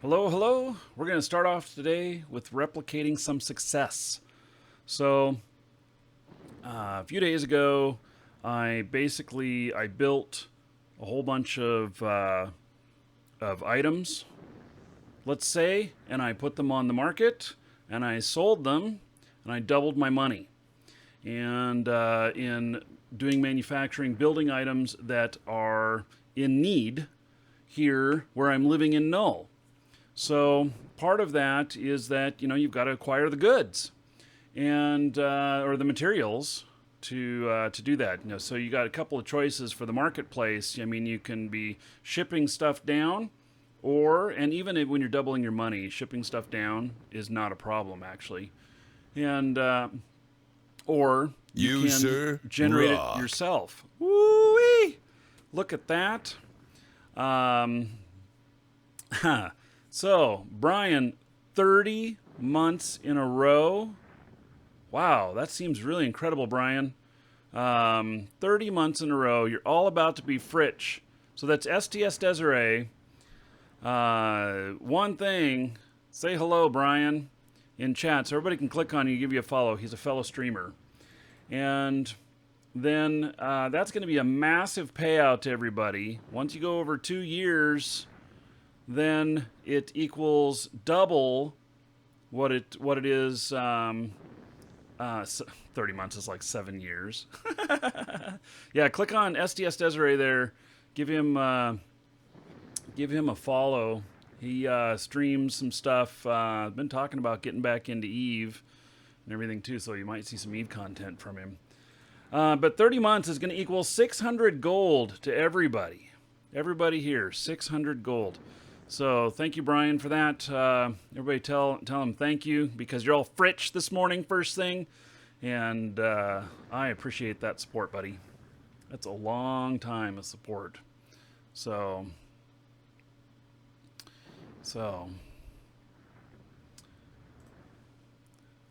Hello, hello. We're going to start off today with replicating some success. So, a few days ago, I built a whole bunch of items, let's say, and I put them on the market, and I sold them, and I doubled my money. And in doing manufacturing, building items that are in need here where I'm living in Null. So part of that is that you've got to acquire the goods and or the materials to do that. So you got a couple of choices for the marketplace. I mean, you can be shipping stuff down, and even when you're doubling your money, shipping stuff down is not a problem actually, and or you You, can sir, generate it rock. yourself. Woo-wee! Look at that. Um, So, Brian, 30 months in a row. Wow, that seems really incredible, Brian. 30 months in a row. You're all about to be Fritch. So that's STS Desiree. One thing, say hello, Brian, in chat so everybody can click on you, give you a follow. He's a fellow streamer. And then that's going to be a massive payout to everybody. Once you go over 2 years, then it equals double what it is. 30 months is like 7 years. Yeah, click on SDS Desiree there. Give him a follow. He streams some stuff. I've been talking about getting back into Eve and everything too, so you might see some Eve content from him. But 30 months is going to equal 600 gold to everybody. Everybody here, 600 gold. So thank you, Brian, for that. Everybody tell him thank you because you're all Fritch this morning, first thing. And I appreciate that support, buddy. That's a long time of support. So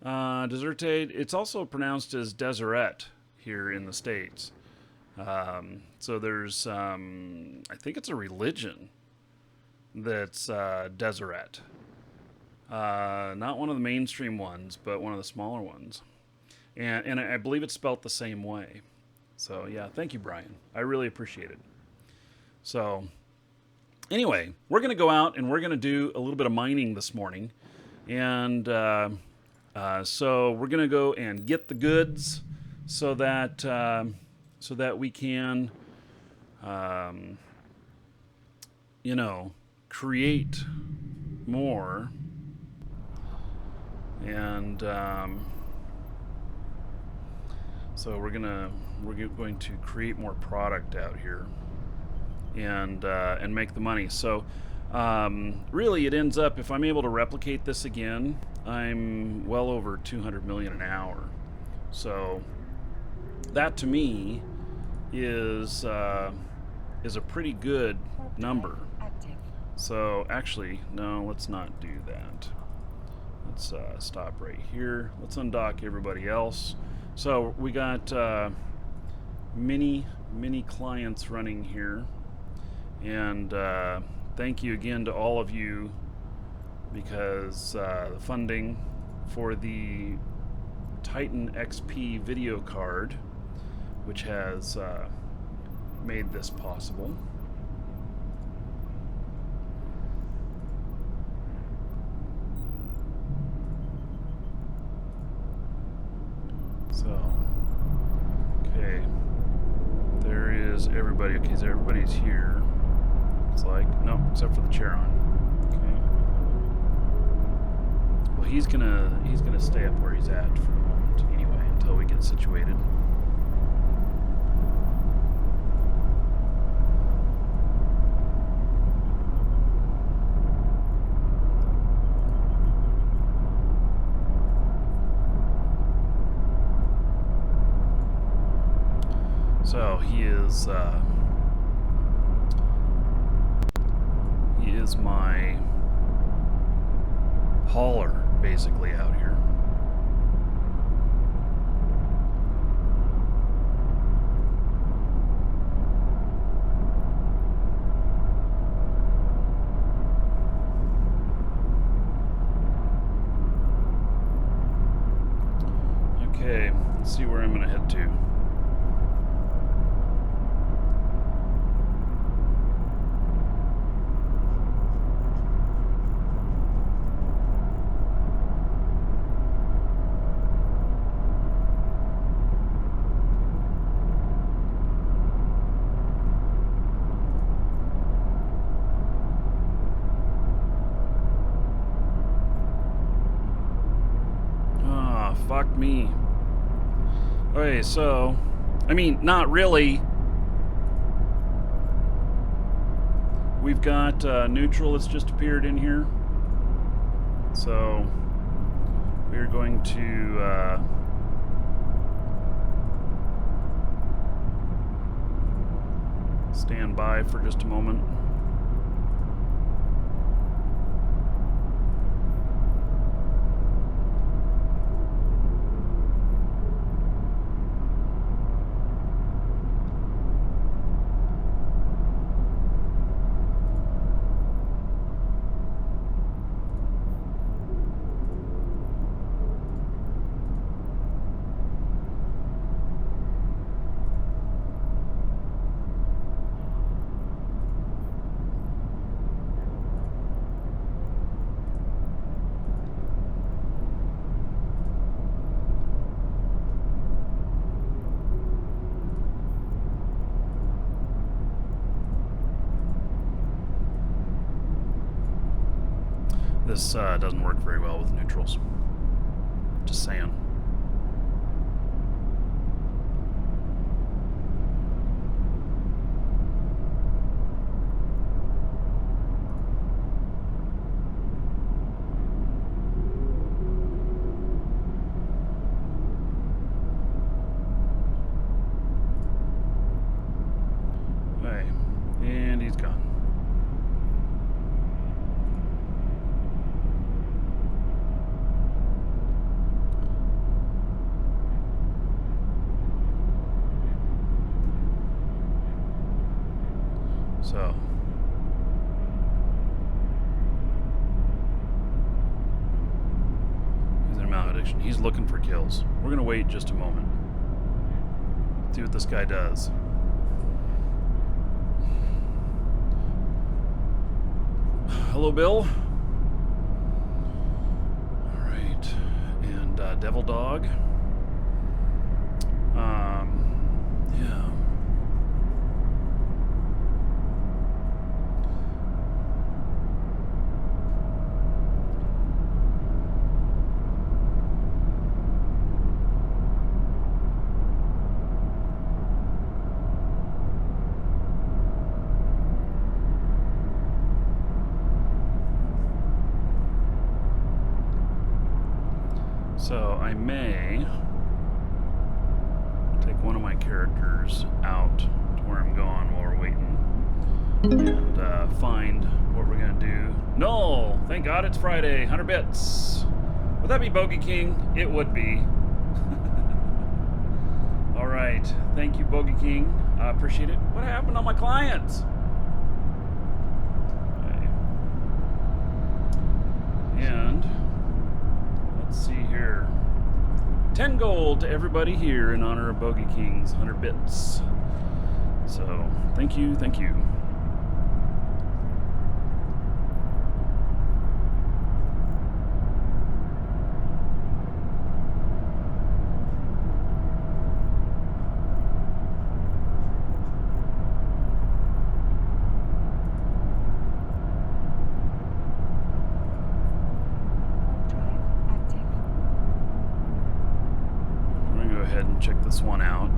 Desertate, it's also pronounced as Deseret here in the States. So there's, I think it's a religion that's Deseret. Not one of the mainstream ones, but one of the smaller ones. And I believe it's spelt the same way. So yeah, thank you, Brian. I really appreciate it. So anyway, we're going to go out and we're going to do a little bit of mining this morning. And so we're going to go and get the goods so that we can, create more, and so we're going to create more product out here, and make the money. So really, it ends up, if I'm able to replicate this again, I'm well over 200 million an hour. So that to me is a pretty good number. So actually, no, let's not do that. Let's stop right here. Let's undock everybody else. So we got many clients running here, and thank you again to all of you, because the funding for the Titan XP video card, which has made this possible. So, okay, there is everybody. Okay, so everybody's here. It's like, no, except for the Charon. Okay. Well, he's gonna stay up where he's at for the moment, anyway, until we get situated. So he is my hauler, basically, out here. see where I'm going to head to. Fuck me. Okay, so, I mean, not really. We've got neutral that's just appeared in here. So, we're going to stand by for just a moment. This doesn't work very well with neutrals. Just saying. Okay, and he's gone. So, he's in a malediction. He's looking for kills. We're going to wait just a moment. See what this guy does. Hello, Bill. All right. And Devil Dog. Yeah. So I may take one of my characters out to where I'm going while we're waiting and find what we're going to do. No! Thank God it's Friday. 100 bits. Would that be Bogey King? It would be. All right. Thank you, Bogey King. I appreciate it. What happened on my clients? Okay. And let's see here. 10 gold to everybody here in honor of Bogey King's 100 bits. So, thank you, thank you. Check this one out.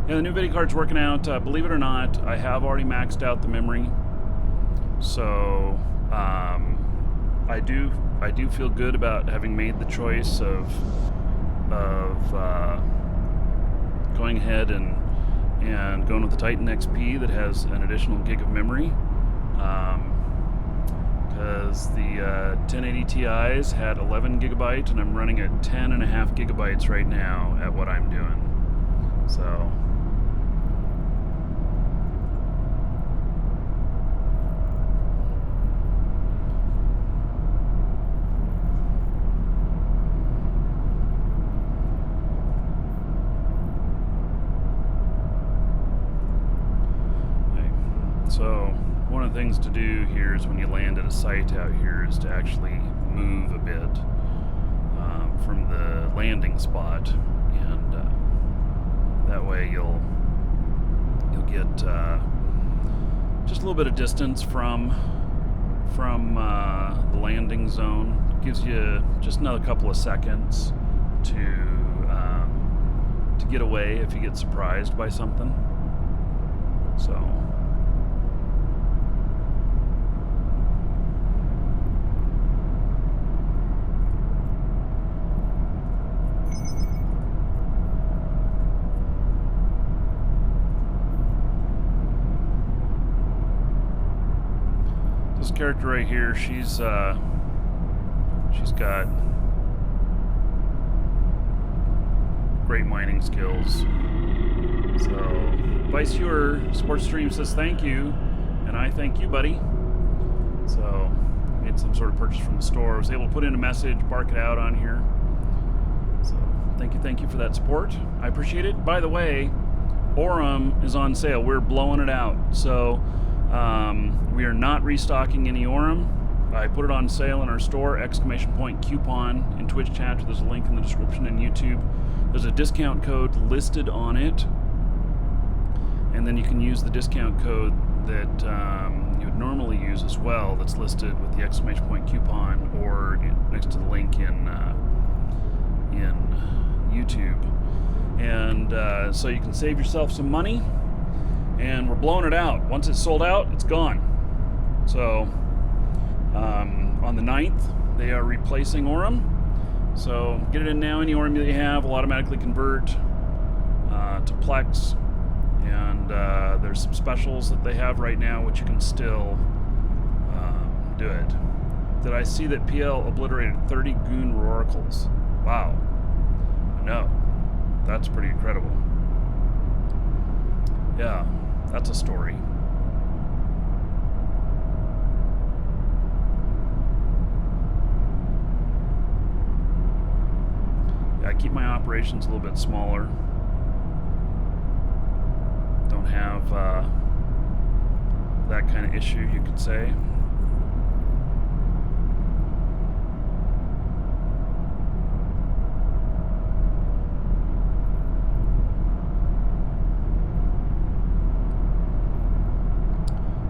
Yeah, the new video card's working out. Believe it or not, I have already maxed out the memory, so I do feel good about having made the choice of going ahead and going with the Titan XP that has an additional gig of memory. Because the 1080 Ti's had 11 gigabytes, and I'm running at 10.5 gigabytes right now at what I'm doing. So, So one of the things to do here is when you land at a site out here is to actually move a bit from the landing spot, and that way you'll get just a little bit of distance from the landing zone. It gives you just another couple of seconds to get away if you get surprised by something. So this character right here, she's got great mining skills. So Viceer Sports Stream says thank you, and I thank you, buddy. So made some sort of purchase from the store. I was able to put in a message, bark it out on here. So thank you for that support. I appreciate it. By the way, Aurum is on sale. We're blowing it out. So we are not restocking any Aurum. I put it on sale in our store, ! Coupon in Twitch chat. There's a link in the description in YouTube. There's a discount code listed on it, and then you can use the discount code that you would normally use as well, that's listed with the ! Coupon or next to the link in YouTube. And so you can save yourself some money, and we're blowing it out. Once it's sold out, it's gone. So on the 9th, they are replacing Aurum. So get it in now. Any Aurum that you have will automatically convert to Plex. And there's some specials that they have right now, which you can still do it. Did I see that PL obliterated 30 goon roracles? Wow. No. That's pretty incredible. Yeah, that's a story. I keep my operations a little bit smaller. Don't have that kind of issue, you could say.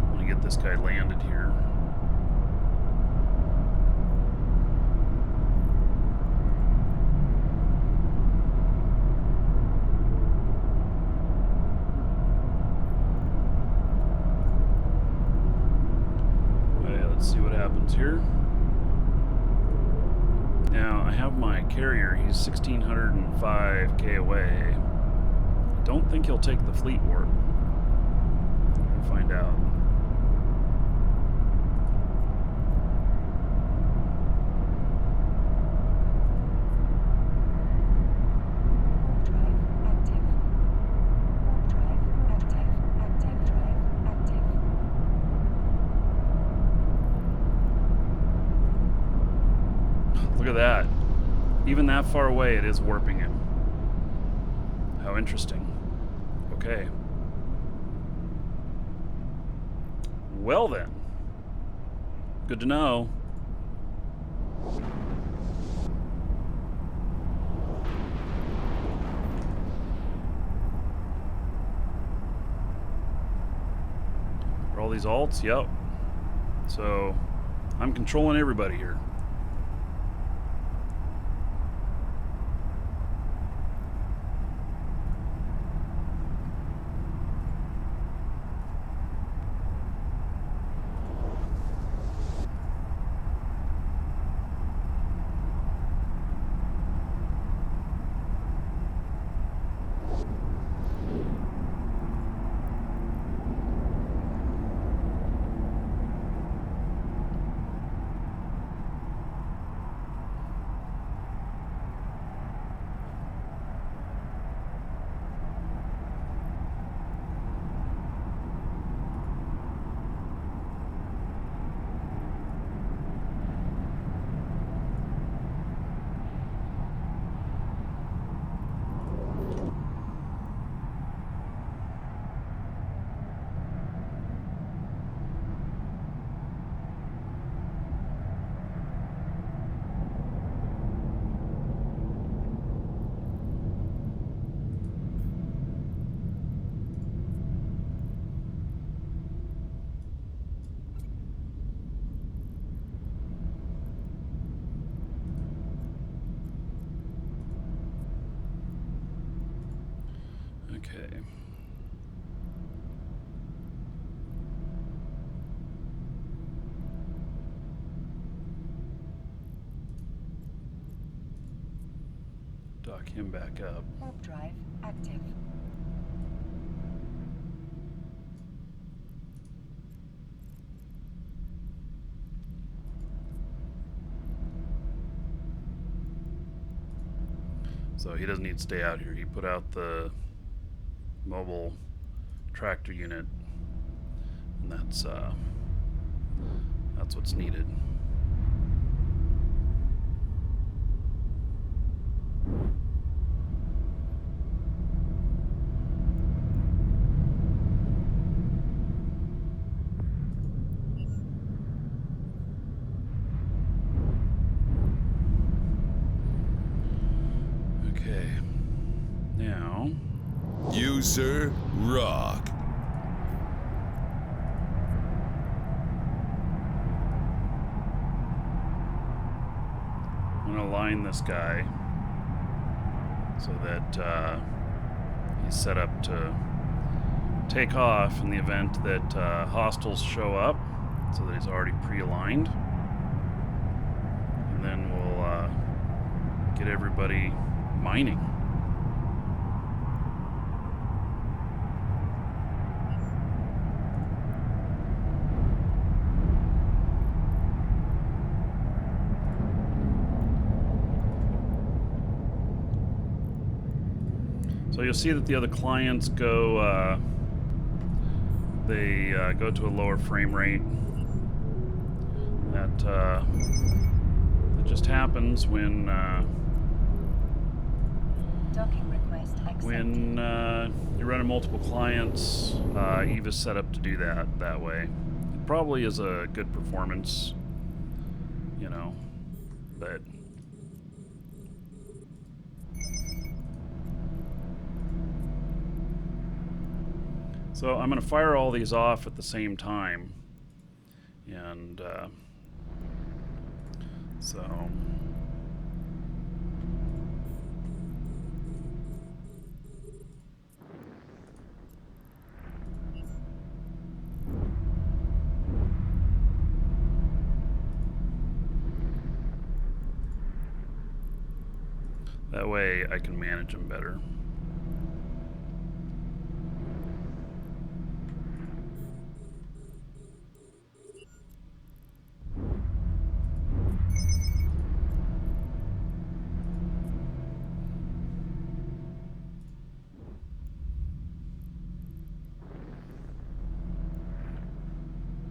I want to get this guy landed here. Let's see what happens here. Now, I have my carrier. He's 1,605k away. I don't think he'll take the fleet warp. We'll find out. Look at that. Even that far away, it is warping him. How interesting. Okay. Well then. Good to know. Are all these alts? Yep. So, I'm controlling everybody here. Okay. Dock him back up. Warp drive active. So he doesn't need to stay out here. He put out the mobile tractor unit, and that's what's needed. Okay. Now, User rock. I'm going to align this guy so that he's set up to take off in the event that hostiles show up, so that he's already pre-aligned. And then we'll get everybody mining. So you'll see that the other clients go, they go to a lower frame rate. That just happens when Docking request accepted. when you're running multiple clients. Eva's set up to do that way. It probably is a good performance, you know, but. So I'm going to fire all these off at the same time, and so that way I can manage them better.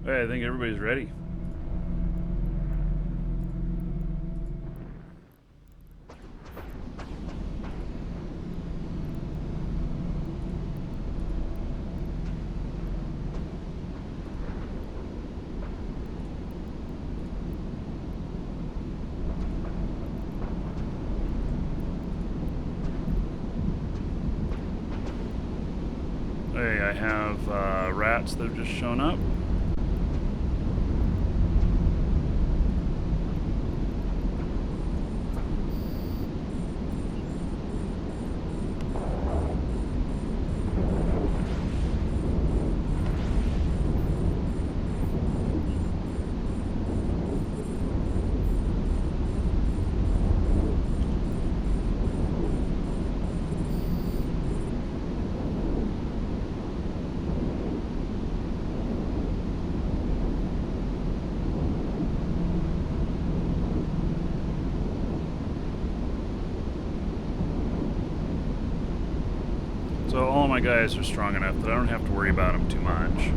Hey, I think everybody's ready. Hey, I have rats that have just shown up. So all of my guys are strong enough that I don't have to worry about them too much.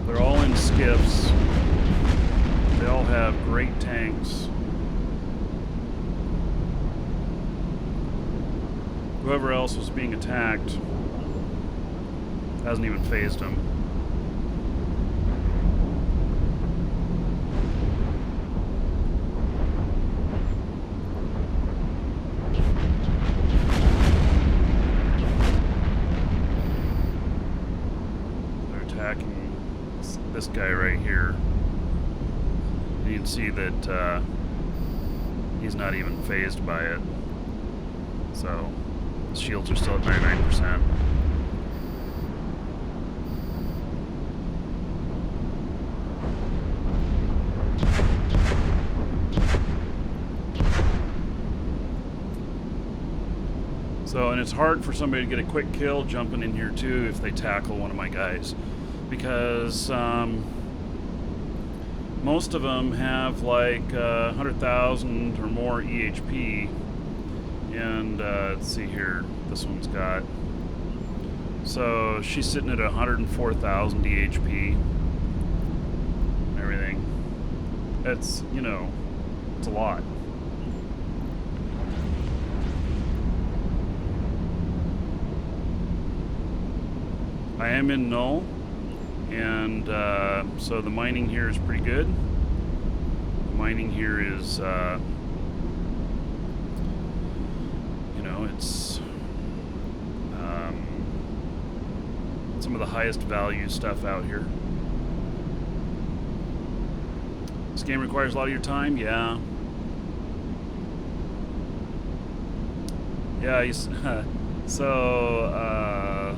They're all in skiffs. They all have great tanks. Whoever else was being attacked hasn't even phased them. This guy right here. You can see that he's not even phased by it. So shields are still at 99%. So, and it's hard for somebody to get a quick kill jumping in here too if they tackle one of my guys, because most of them have like 100,000 or more EHP, and let's see here, this one's got, so she's sitting at 104,000 EHP. Everything. It's, you know, it's a lot. I am in null, and so the mining here is pretty good. The mining here is, you know, it's some of the highest value stuff out here. This game requires a lot of your time, yeah. Yeah, so,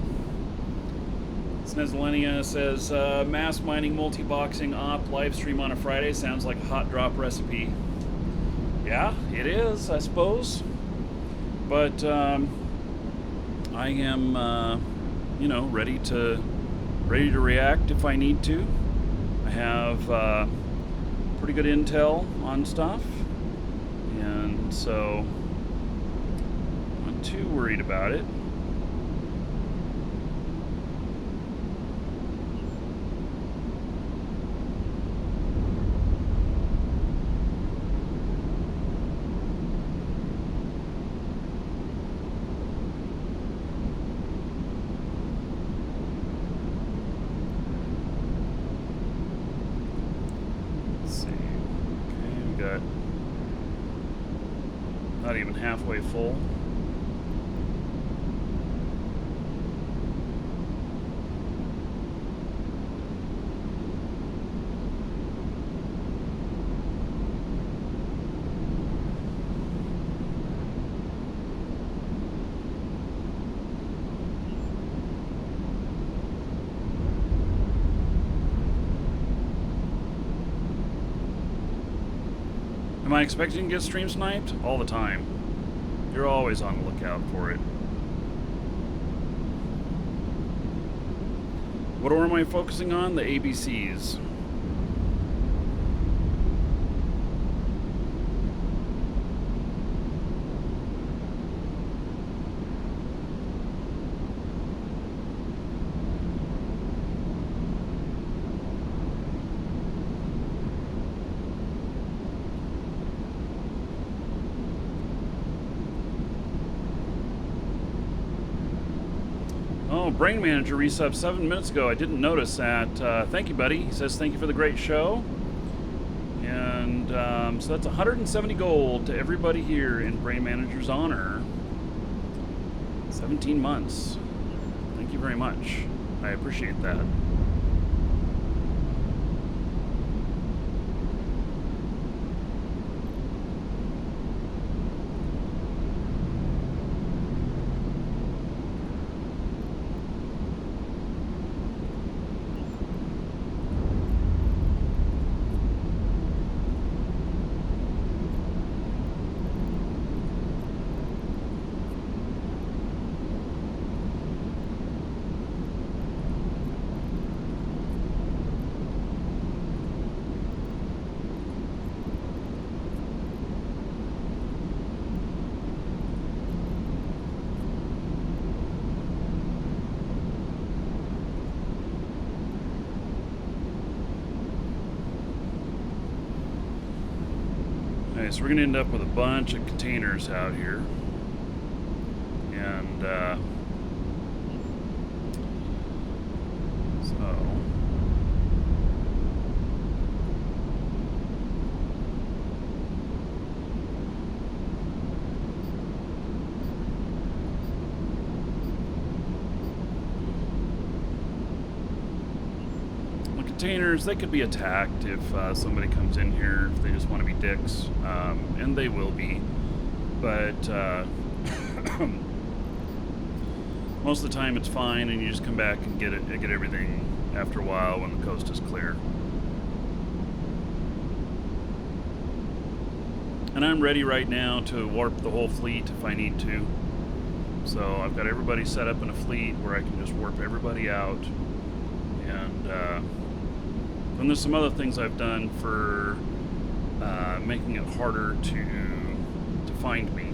Snezlenia says, mass mining multi-boxing op live stream on a Friday sounds like a hot drop recipe. Yeah, it is, I suppose. But I am, you know, ready to react if I need to. I have pretty good intel on stuff, and so I'm not too worried about it. Not even halfway full. Am I expecting to get stream sniped? All the time. You're always on the lookout for it. What order am I focusing on? The ABCs. Oh, Brain Manager resubbed 7 minutes ago. I didn't notice that. Thank you, buddy. He says thank you for the great show. And so that's 170 gold to everybody here in Brain Manager's honor. 17 months. Thank you very much. I appreciate that. So we're going to end up with a bunch of containers out here. And so the containers, they could be attacked if somebody comes in here, if they just want to be dicks, and they will be, but Most of the time it's fine, and you just come back and get everything after a while when the coast is clear. And I'm ready right now to warp the whole fleet if I need to. So I've got everybody set up in a fleet where I can just warp everybody out. And there's some other things I've done for making it harder to find me.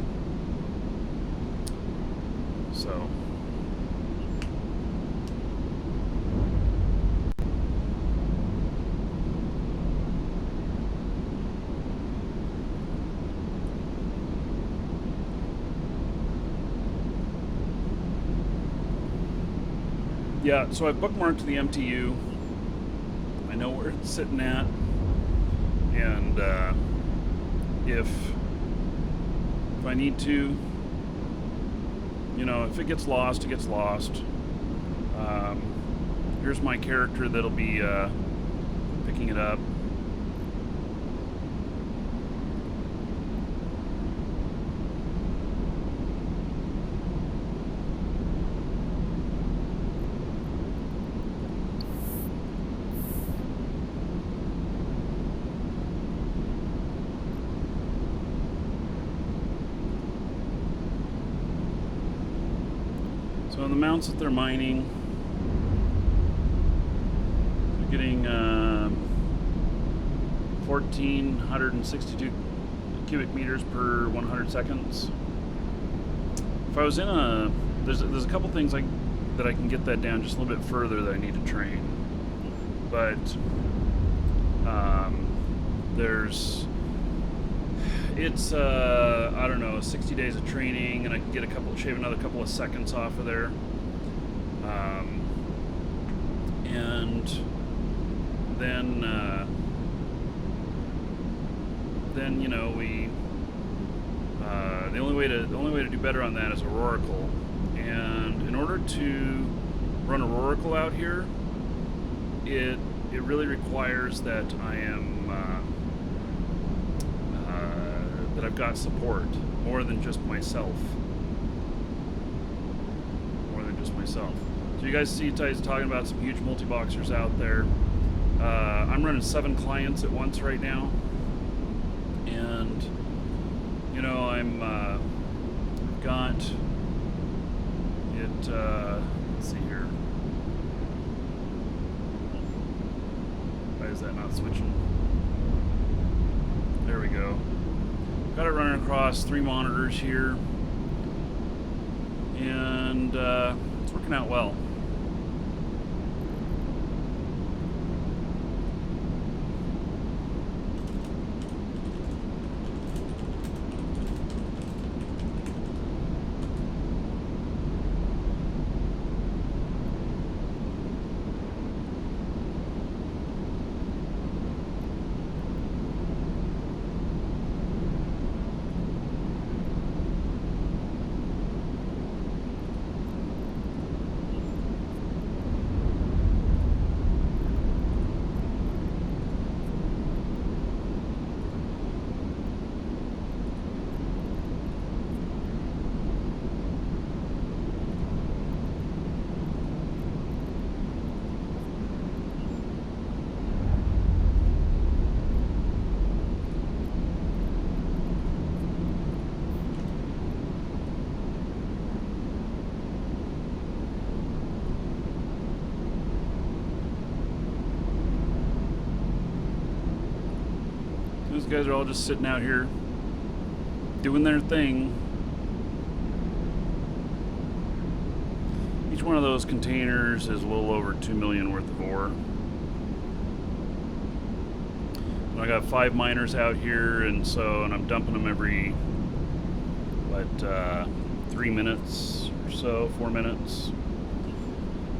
So yeah, so I've bookmarked the MTU. I know where it's sitting at, and if I need to, you know, if it gets lost, it gets lost. Here's my character that'll be picking it up. So the amounts that they're mining, they're getting 1,462 cubic meters per 100 seconds. If I was in a, there's a couple things that I can get that down just a little bit further that I need to train, but it's I don't know, 60 days of training, and I can get shave another couple of seconds off of there. And then you know, we the only way to do better on that is Aurorical. And in order to run Aurorical out here, it really requires that I am that I've got support more than just myself. So you guys see Ty's talking about some huge multi-boxers out there. I'm running 7 clients at once right now, and you know, I'm got it. Let's see here. Why is that not switching? There we go. Got it running across 3 monitors here, and it's working out well. These guys are all just sitting out here doing their thing. Each one of those containers is a little over 2 million worth of ore. And I got 5 miners out here, and I'm dumping them every 3 minutes or so, 4 minutes.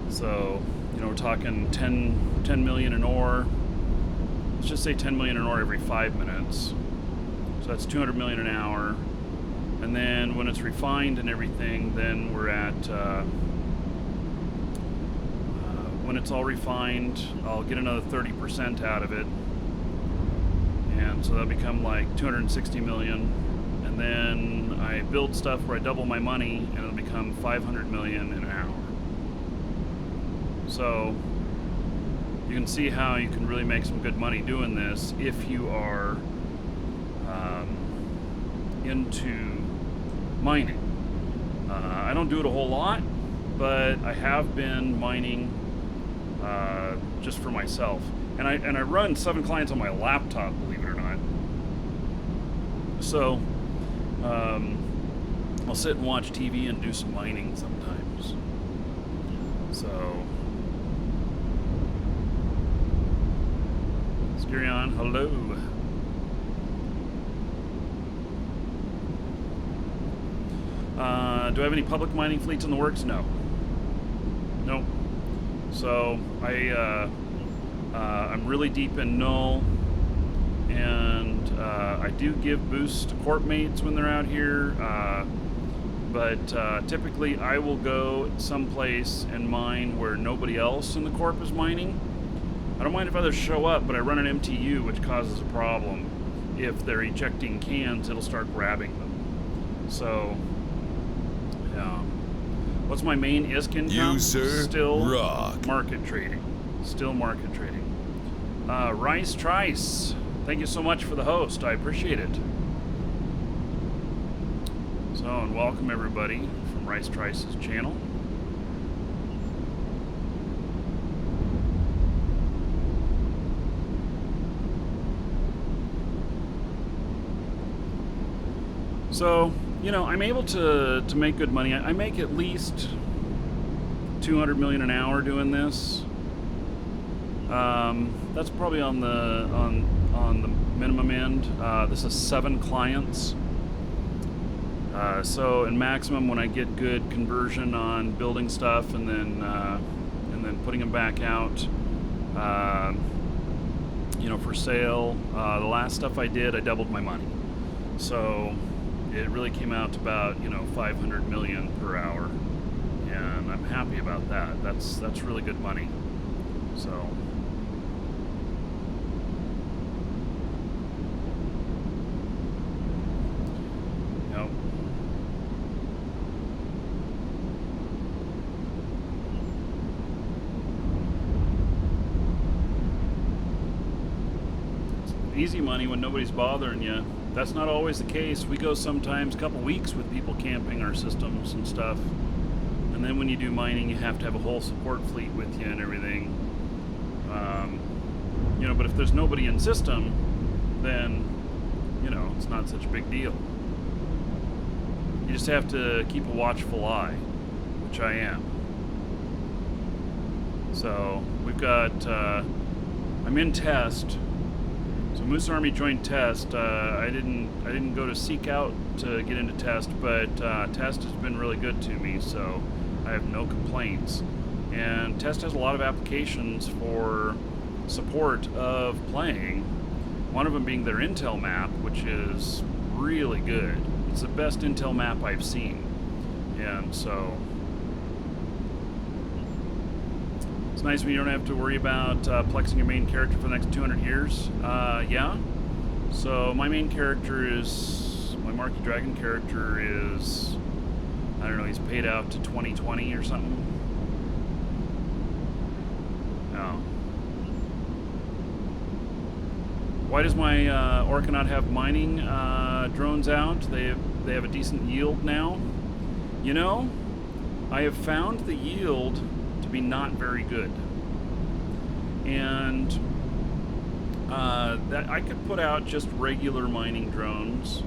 So, you know, we're talking 10 million in ore. Let's just say 10 million in ore every 5 minutes. So that's 200 million an hour. And then when it's refined and everything, then we're at, when it's all refined, I'll get another 30% out of it. And so that'll become like 260 million. And And then I build stuff where I double my money, and it'll become 500 million in an hour. So you can see how you can really make some good money doing this if you are into mining. I don't do it a whole lot, but I have been mining just for myself. And I run 7 clients on my laptop, believe it or not. So I'll sit and watch TV and do some mining sometimes. So Skirion, hello. Do I have any public mining fleets in the works? No. Nope. So I'm really deep in null, and I do give boosts to corp mates when they're out here, but typically I will go someplace and mine where nobody else in the corp is mining. I don't mind if others show up, but I run an MTU, which causes a problem. If they're ejecting cans, it'll start grabbing them. So what's my main ISK income? User Still rock. market trading. Still market trading. Rice Trice, thank you so much for the host. I appreciate it. So, and welcome everybody from Rice Trice's channel. So, you know, I'm able to make good money. I make at least 200 million an hour doing this. That's probably on the minimum end. This is 7 clients. So in maximum, when I get good conversion on building stuff and then putting them back out, you know, for sale. The last stuff I did, I doubled my money. So it really came out to about, you know, 500 million per hour, and I'm happy about that. That's really good money. So yep. It's easy money when nobody's bothering you. That's not always the case. We go sometimes a couple weeks with people camping our systems and stuff. And then when you do mining, you have to have a whole support fleet with you and everything. You know, but if there's nobody in system, then, you know, it's not such a big deal. You just have to keep a watchful eye, which I am. So we've got, I'm in test. So Moose Army joined test. I didn't go to seek out to get into test, but test has been really good to me, so I have no complaints. And test has a lot of applications for support of playing. One of them being their Intel map, which is really good. It's the best Intel map I've seen, and so it's nice when you don't have to worry about plexing your main character for the next 200 years. Yeah. So my main character is, my Markee Dragon character is, I don't know, he's paid out to 2020 or something. No. Why does my Orca not have mining drones out? They have a decent yield now. You know, I have found the yield to be not very good, and that I could put out just regular mining drones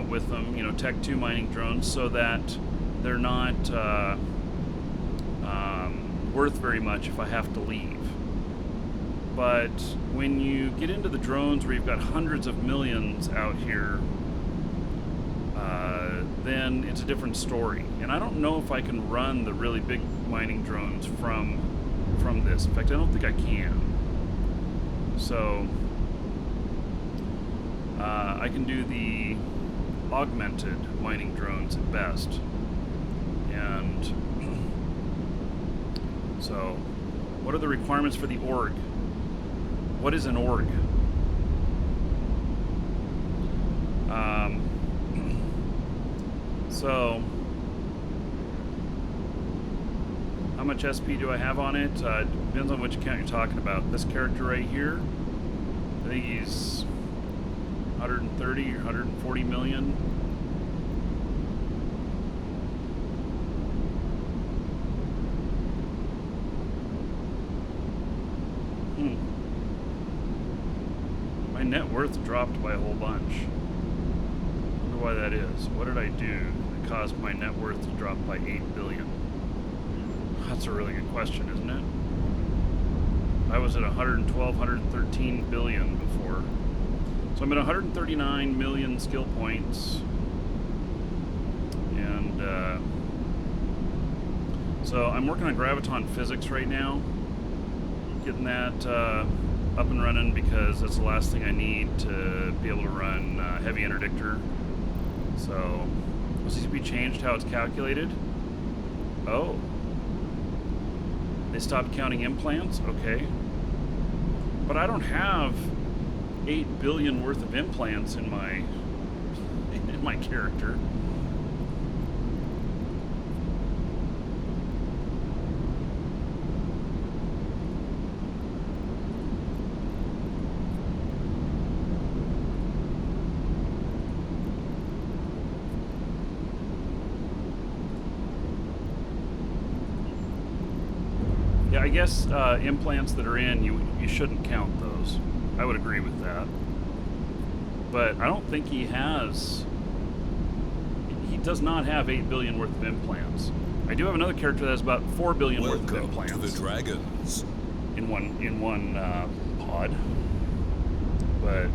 with them, you know, Tech 2 mining drones, so that they're not worth very much if I have to leave. But when you get into the drones where you've got hundreds of millions out here, then it's a different story. And I don't know if I can run the really big mining drones from this. In fact, I don't think I can. So I can do the augmented mining drones at best. And so what are the requirements for the org? What is an org? So, how much SP do I have on it? Depends on which account you're talking about. This character right here, I think he's 130 or 140 million. My net worth dropped by a whole bunch. Wonder why that is. What did I do that caused my net worth to drop by 8 billion? That's a really good question, isn't it? I was at 112, 113 billion before. So I'm at 139 million skill points. And so I'm working on graviton physics right now. Getting that up and running because that's the last thing I need to be able to run heavy interdictor. So, was CCP changed how it's calculated? Oh. They stopped counting implants? Okay. But I don't have 8 billion worth of implants in my character. Yeah, I guess implants that are in, you shouldn't count those. I would agree with that. But I don't think he does not have 8 billion worth of implants. I do have another character that has about 4 billion worth of implants. Welcome to the Dragons. In one pod. But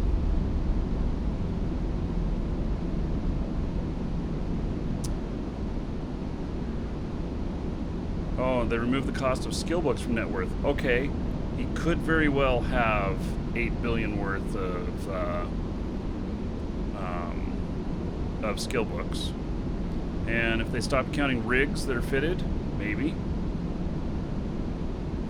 oh, they removed the cost of skill books from net worth. Okay, he could very well have 8 billion worth of skill books. And if they stopped counting rigs that are fitted, maybe.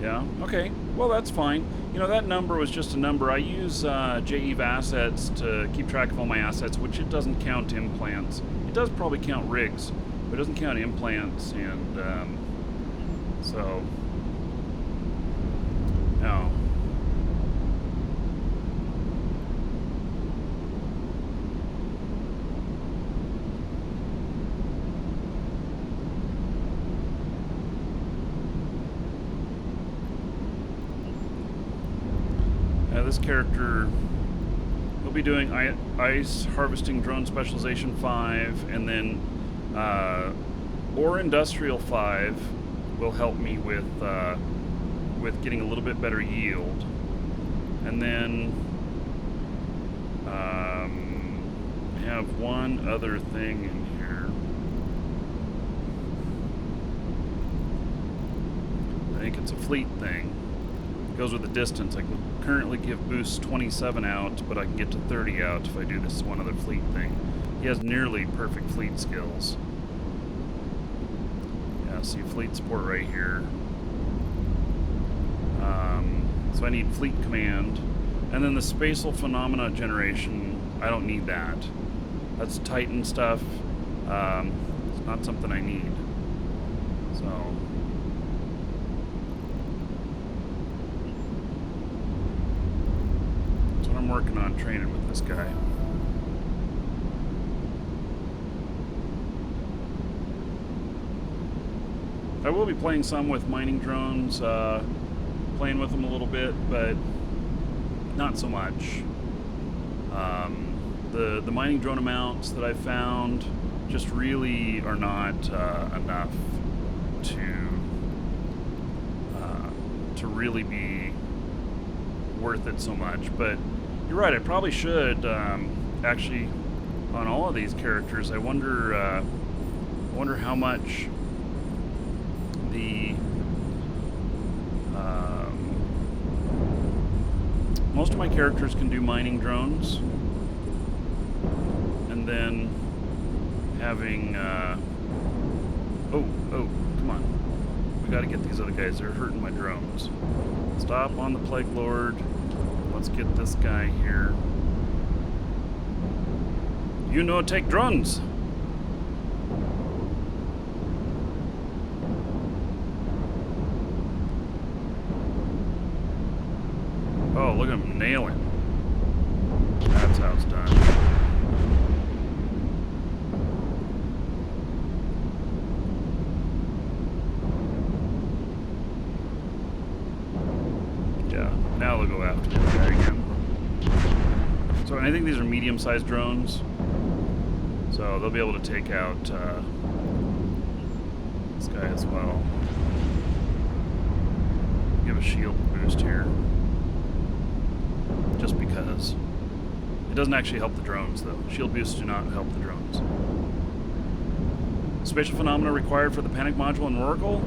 Yeah, okay, well that's fine. You know, that number was just a number. I use JEV assets to keep track of all my assets, which it doesn't count implants. It does probably count rigs, but it doesn't count implants, and so, no. This character, he'll be doing ice harvesting drone specialization 5, and then ore industrial 5 will help me with getting a little bit better yield, and then I have one other thing in here. I think it's a fleet thing. It goes with the distance. I can currently give boost 27 out, but I can get to 30 out if I do this one other fleet thing. He has nearly perfect fleet skills. Yeah, see fleet support right here. So I need fleet command. And then the spatial phenomena generation, I don't need that. That's Titan stuff. It's not something I need. So I'm working on training with this guy. I will be playing some with mining drones, playing with them a little bit, but not so much. The mining drone amounts that I found just really are not enough to really be worth it so much. But you're right, I probably should actually on all of these characters. I wonder how much the most of my characters can do mining drones, and then having oh come on, we got to get these other guys. They're hurting my drones. Stop on the Plague Lord. Let's get this guy here. You know, take drones. Oh, look at him nailing. That's how it's done. Yeah, now they'll go after the guy again. So, and I think these are medium-sized drones. So they'll be able to take out this guy as well. Give a shield boost here. Just because. It doesn't actually help the drones, though. Shield boosts do not help the drones. Spatial phenomena required for the panic module in Oracle?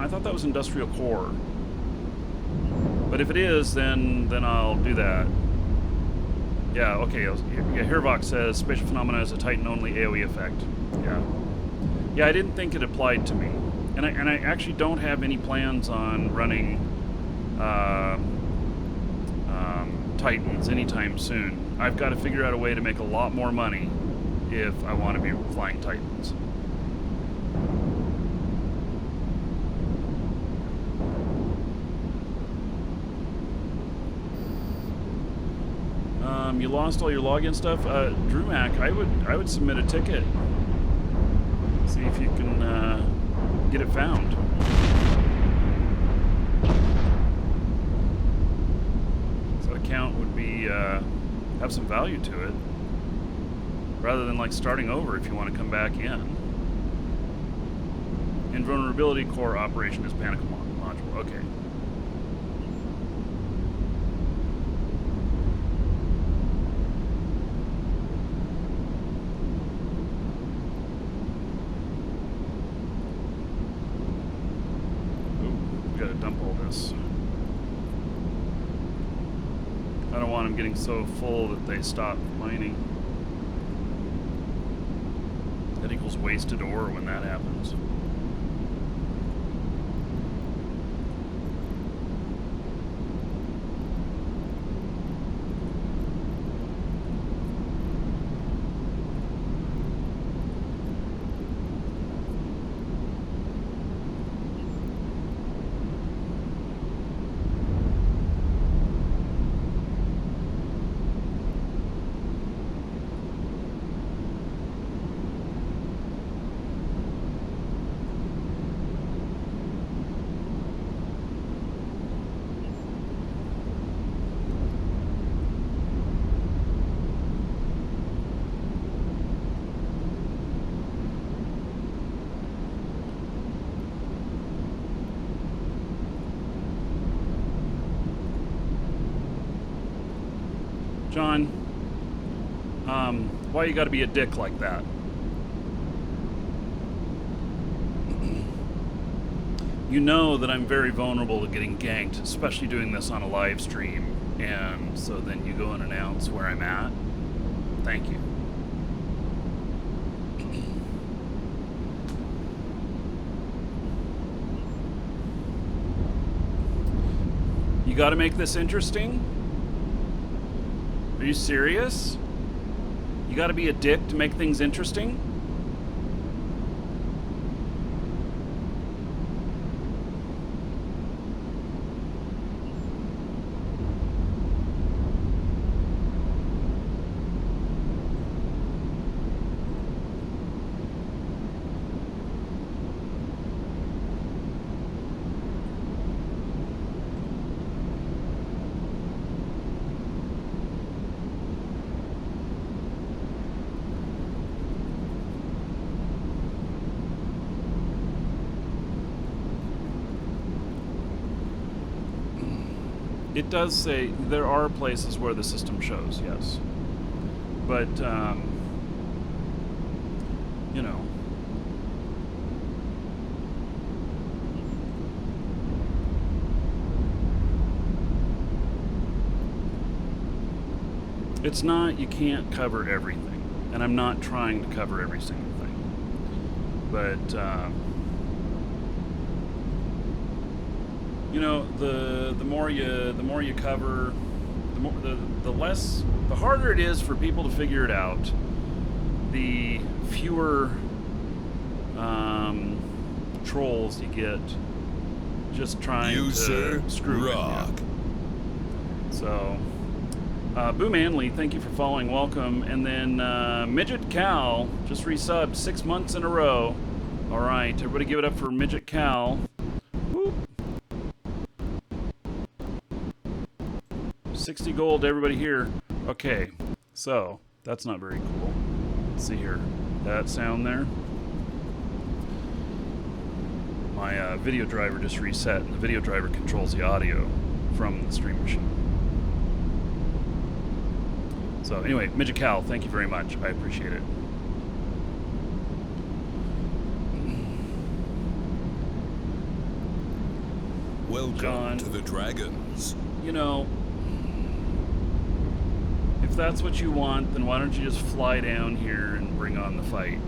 I thought that was industrial core. But if it is, then I'll do that. Yeah, okay. Yeah, Hervox says spatial phenomena is a Titan-only AoE effect. Yeah. Yeah, I didn't think it applied to me. And I actually don't have any plans on running Titans anytime soon. I've got to figure out a way to make a lot more money if I want to be flying Titans. You lost all your login stuff? DrewMac, I would submit a ticket. See if you can get it found. So that account would be have some value to it, rather than like starting over if you want to come back in. Invulnerability core operation is panic module. Okay. I don't want them getting so full that they stop mining. That equals wasted ore when that happens. John, why you gotta be a dick like that? You know that I'm very vulnerable to getting ganked, especially doing this on a live stream, and so then you go and announce where I'm at. Thank you. You gotta make this interesting? Are you serious? You gotta be a dick to make things interesting? It does say there are places where the system shows, yes. But, you know. It's not, you can't cover everything. And I'm not trying to cover every single thing. But, you know, the more you cover, the harder it is for people to figure it out. the fewer trolls you get just trying User to screw Rock. with you. So, Boo Manley, thank you for following. Welcome. And then Midget Cal just resubbed 6 months in a row. All right, everybody give it up for Midget Cal. Whoop. 60 gold to everybody here. Okay, so that's not very cool. Let's see here. That sound there. My video driver just reset, and the video driver controls the audio from the stream machine. So anyway, Midget Cal, thank you very much. I appreciate it. Welcome John, to the Dragons. you know, if that's what you want, then why don't you just fly down here and bring on the fight?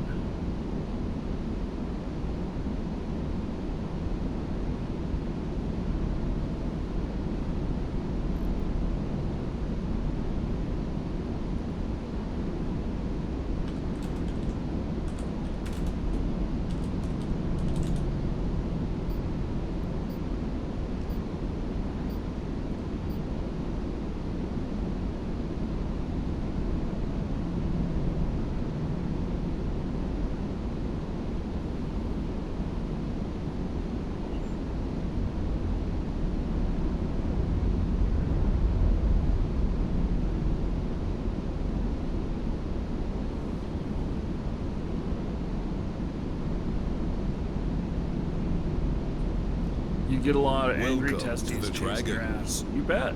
You get a lot of angry Welcome testes to the chasing your Dragons. ass. You bet.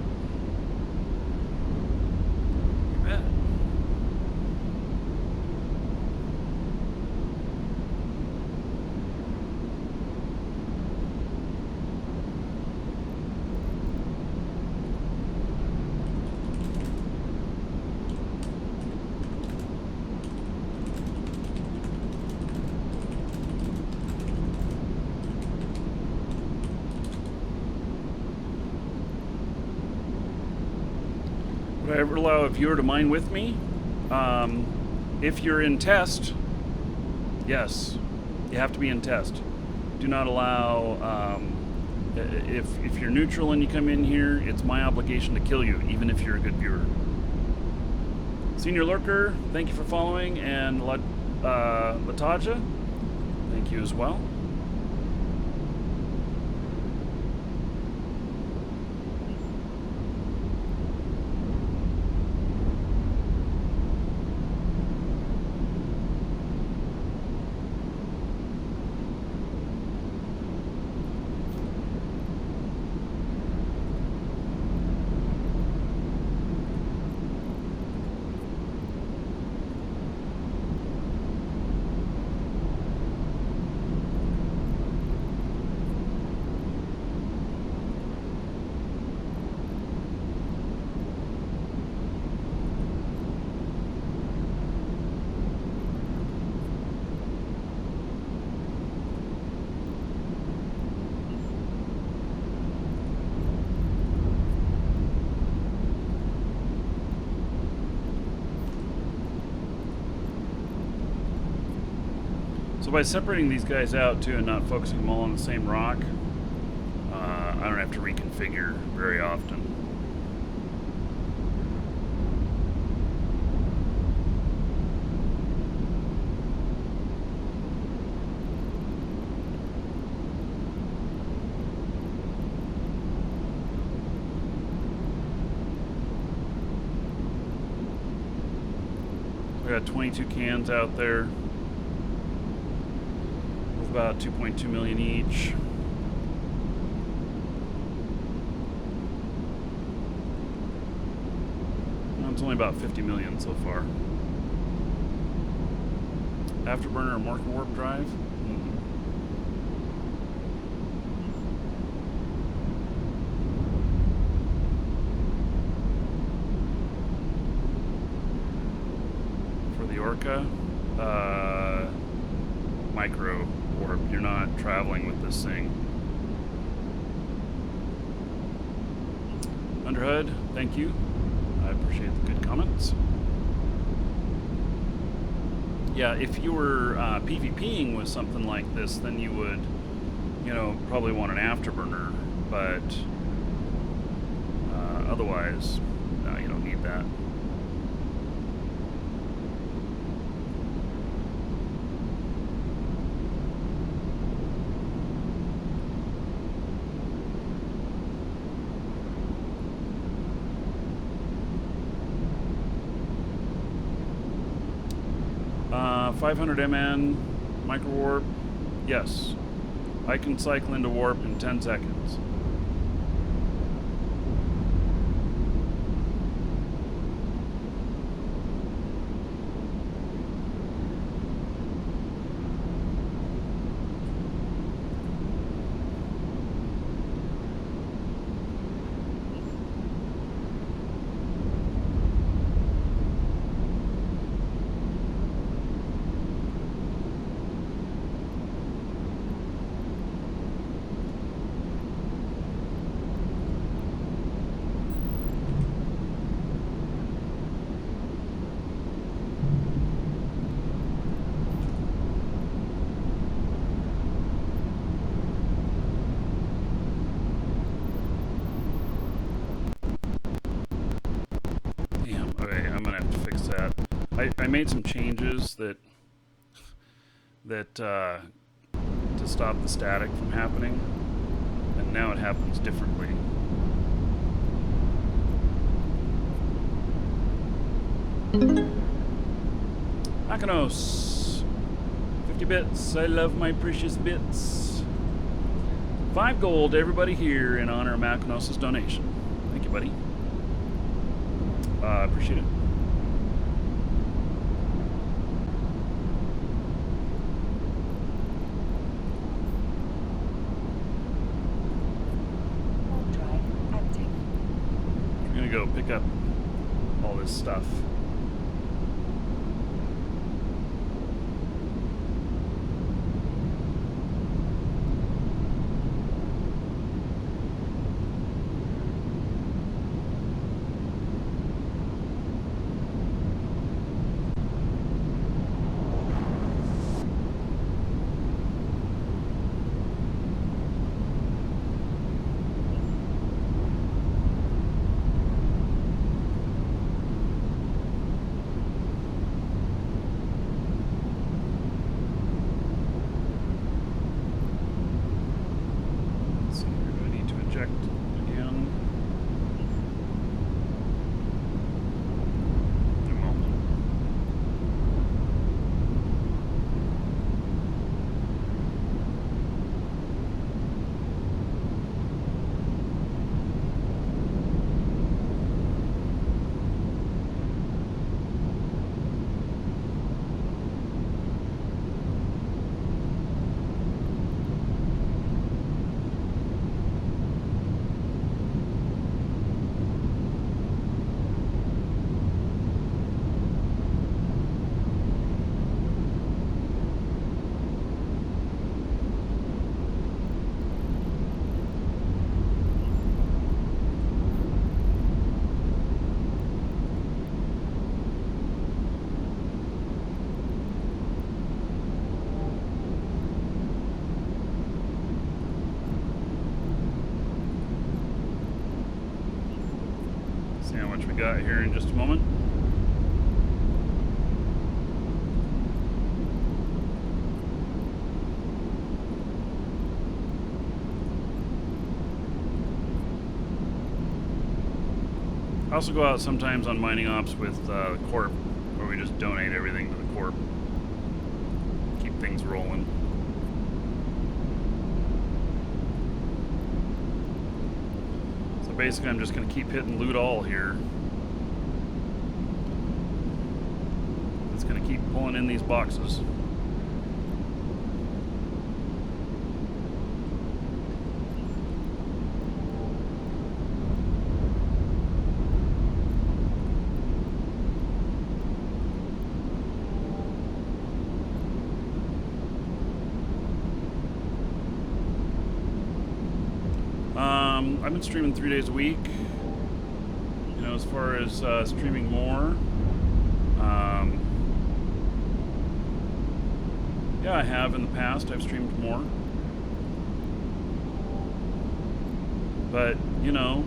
You bet. Would I ever allow a viewer to mine with me? If you're in test, yes, you have to be in test. Do not allow, if you're neutral and you come in here, it's my obligation to kill you, even if you're a good viewer. Senior Lurker, thank you for following, and Lataja, thank you as well. So by separating these guys out too and not focusing them all on the same rock, I don't have to reconfigure very often. We got 22 cans out there. About 2.2 million each. It's only about 50 million so far. Afterburner or Markee warp drive? For the Orca, micro warp. You're not traveling with this thing. Underhood, thank you. I appreciate the good comments. Yeah, if you were PvPing with something like this, then you would, probably want an afterburner. But otherwise, no, you don't need that. Uh, 500 MN micro warp. Yes, I can cycle into warp in 10 seconds. Okay, I'm gonna have to fix that. I made some changes that to stop the static from happening, and now it happens differently. Akanos, 50 bits. I love my precious bits. 5 gold to everybody here in honor of Akanos' donation. Thank you, buddy. Appreciate it. Warp drive active. We're gonna go pick up all this stuff. See how much we got here in just a moment. I also go out sometimes on mining ops with the Corp, where we just donate everything to the Corp. Keep things rolling. So basically I'm just going to keep hitting loot all here. It's going to keep pulling in these boxes. I've been streaming 3 days a week. You know, as far as streaming more, Yeah, I have in the past. I've streamed more. But, you know,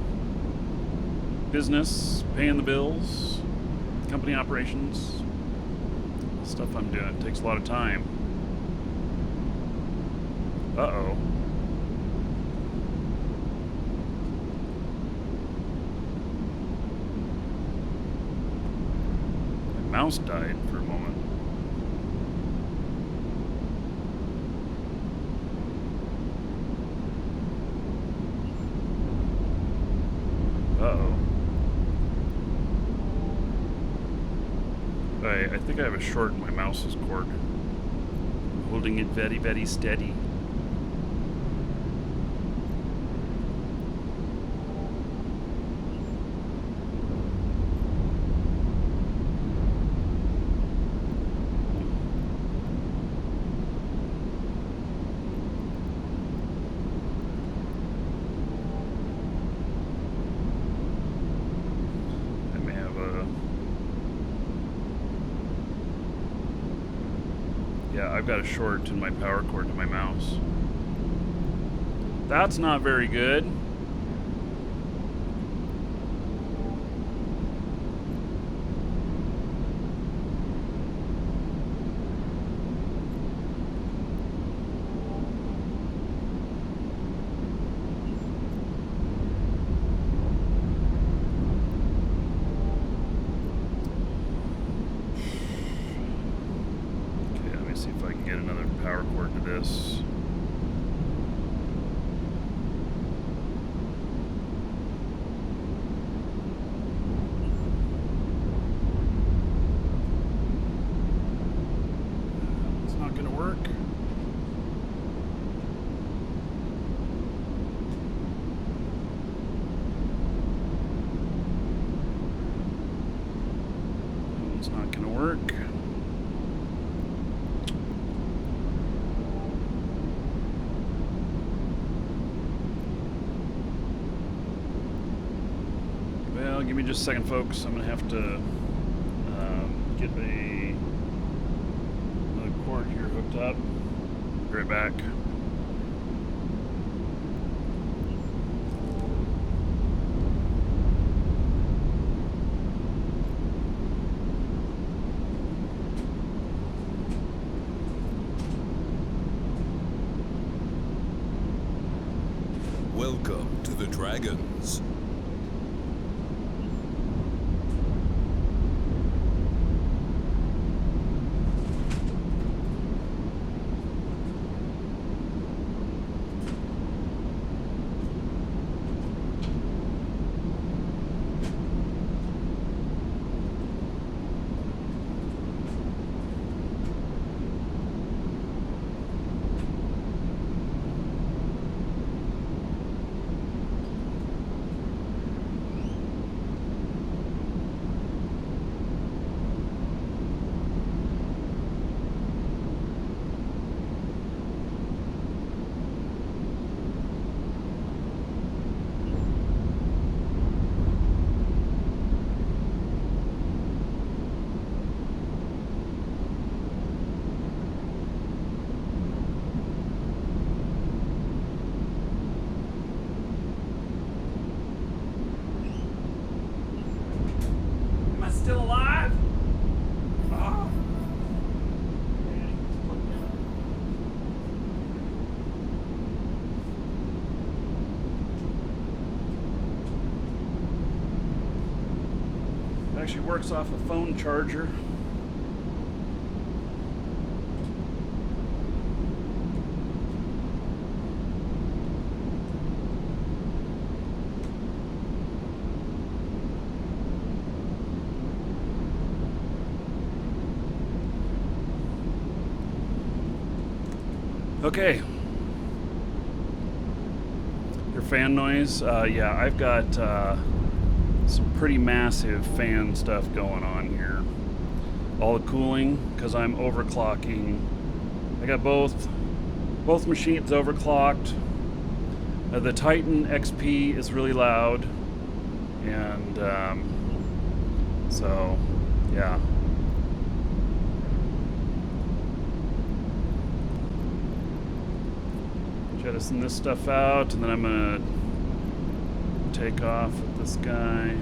business, paying the bills, company operations, stuff I'm doing takes a lot of time. Uh-oh. My mouse died for a moment. Uh-oh. I think I have a short in my mouse's cord. I'm holding it very, very steady. Yeah, I've got a short in my power cord to my mouse. That's not very good. See if I can get another power cord to this. It's not going to work. It's not going to work. Well, give me just a second, folks. I'm going to have to get another cord here hooked up. Be right back. Welcome to the Dragons. Still alive? Oh. It actually works off a phone charger. Okay. Your fan noise? Yeah, I've got some pretty massive fan stuff going on here. All the cooling, because I'm overclocking. I got both machines overclocked. The Titan XP is really loud. And so, yeah. jettison this stuff out, and then I'm gonna take off with this guy.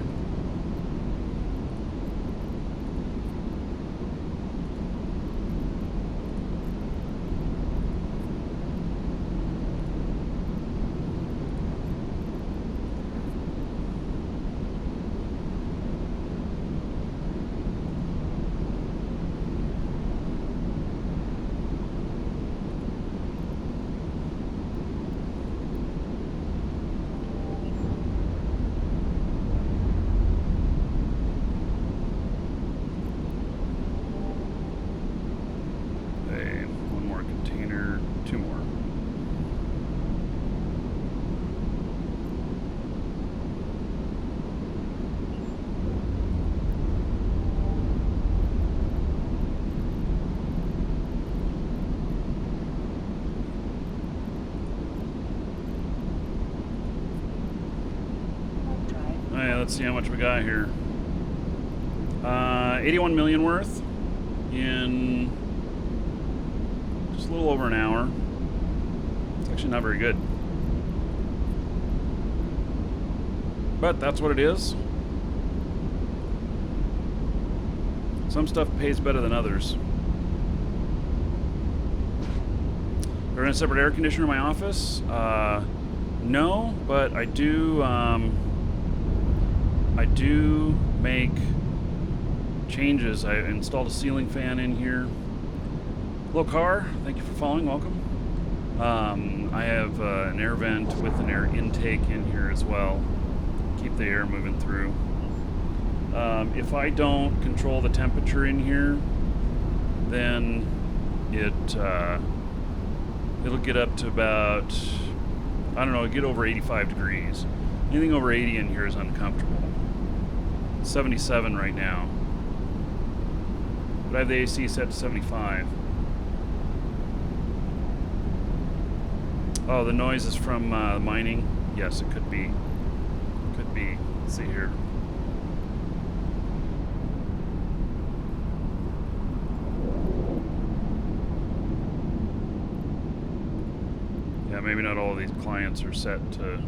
Let's see how much we got here. 81 million worth in just a little over an hour. It's actually not very good, but that's what it is. Some stuff pays better than others. There is a separate air conditioner in my office. No, but I do make changes. I installed a ceiling fan in here. Hello, car. Thank you for following. Welcome. I have an air vent with an air intake in here as well. Keep the air moving through. If I don't control the temperature in here, then it'll get up to about, I don't know, get over 85 degrees. Anything over 80 in here is uncomfortable. 77 right now. But I have the AC set to 75. Oh, the noise is from mining? Yes, it could be. Could be. Let's see here. Yeah, maybe not all of these clients are set to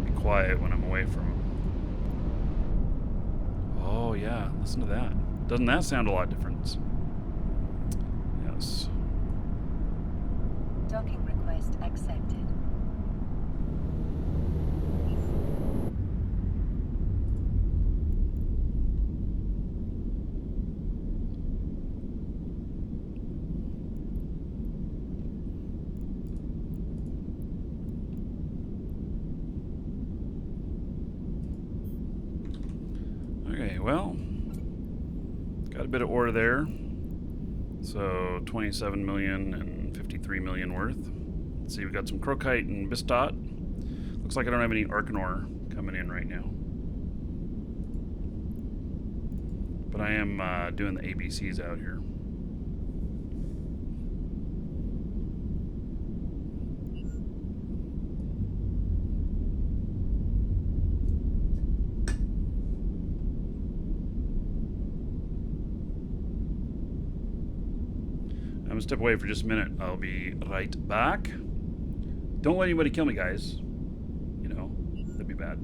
be quiet when I'm away from them. Oh yeah, listen to that. Doesn't that sound a lot different? Yes. Docking request accepted. Okay, well, got a bit of ore there. So 27 million and 53 million worth. Let's see, we've got some crocite and bistot. Looks like I don't have any Arcanor coming in right now. But I am doing the ABCs out here. I'm gonna step away for just a minute. I'll be right back. Don't let anybody kill me, guys. You know, that'd be bad.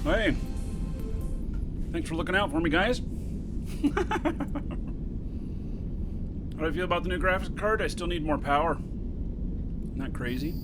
Hey, thanks for looking out for me, guys. How do I feel about the new graphics card? I still need more power. Isn't that crazy?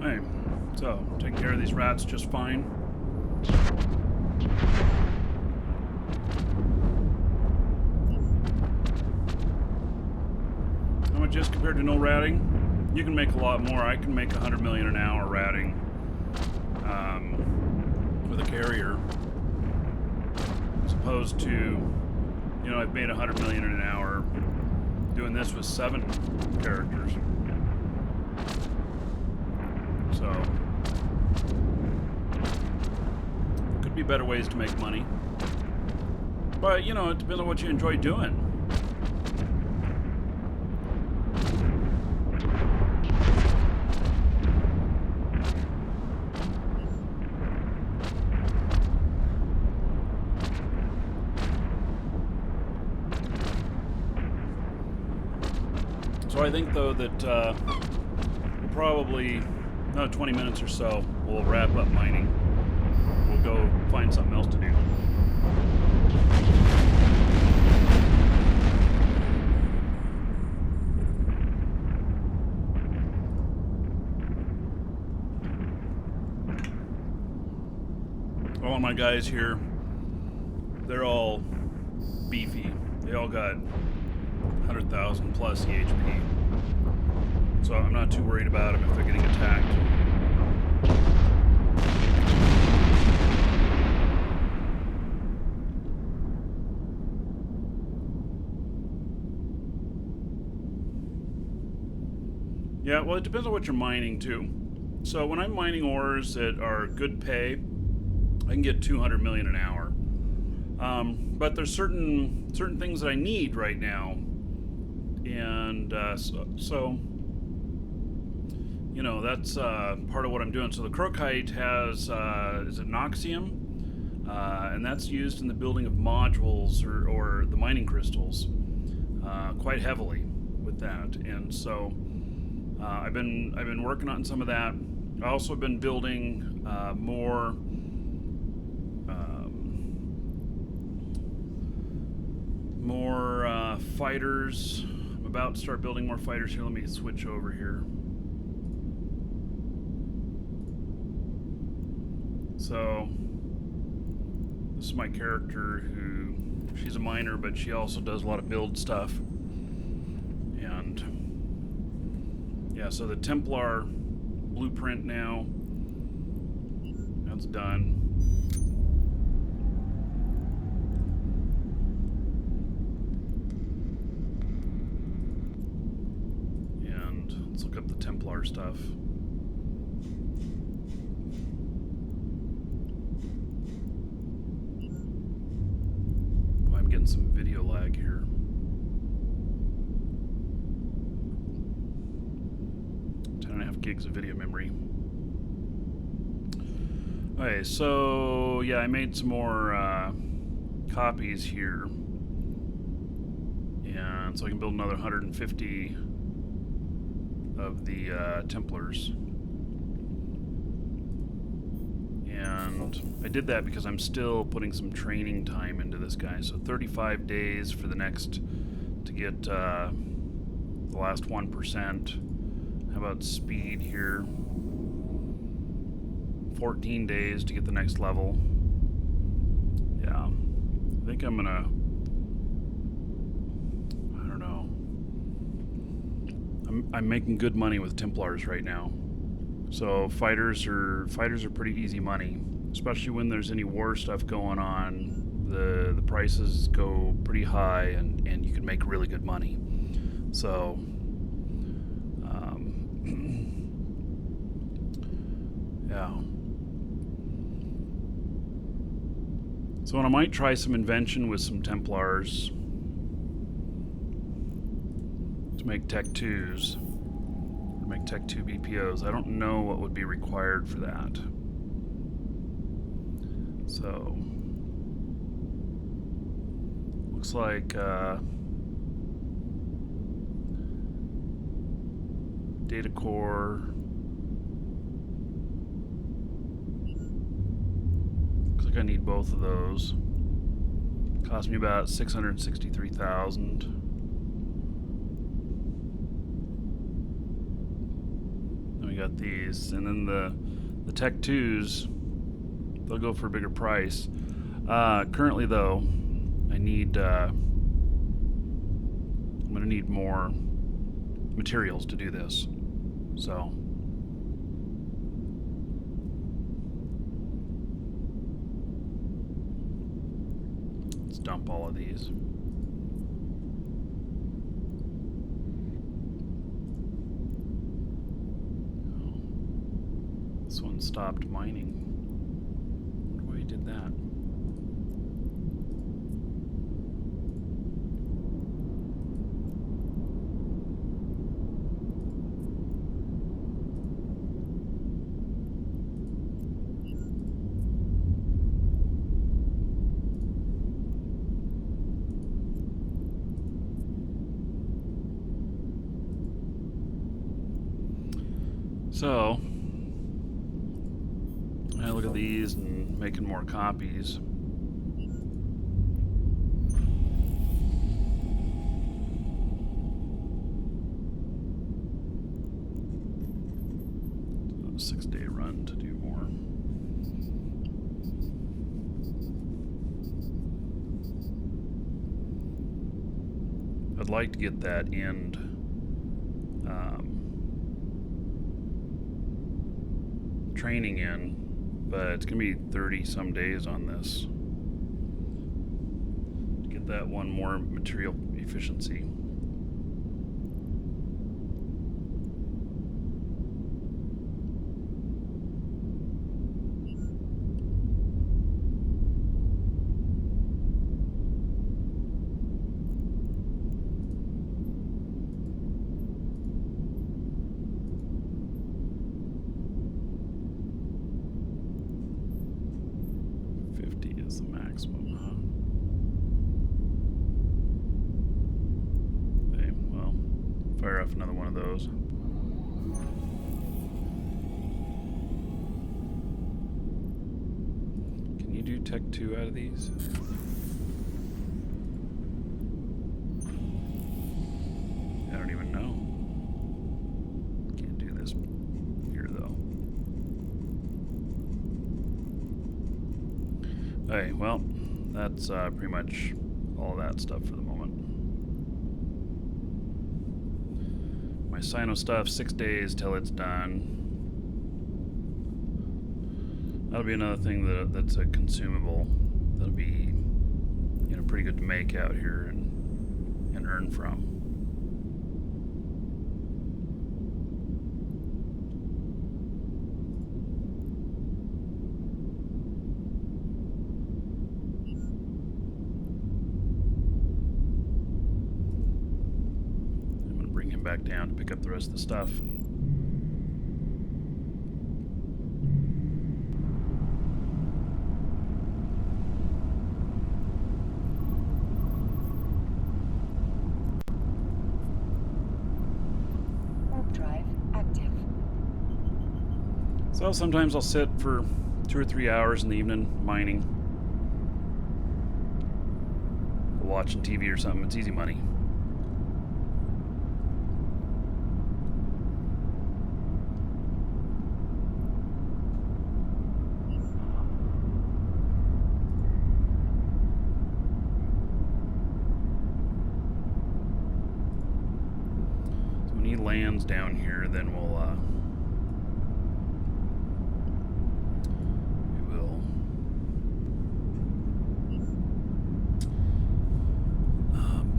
Hey, so taking care of these rats just fine. How much is compared to no ratting? You can make a lot more. I can make 100 million an hour ratting with a carrier, as opposed to, you know, I've made 100 million an hour doing this with 7 characters. So, could be better ways to make money. But, you know, it depends on what you enjoy doing. So I think, though, that we'll probably, another 20 minutes or so, we'll wrap up mining. We'll go find something else to do. All of my guys here, they're all beefy. They all got 100,000 plus EHP. So I'm not too worried about them if they're getting attacked. Yeah, well, it depends on what you're mining too. So when I'm mining ores that are good pay, I can get 200 million an hour. But there's certain things that I need right now, and so you know, that's part of what I'm doing. So the crocite has is it Noxium, and that's used in the building of modules or the mining crystals quite heavily with that. And so I've been working on some of that. I also have been building more fighters. I'm about to start building more fighters here. Let me switch over here. So this is my character who, she's a miner, but she also does a lot of build stuff. And yeah, so the Templar blueprint now, that's done. And let's look up the Templar stuff. Boy, I'm getting some video lag here. Gigs of video memory. Okay, so yeah, I made some more copies here, and so I can build another 150 of the Templars. And I did that because I'm still putting some training time into this guy. So 35 days for the next to get the last 1%. How about speed here? 14 days to get the next level. Yeah, I think I'm gonna I'm making good money with Templars right now. So fighters are pretty easy money, especially when there's any war stuff going on. The prices go pretty high, and you can make really good money. So yeah. So I might try some invention with some Templars to make Tech 2s, make Tech 2 BPOs. I don't know what would be required for that. So looks like data core. Looks like I need both of those. Cost me about 663,000. Then we got these, and then the Tech 2s. They'll go for a bigger price. Currently, though, I'm gonna need more materials to do this. So let's dump all of these. This one stopped mining. I wonder why he did that. So, I look at these and making more copies. So, a 6-day run to do more. I'd like to get that end training in, but it's gonna be 30 some days on this to get that one more material efficiency. Is the maximum, huh? Okay, well, fire off another one of those. Can you do Tech 2 out of these? I don't even know. Can't do this here, though. Okay, well, that's pretty much all of that stuff for the moment. My Sino stuff, 6 days till it's done. That'll be another thing that's a consumable. That'll be, pretty good to make out here and earn from. Back down to pick up the rest of the stuff. Warp drive active. So sometimes I'll sit for 2 or 3 hours in the evening mining, watching TV or something. It's easy money. fans down here, then we will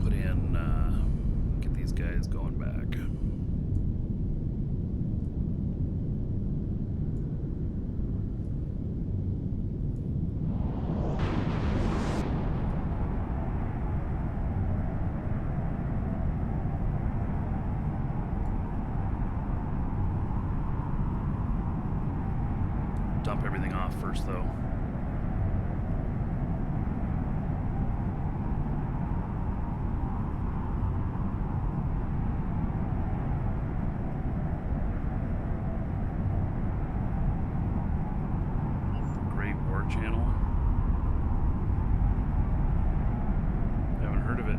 put in, get these guys going back. Dump everything off first, though. Great War Channel. Haven't heard of it.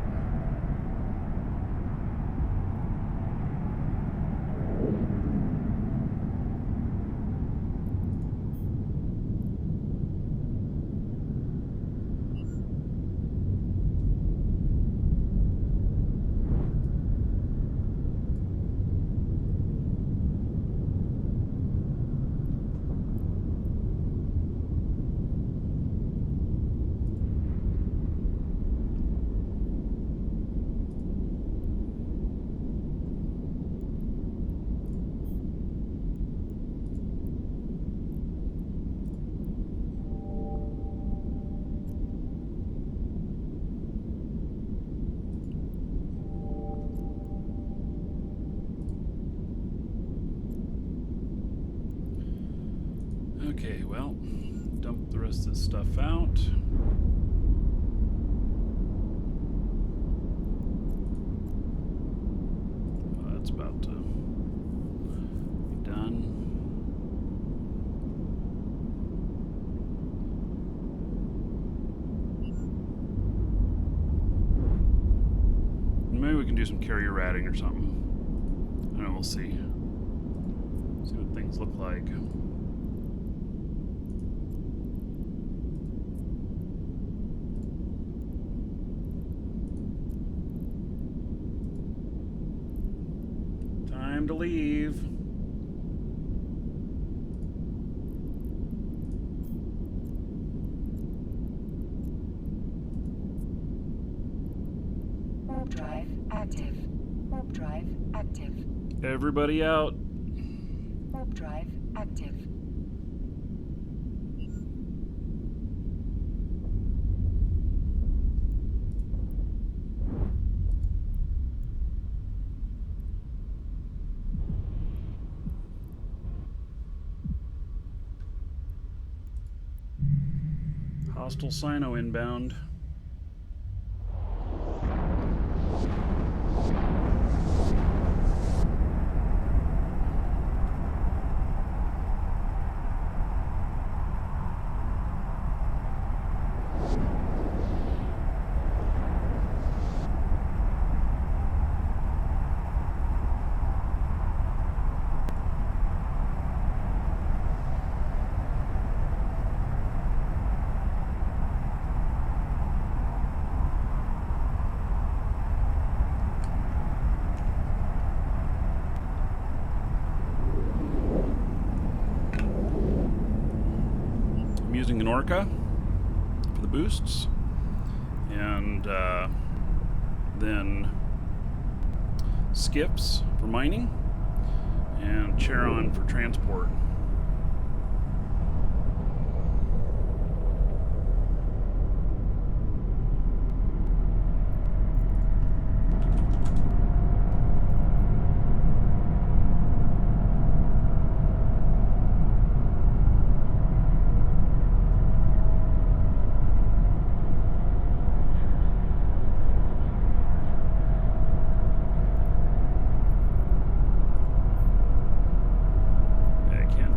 Okay, well, dump the rest of this stuff out. That's about to be done. Maybe we can do some carrier ratting or something. I don't know, we'll see. See what things look like. Time to leave. Warp drive active. Warp drive active. Everybody out. Warp drive active. Hostile Sino inbound. Using an Orca for the boosts, and then skips for mining, and Charon for transport. I can't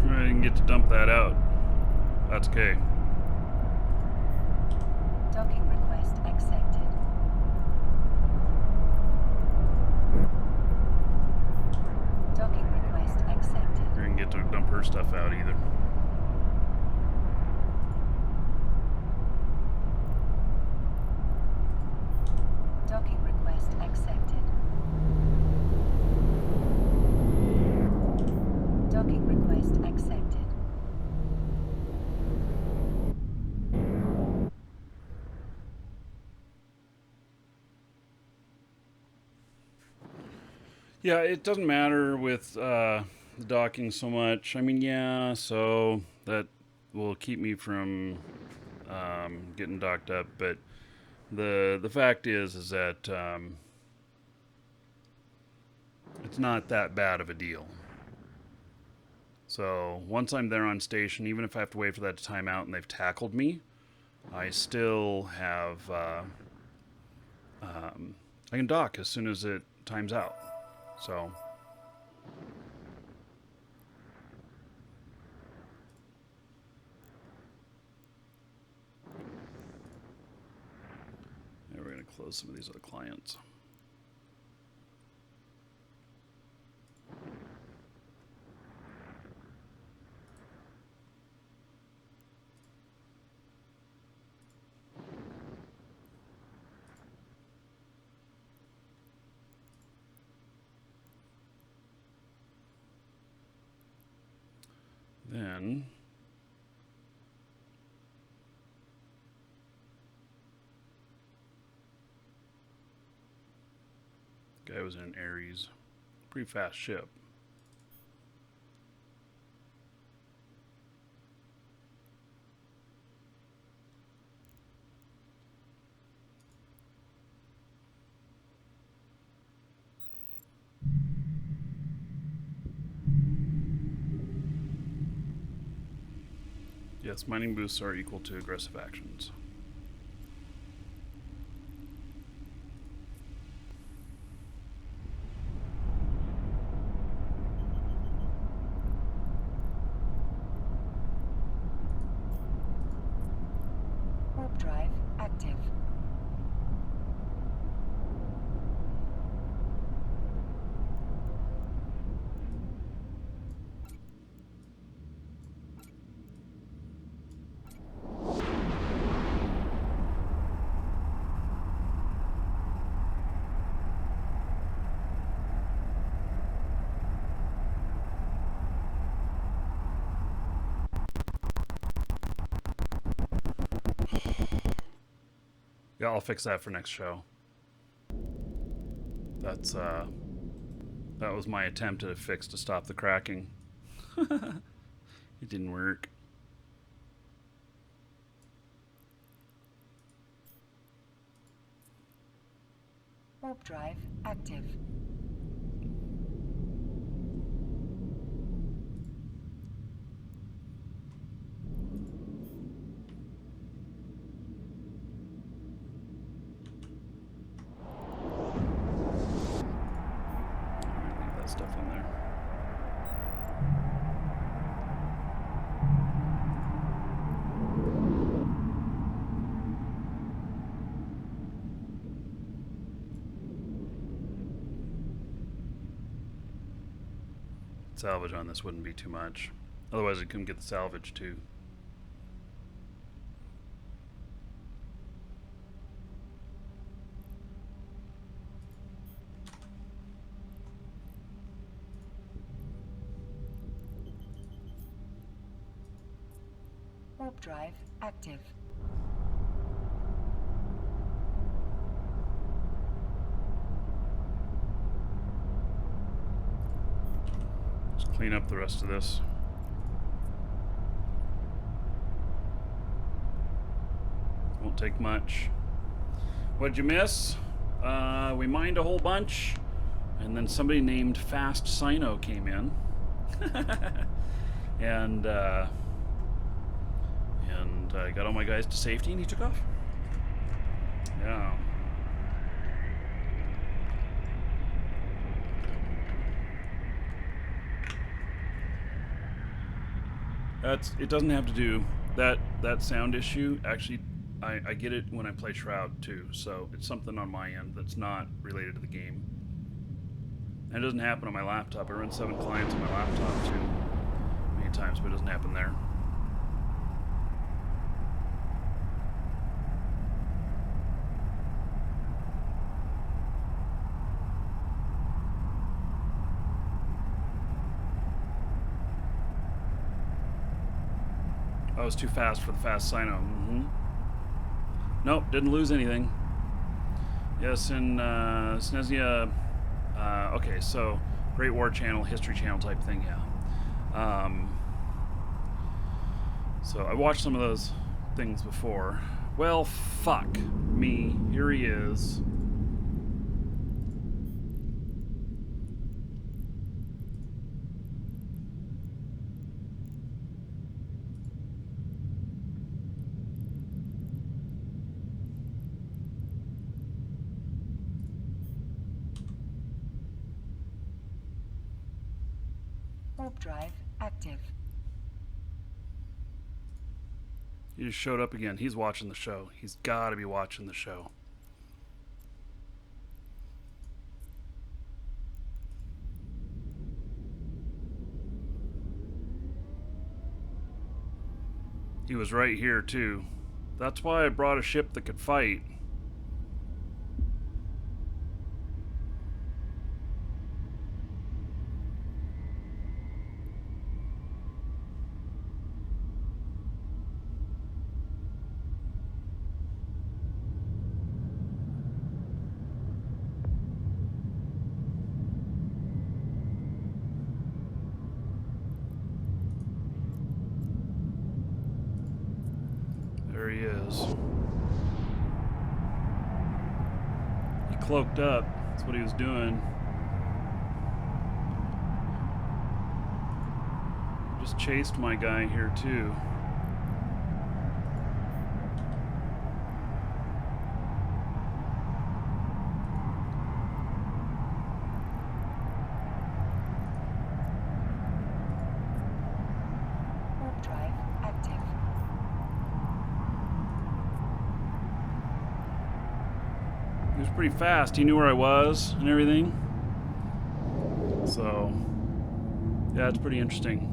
I didn't get to dump that out. That's okay. Docking request accepted. Docking request accepted. I didn't get to dump her stuff out either. Docking request accepted. Docking request accepted. Yeah, it doesn't matter with the docking so much. I mean, yeah, so that will keep me from getting docked up, but the fact is that it's not that bad of a deal. So once I'm there on station, even if I have to wait for that to time out and they've tackled me, I still have I can dock as soon as it times out. So yeah, we're gonna close some of these other clients. Then guy was in an Aries. Pretty fast ship. Yes, mining boosts are equal to aggressive actions. Warp drive active. Yeah, I'll fix that for next show. That's that was my attempt at a fix to stop the cracking. It didn't work. Warp drive active. Leave that stuff in there. Salvage on this wouldn't be too much. Otherwise, I couldn't get the salvage too. Warp drive active. Just clean up the rest of this. Won't take much. What'd you miss? We mined a whole bunch, and then somebody named Fast Sino came in, and I got all my guys to safety, and he took off. Yeah. It doesn't have to do that sound issue. Actually, I get it when I play Shroud too. So it's something on my end that's not related to the game. And it doesn't happen on my laptop. I run 7 clients on my laptop too, many times, but it doesn't happen there. I was too fast for the fast sign-up. Nope, didn't lose anything. Yes, in Snezia. Okay, so Great War Channel, History Channel type thing, yeah. So I watched some of those things before. Well, fuck me. Here he is. Warp drive active. He just showed up again. He's watching the show. He's got to be watching the show. He was right here, too. That's why I brought a ship that could fight. There he is. He cloaked up. That's what he was doing. Just chased my guy here too. Warp drive active. He was pretty fast. He knew where I was and everything. So, yeah, it's pretty interesting.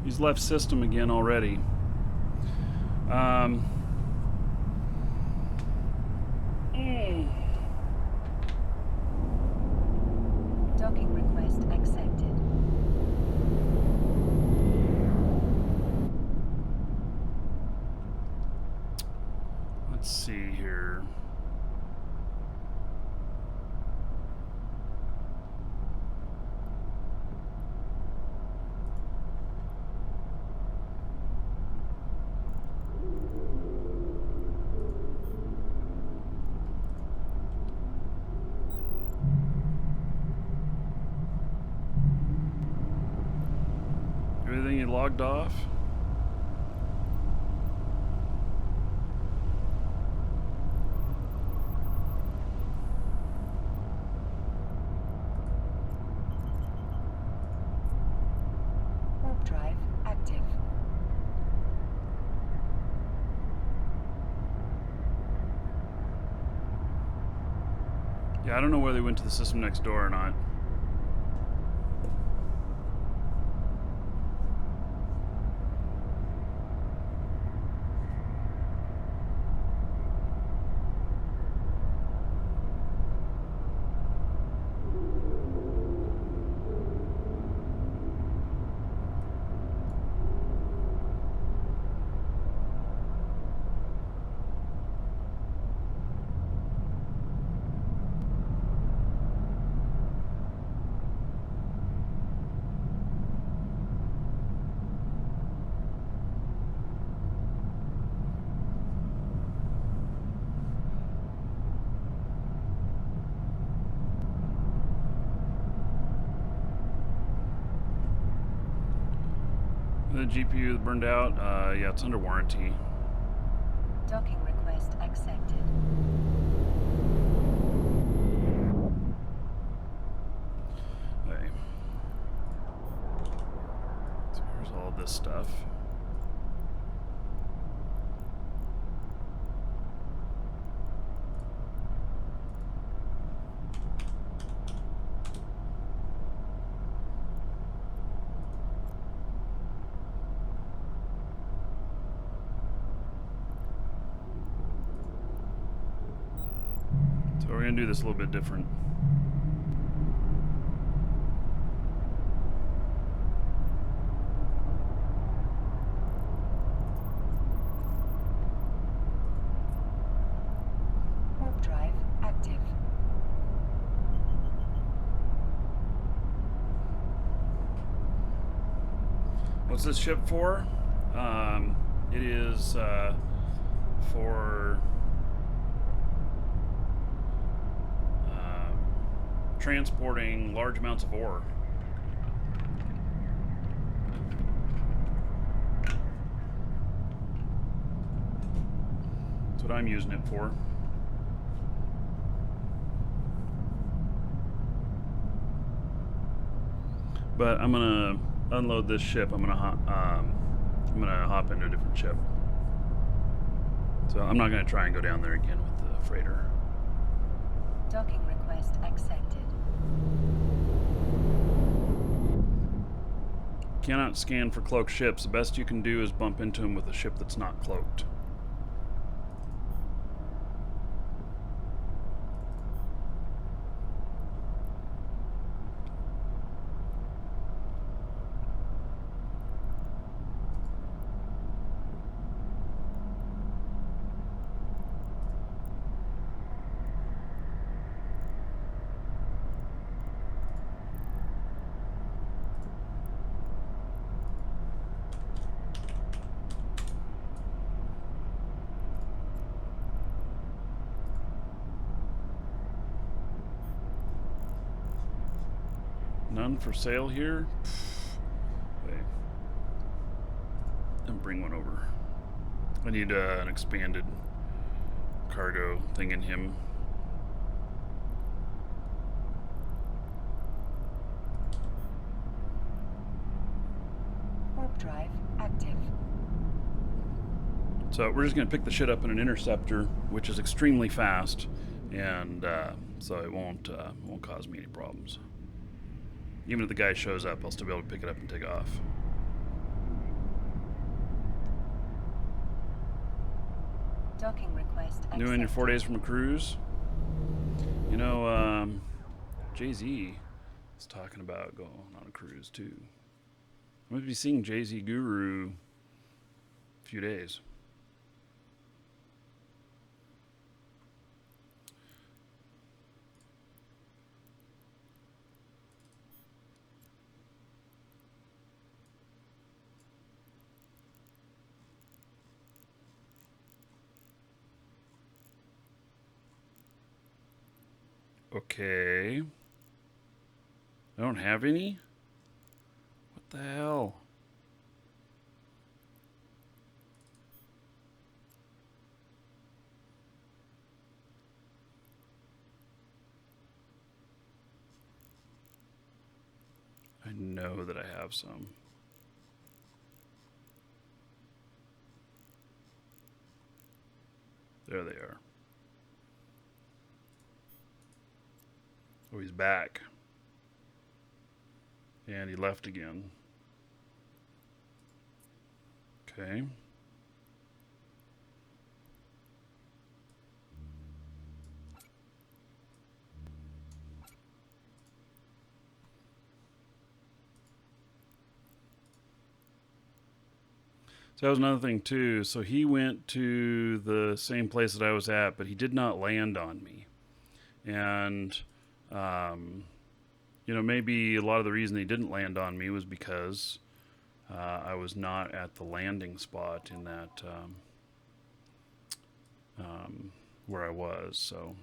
He's left system again already. Docking request accepted. Let's see here. Everything you logged off? Warp drive active. Yeah, I don't know whether they went to the system next door or not. The GPU that burned out, yeah, it's under warranty. Docking request accepted. this stuff. So we're going to do this a little bit different. Warp drive active. What's this ship for? It is for transporting large amounts of ore. That's what I'm using it for. But I'm gonna unload this ship. I'm gonna hop into a different ship. So I'm not gonna try and go down there again with the freighter. Docking request accepted. Cannot scan for cloaked ships. The best you can do is bump into them with a ship that's not cloaked. None for sale here? Wait. I'll bring one over. I need an expanded cargo thing in him. Warp drive active. So we're just going to pick the shit up in an interceptor, which is extremely fast, and so it won't cause me any problems. Even if the guy shows up, I'll still be able to pick it up and take off. Docking request accepted. Doing your 4 days from a cruise? You know, Jay-Z is talking about going on a cruise too. I'm going to be seeing Jay-Z Guru in a few days. Okay. I don't have any? What the hell? I know that I have some. There they are. Oh, he's back. And he left again. Okay. So that was another thing too. So he went to the same place that I was at, but he did not land on me. And you know, maybe a lot of the reason he didn't land on me was because I was not at the landing spot in that where I was. So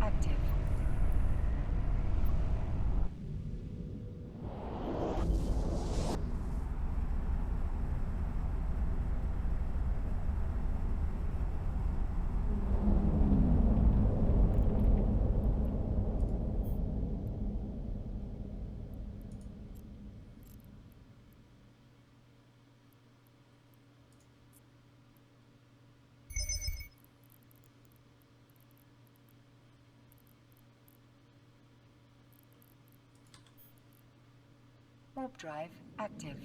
active. Warp drive active.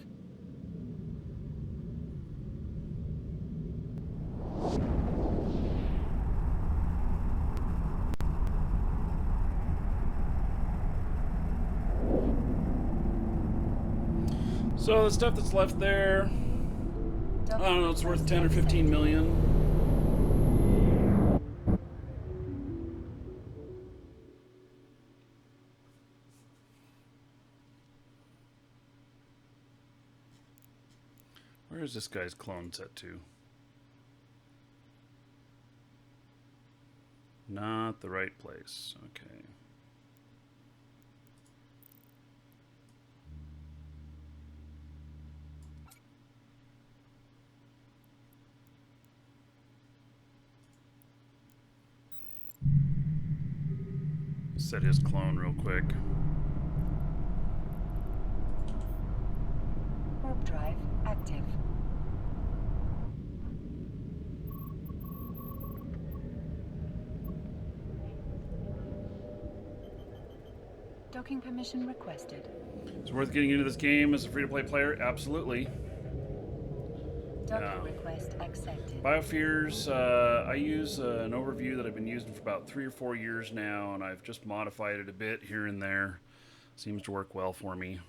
So the stuff that's left there, I don't know, it's worth 10 or 15 million. Where is this guy's clone set to? Not the right place. Okay. Set his clone real quick. Warp drive active. Docking permission requested. It's worth getting into this game as a free-to-play player? Absolutely. Docking request accepted. Biospheres, I use an overview that I've been using for about 3 or 4 years now, and I've just modified it a bit here and there. Seems to work well for me.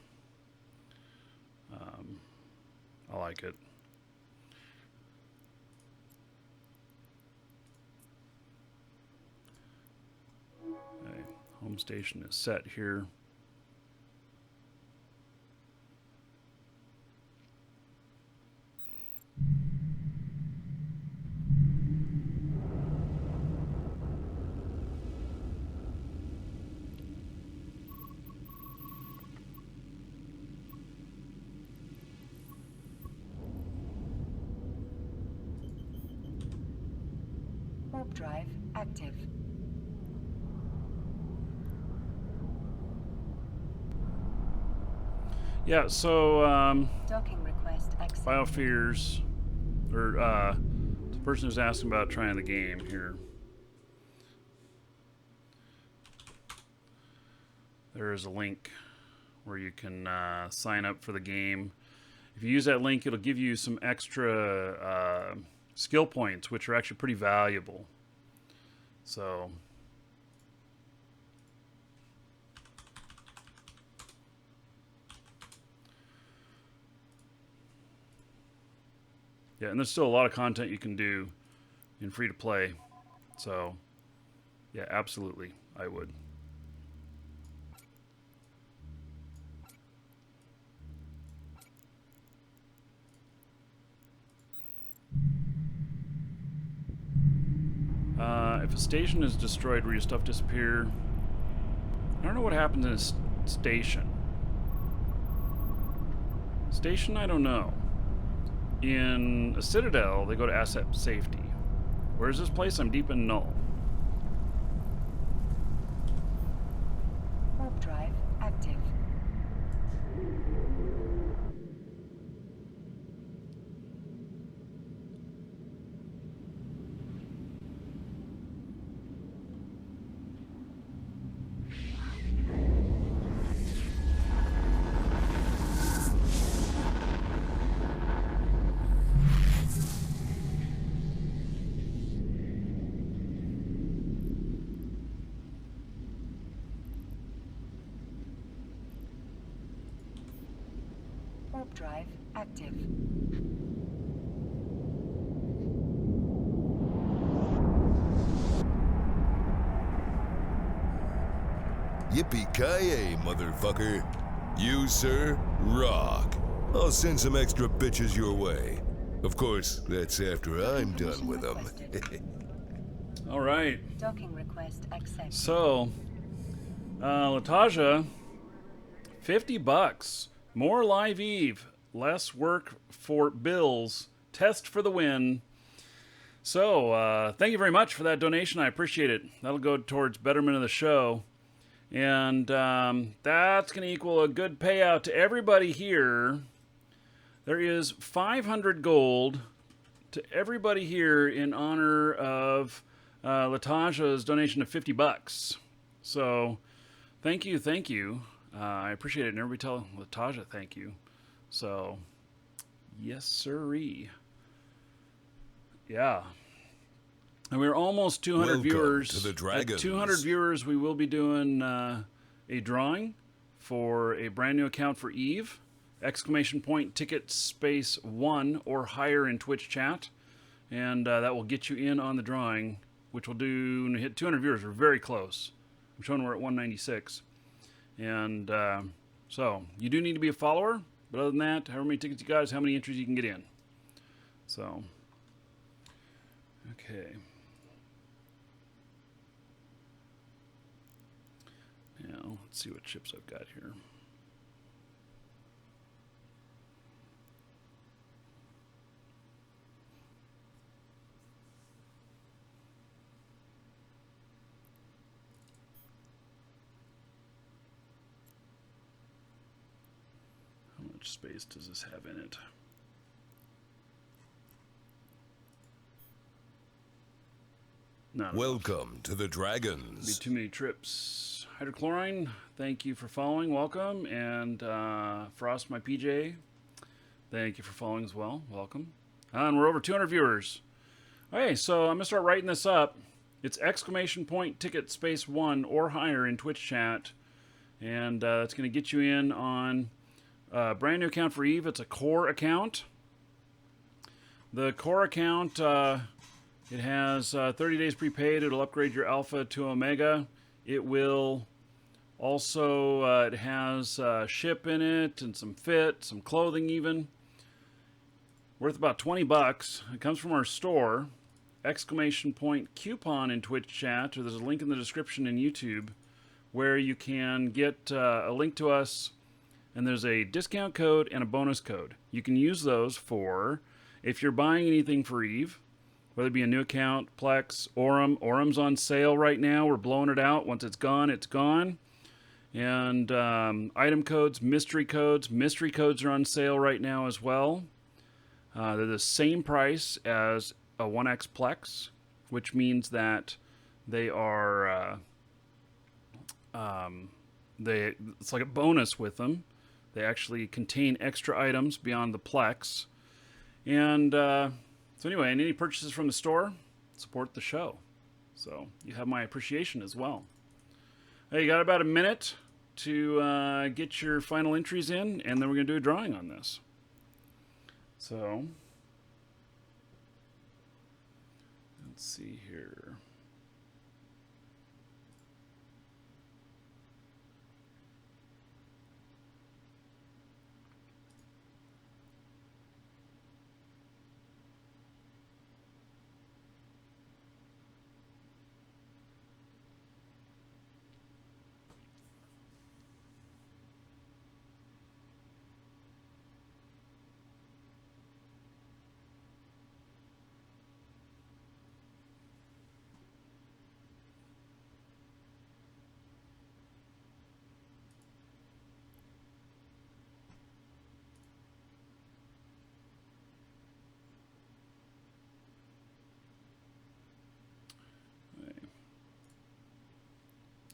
I like it. Okay, home station is set here. Warp drive active. Yeah, so Docking request accepted. Biospheres, or the person who's asking about trying the game here. There is a link where you can sign up for the game. If you use that link, it'll give you some extra skill points, which are actually pretty valuable. So yeah, and there's still a lot of content you can do in free to play. So yeah, absolutely, I would. If a station is destroyed, will your stuff disappear? I don't know what happens in a station. Station, I don't know. In a citadel, they go to asset safety. Where's this place? I'm deep in null. Warp drive active. Warp drive active. Yippee-ki-yay, motherfucker. You, sir, rock. I'll send some extra bitches your way. Of course, that's after I'm done with them. All right. Docking request accepted. So, Latasha, $50. More live Eve. Less work for bills. Test for the win. So, thank you very much for that donation. I appreciate it. That'll go towards betterment of the show. And that's going to equal a good payout to everybody here. There is 500 gold to everybody here in honor of Latasha's donation of $50. So, thank you, thank you. I appreciate it. And everybody tell Latasha thank you. So, yes, sirree. Yeah. And we're almost 200 Welcome viewers. to the Dragons. At 200 viewers, we will be doing a drawing for a brand new account for Eve. Exclamation point ticket space 1 or higher in Twitch chat. And that will get you in on the drawing, which will do, when we hit 200 viewers, we're very close. I'm showing we're at 196. And so, you do need to be a follower. But other than that, however many tickets you got is how many entries you can get in. So, okay. Now, let's see what chips I've got here. How much space does this have in it? Not enough. Welcome to the Dragons. Be too many trips. Hydrochlorine, thank you for following. Welcome. And Frost, my PJ, thank you for following as well. Welcome. And we're over 200 viewers. Okay, so I'm going to start writing this up. It's exclamation point ticket space 1 or higher in Twitch chat. And that's going to get you in on a brand new account for Eve. It's a core account. The core account, it has 30 days prepaid. It'll upgrade your alpha to omega. It will also, it has ship in it and some fit, some clothing even. Worth about $20. It comes from our store. Exclamation point coupon in Twitch chat, or there's a link in the description in YouTube where you can get a link to us, and there's a discount code and a bonus code. You can use those for if you're buying anything for Eve, whether it be a new account, Plex, Orem. Orem's on sale right now. We're blowing it out. Once it's gone, it's gone. And item codes, mystery codes. Mystery codes are on sale right now as well. They're the same price as a 1X Plex, which means that they are, it's like a bonus with them. They actually contain extra items beyond the Plex. And so anyway, and any purchases from the store support the show. So you have my appreciation as well. Hey, you got about a minute to get your final entries in, and then we're going to do a drawing on this. So let's see here.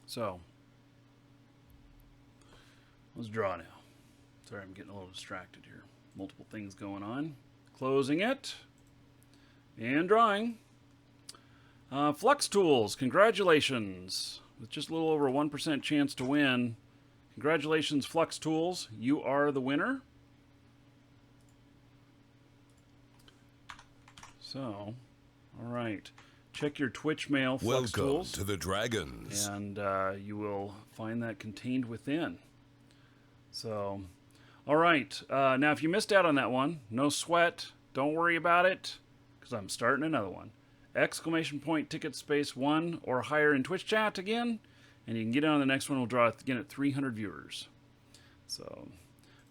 So, let's draw now. Sorry, I'm getting a little distracted here. Multiple things going on. Closing it. And drawing. Flux Tools, congratulations. With just a little over a 1% chance to win. Congratulations, Flux Tools. You are the winner. So, all right. Check your Twitch mail, Flux Welcome Tools, to the Dragons. and you will find that contained within. So, all right. Now, if you missed out on that one, no sweat. Don't worry about it, because I'm starting another one. exclamation point ticket space 1 or higher in Twitch chat again, and you can get on the next one. We'll draw again at 300 viewers. So,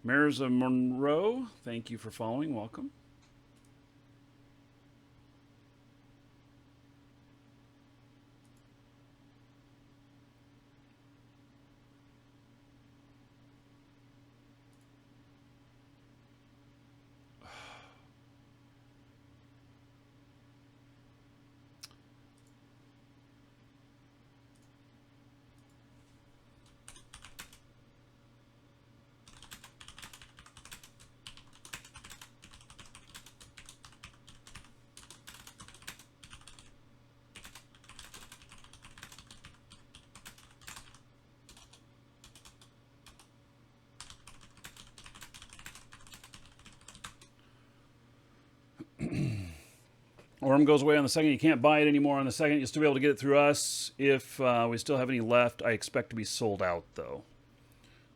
Marauder Monroe, thank you for following. Welcome. Orm goes away on the second. You can't buy it anymore on the second. You'll still be able to get it through us. If we still have any left, I expect to be sold out, though.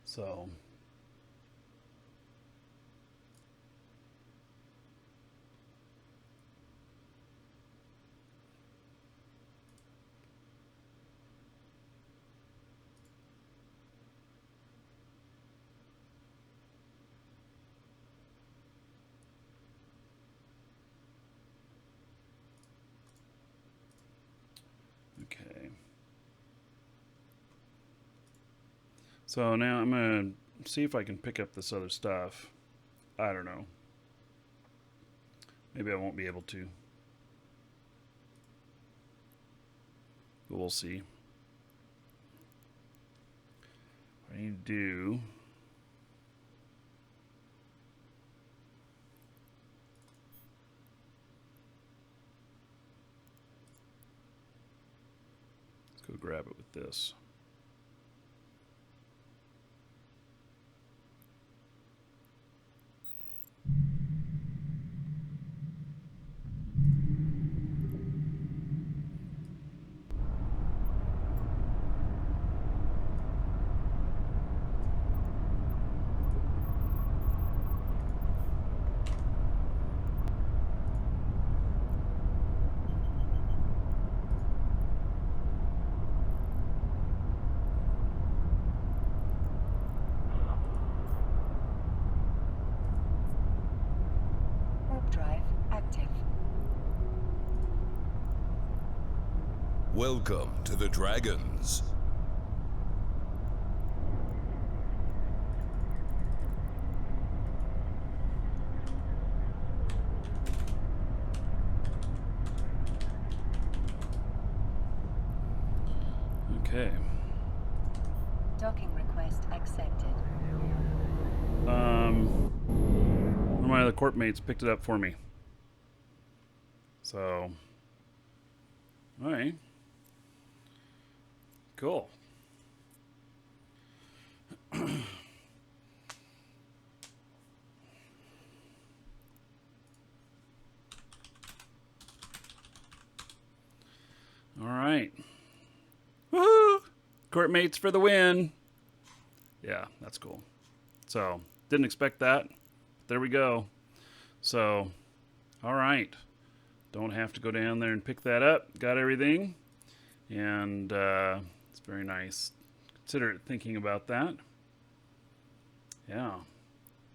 So... Okay. So now I'm going to see if I can pick up this other stuff. I don't know. Maybe I won't be able to. But we'll see. What I need to do... Go grab it with this. Welcome to the Dragons. Okay. Docking request accepted. One of my other corp mates picked it up for me. So, all right. Cool. All right. Woohoo! Court mates for the win. Yeah, that's cool. So, didn't expect that. There we go. So, all right. Don't have to go down there and pick that up. Got everything. And it's very nice. Consider thinking about that. Yeah.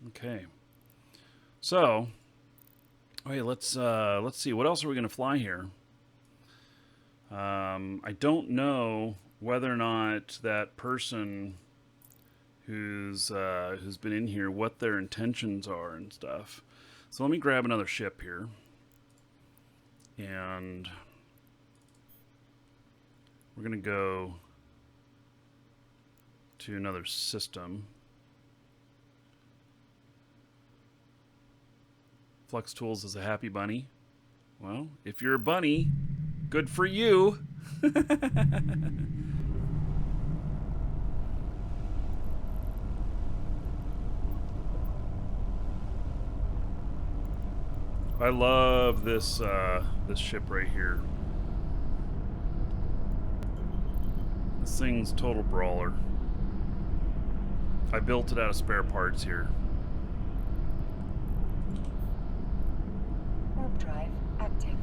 Okay. So, okay, let's see. What else are we going to fly here? I don't know whether or not that person who's been in here, what their intentions are and stuff. So let me grab another ship here. And we're going to go to another system. Flux Tools is a happy bunny. Well, if you're a bunny, good for you. I love this this ship right here. This thing's total brawler. I built it out of spare parts here. Warp drive active.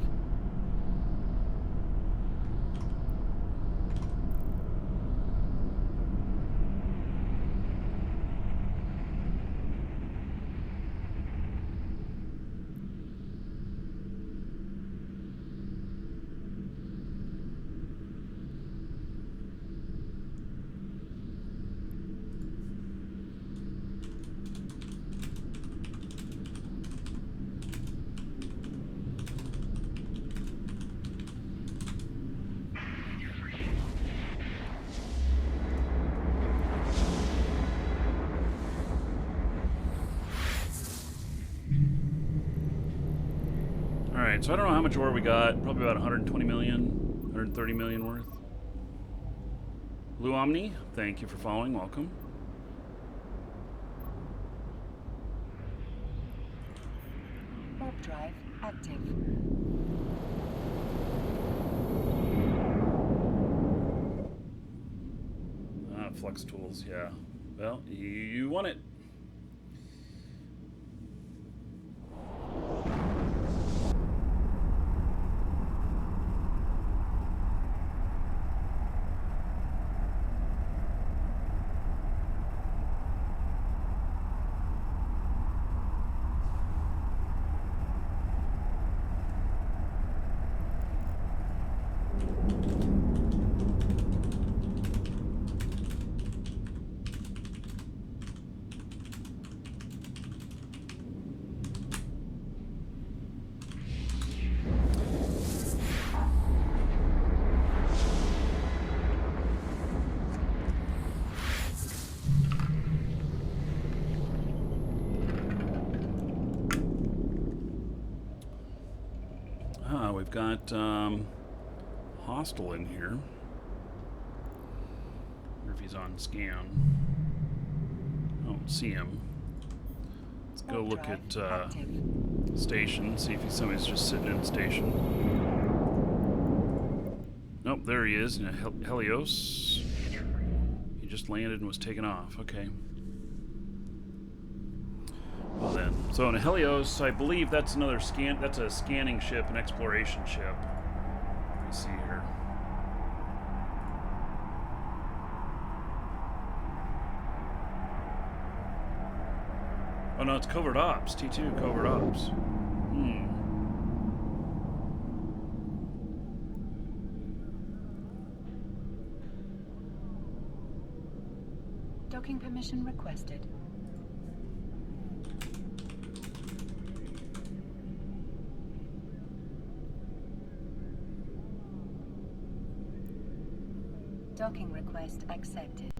Alright, so I don't know how much ore we got. Probably about 120 million, 130 million worth. Blue Omni, thank you for following. Welcome. Warp drive active. Flux tools, yeah. Well, you won it. We've got Hostile in here. Wonder if he's on scan. I don't see him. Let's go look at station, see if somebody's just sitting in station. Nope, there he is in a Helios. He just landed and was taken off. Okay. Well then, so in a Helios, I believe that's another scan. That's a scanning ship, an exploration ship. Let me see here. Oh no, it's covert ops. T2 covert ops. Docking permission requested. Docking request accepted.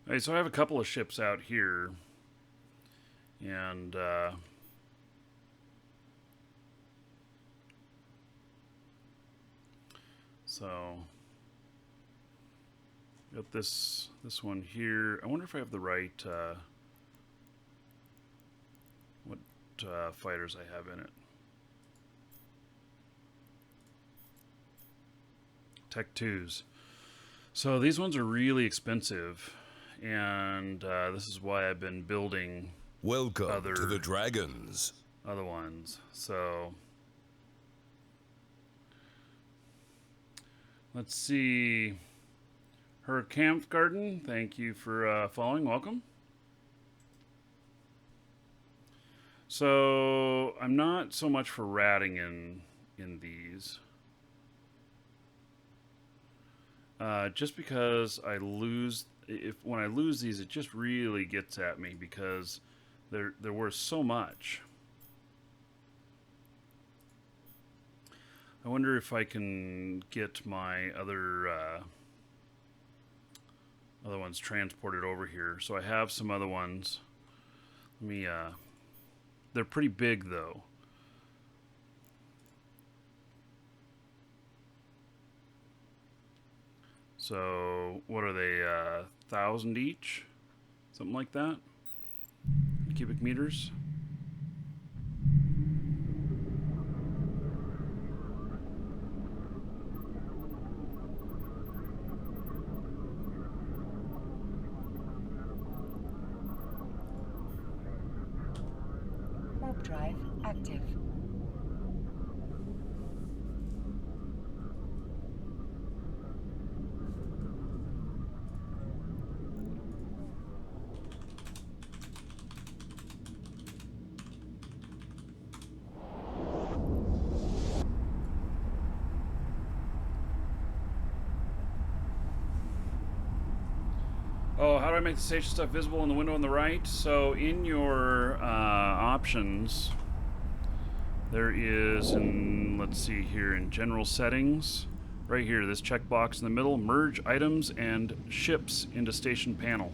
Alright, so I have a couple of ships out here. And, so got this one here. I wonder if I have the right, what fighters I have in it. Tech 2s. So these ones are really expensive, and this is why I've been building Welcome to the Dragons. Other ones. So let's see. Her Camp Garden, thank you for following. Welcome. So I'm not so much for ratting in these. Just because I lose, when I lose these, it just really gets at me because they're worth so much. I wonder if I can get my other ones transported over here. So I have some other ones. Let me. They're pretty big though. So what are they? 1,000 each, something like that. Cubic meters. Warp drive active. Oh, how do I make the station stuff visible in the window on the right? So in your options, there is, let's see here, in general settings, right here, this checkbox in the middle, merge items and ships into station panel.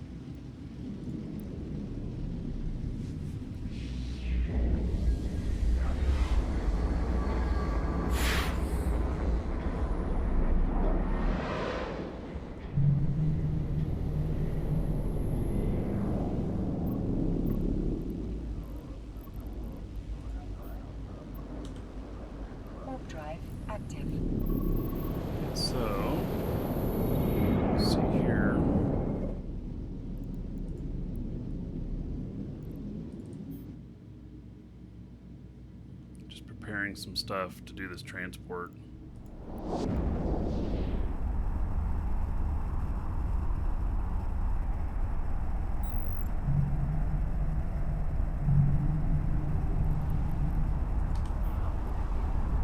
Warp drive active. So, let's see here. Just preparing some stuff to do this transport.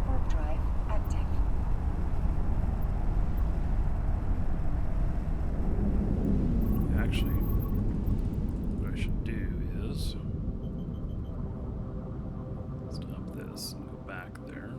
Warp drive active. Actually, what I should do is stop this and go back there.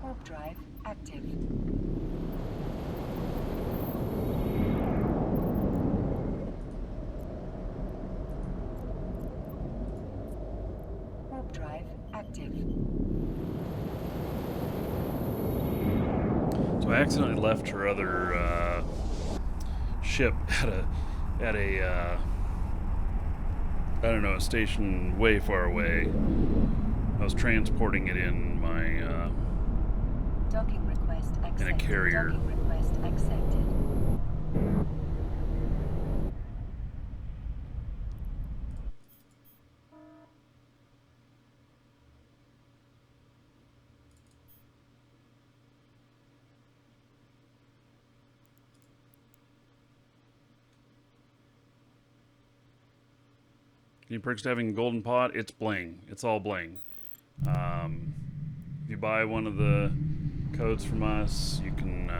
Warp drive active. Warp drive active. So I accidentally left her other ship at a I don't know, a station way far away. I was transporting it in my Docking request accepted. in a carrier. Docking request accepted. Any perks to having a golden pot? It's bling. It's all bling. If you buy one of the codes from us, you can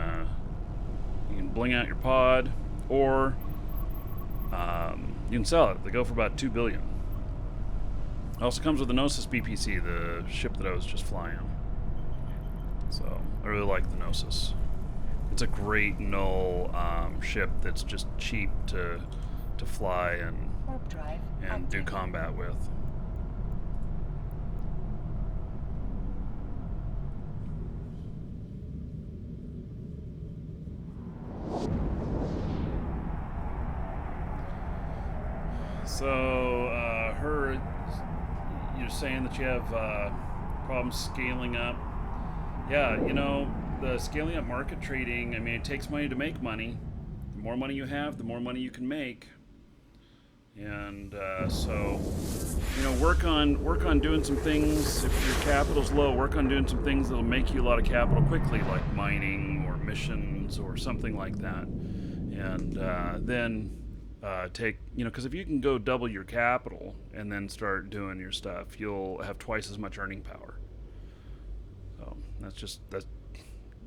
bling out your pod, or you can sell it. They go for about $2 billion. It also comes with the Gnosis BPC, the ship that I was just flying. So I really like the Gnosis. It's a great null ship that's just cheap to fly Warp drive and do active. combat with. So, you're saying that you have problems scaling up. Yeah, you know, the scaling up market trading, I mean, it takes money to make money. The more money you have, the more money you can make. And so, you know, work on doing some things. If your capital's low, work on doing some things that'll make you a lot of capital quickly, like mining or missions or something like that. And then take, you know, because if you can go double your capital and then start doing your stuff, you'll have twice as much earning power. So that's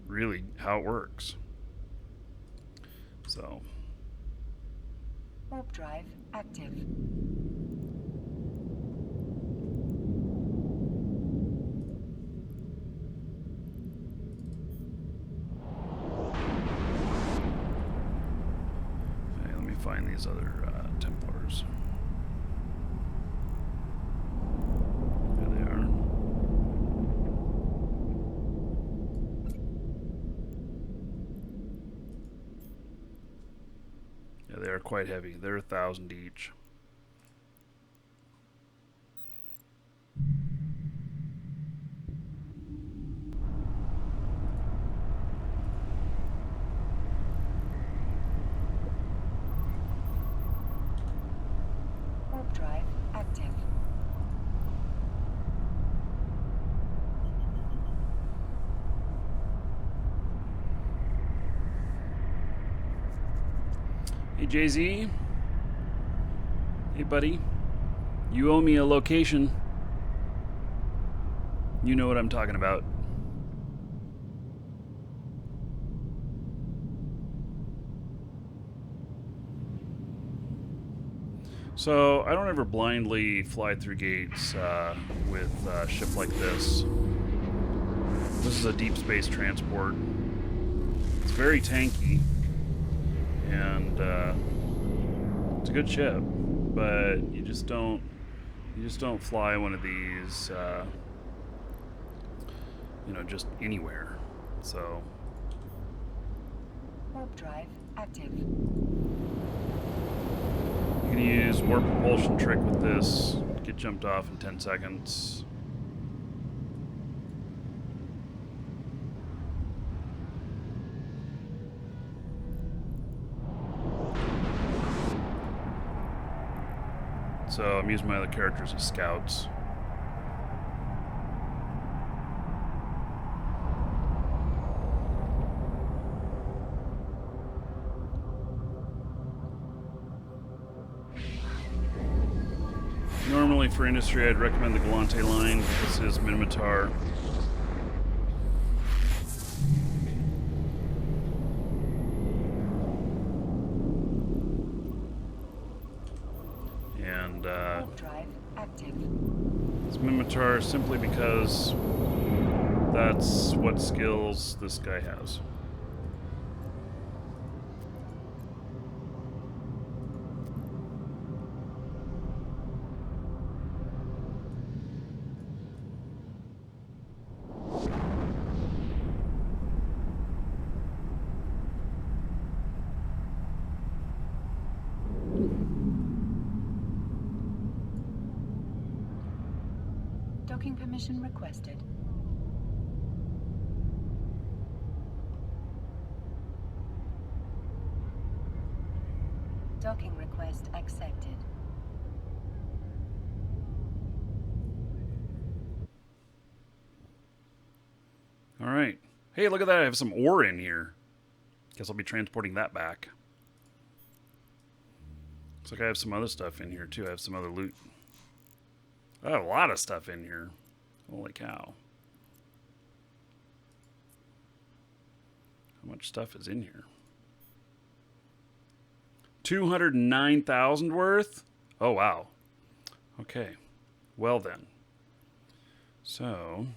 really how it works. So. Warp drive active. Okay, let me find these other Templars. There they are. Yeah, they are quite heavy. They're 1,000 each. drive active. Hey, Jay-Z. Hey, buddy. You owe me a location. You know what I'm talking about. So, I don't ever blindly fly through gates with a ship like this. This is a deep space transport. It's very tanky. And it's a good ship, but you just don't fly one of these just anywhere. So Warp drive active. you can use warp propulsion trick with this, get jumped off in 10 seconds. So I'm using my other characters as scouts. Normally for industry I'd recommend the Galante line. This is Minotaur. And Drive active. it's Minotaur simply because that's what skills this guy has. Docking permission requested. Docking request accepted. All right. Hey, look at that. I have some ore in here. Guess I'll be transporting that back. Looks like I have some other stuff in here, too. I have some other loot. I have a lot of stuff in here. Holy cow. How much stuff is in here? 209,000 worth? Oh, wow. Okay. Well, then. So...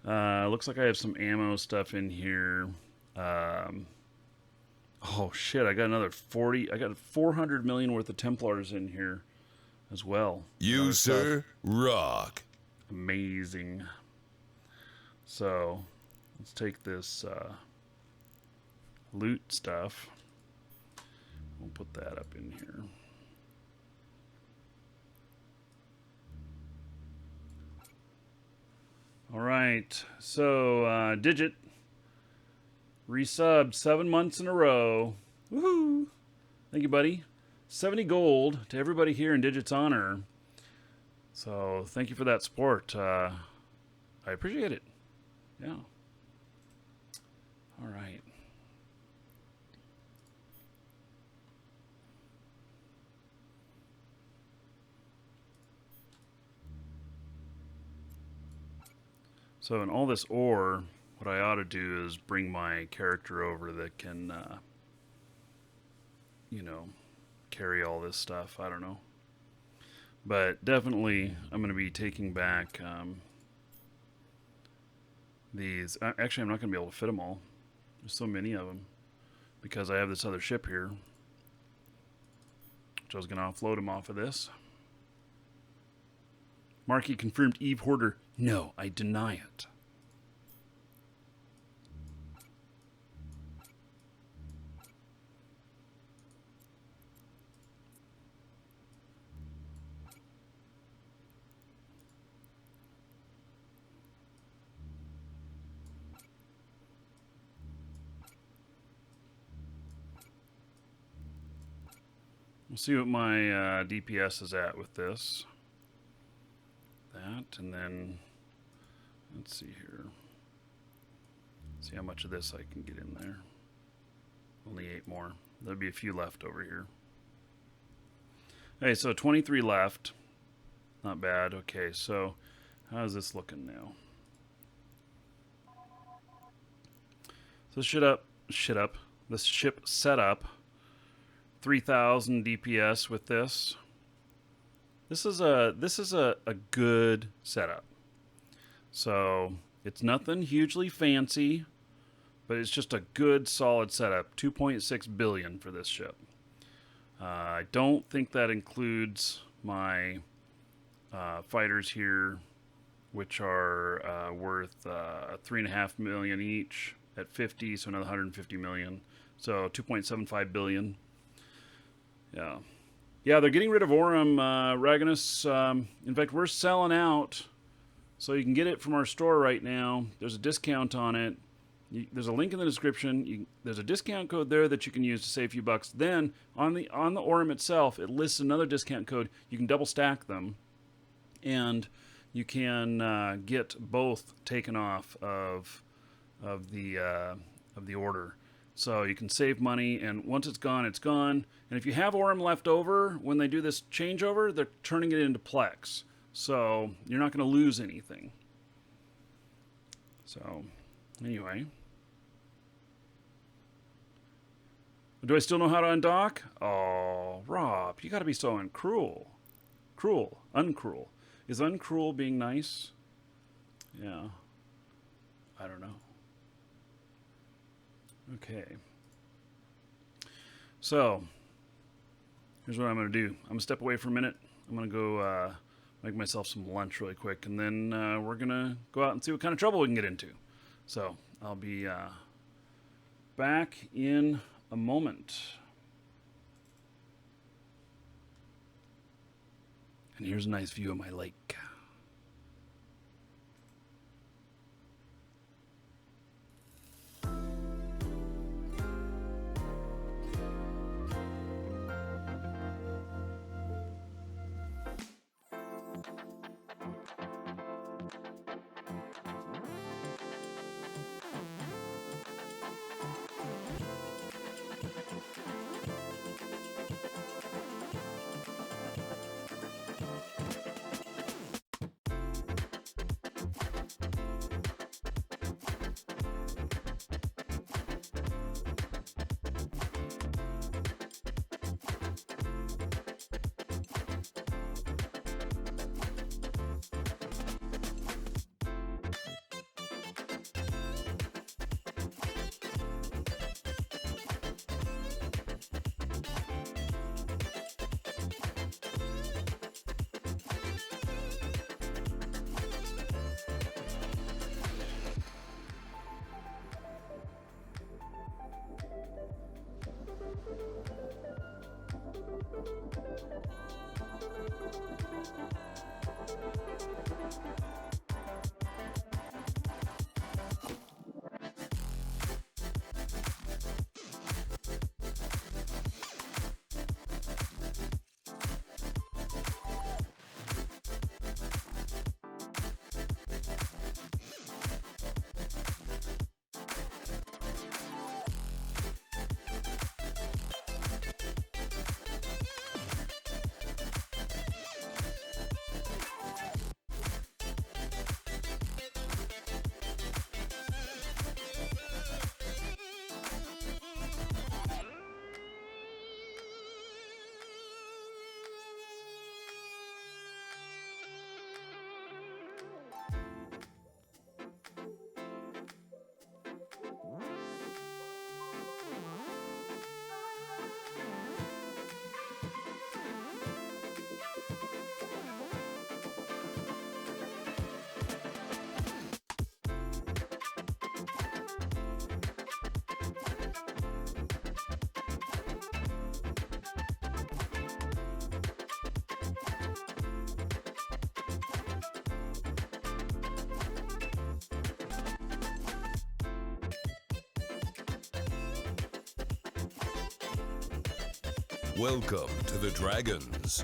looks like I have some ammo stuff in here. Oh shit, I got another 400 million worth of Templars in here as well. You, sir, rock. Amazing. So, let's take this loot stuff. We'll put that up in here. All right, so Digit resubbed 7 months in a row. Woohoo! Thank you, buddy. 70 gold to everybody here in Digit's honor. So thank you for that support. I appreciate it. Yeah. All right. So in all this ore, what I ought to do is bring my character over that can, carry all this stuff. I don't know. But definitely, I'm going to be taking back these. Actually, I'm not going to be able to fit them all. There's so many of them. Because I have this other ship here. Which I was going to offload them off of this. Markee confirmed Eve Hoarder. No, I deny it. We'll see what my DPS is at with this. That, and then let's see here. See how much of this I can get in there. Only 8 more. There'll be a few left over here. Okay, so 23 left. Not bad. Okay, so how's this looking now? So this ship set up 3,000 DPS with this. This is a good setup. So it's nothing hugely fancy, but it's just a good solid setup. 2.6 billion for this ship. I don't think that includes my fighters here, which are worth 3.5 million each at 50, so another 150 million. So 2.75 billion. Yeah. Yeah, they're getting rid of Aurum, Raganus. In fact, we're selling out, so you can get it from our store right now. There's a discount on it. There's a link in the description. There's a discount code there that you can use to save a few bucks. Then on the Aurum itself, it lists another discount code. You can double stack them, and you can get both taken off of the order. So you can save money, and once it's gone, it's gone. And if you have Aurum left over, when they do this changeover, they're turning it into Plex. So you're not going to lose anything. So anyway. Do I still know how to undock? Oh, Rob, you got to be so uncruel. Uncruel. Is uncruel being nice? Yeah. I don't know. Okay. So, here's what I'm going to do. I'm going to step away for a minute. I'm going to go make myself some lunch really quick, and then we're going to go out and see what kind of trouble we can get into. So, I'll be back in a moment. And here's a nice view of my lake. Welcome to the Dragons.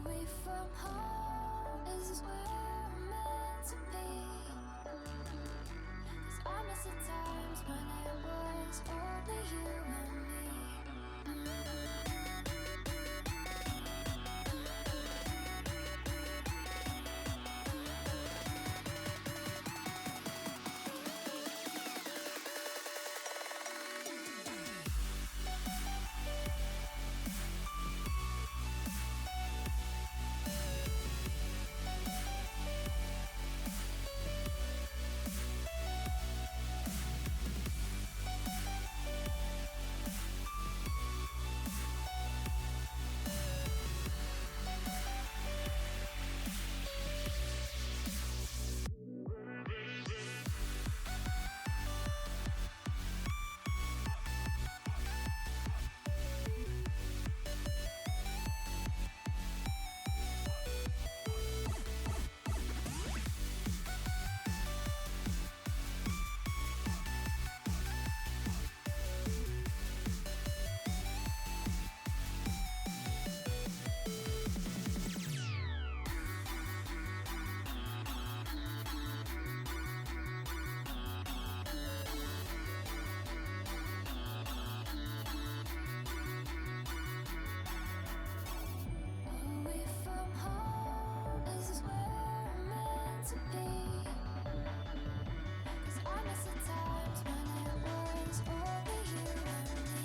Away from home is where I'm meant to be. 'Cause I miss the times when it was only you and me. Away from home is where I'm meant to be. 'Cause I miss the times when it was only you and me.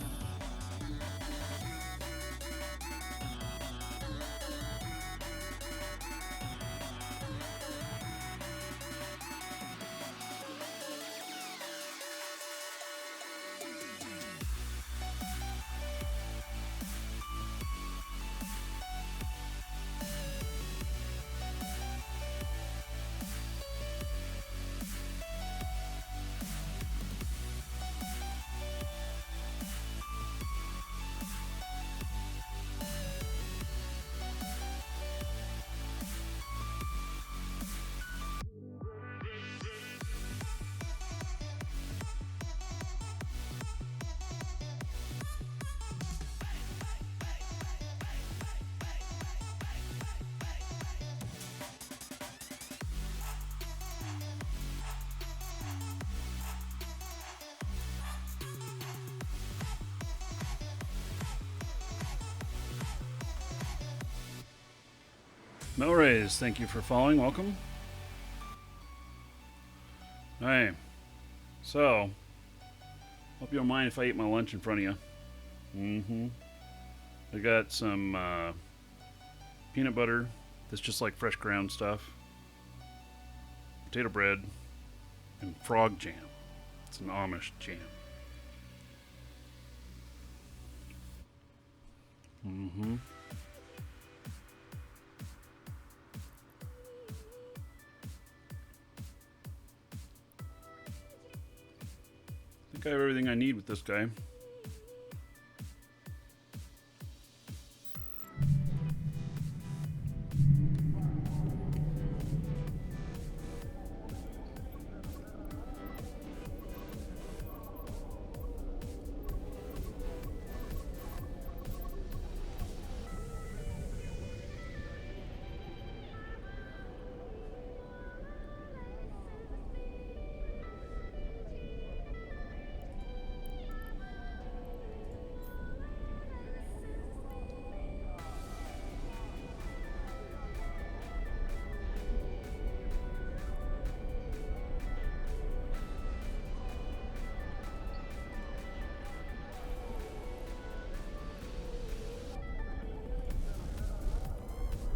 Melrays, thank you for following. Welcome. Alright. So, hope you don't mind if I eat my lunch in front of you. I got some peanut butter that's just like fresh ground stuff, potato bread, and frog jam. It's an Amish jam. think I have everything I need with this guy.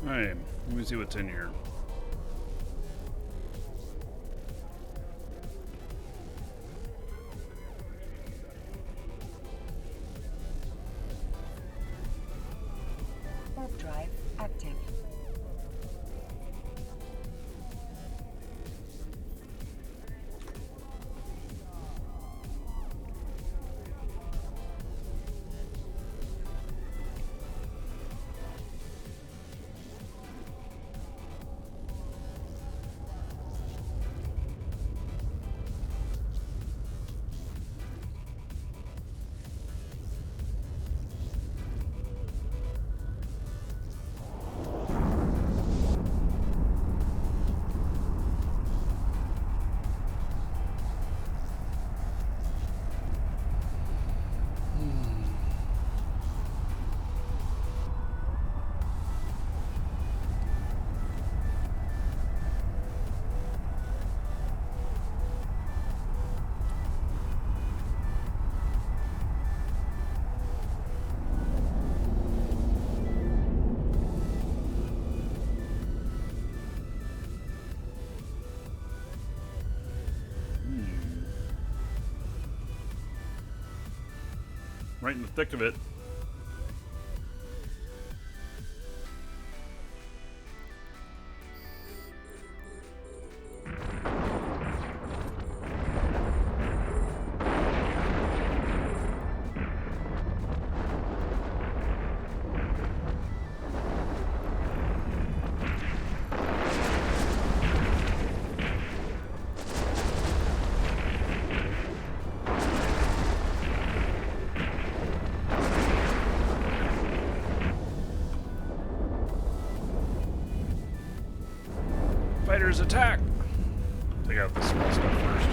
Alright, let me see what's in here. Warp drive active. Right in the thick of it. Fighters attack! Take out the small stuff first.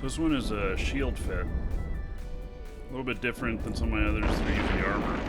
So this one is a shield fit. A little bit different than some of my others that are usually armor.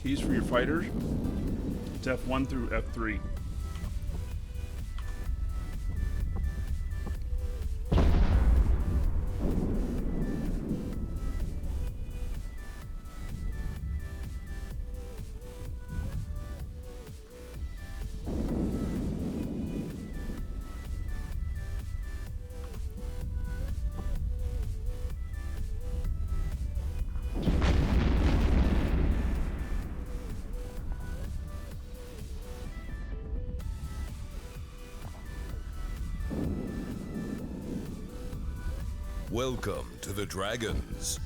Keys for your fighters. It's F1 through F3. Welcome to the Dragons.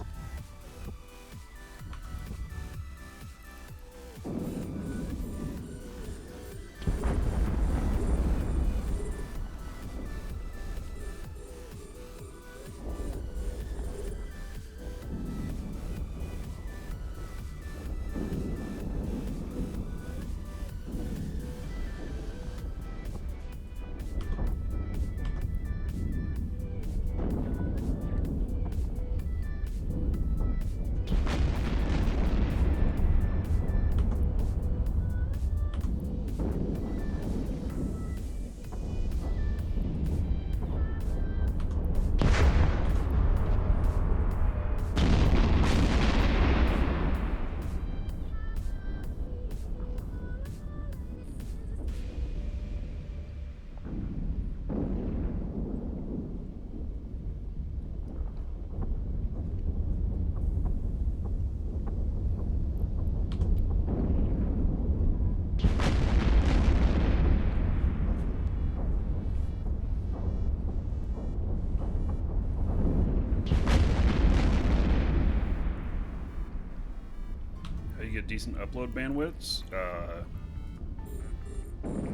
Get decent upload bandwidths.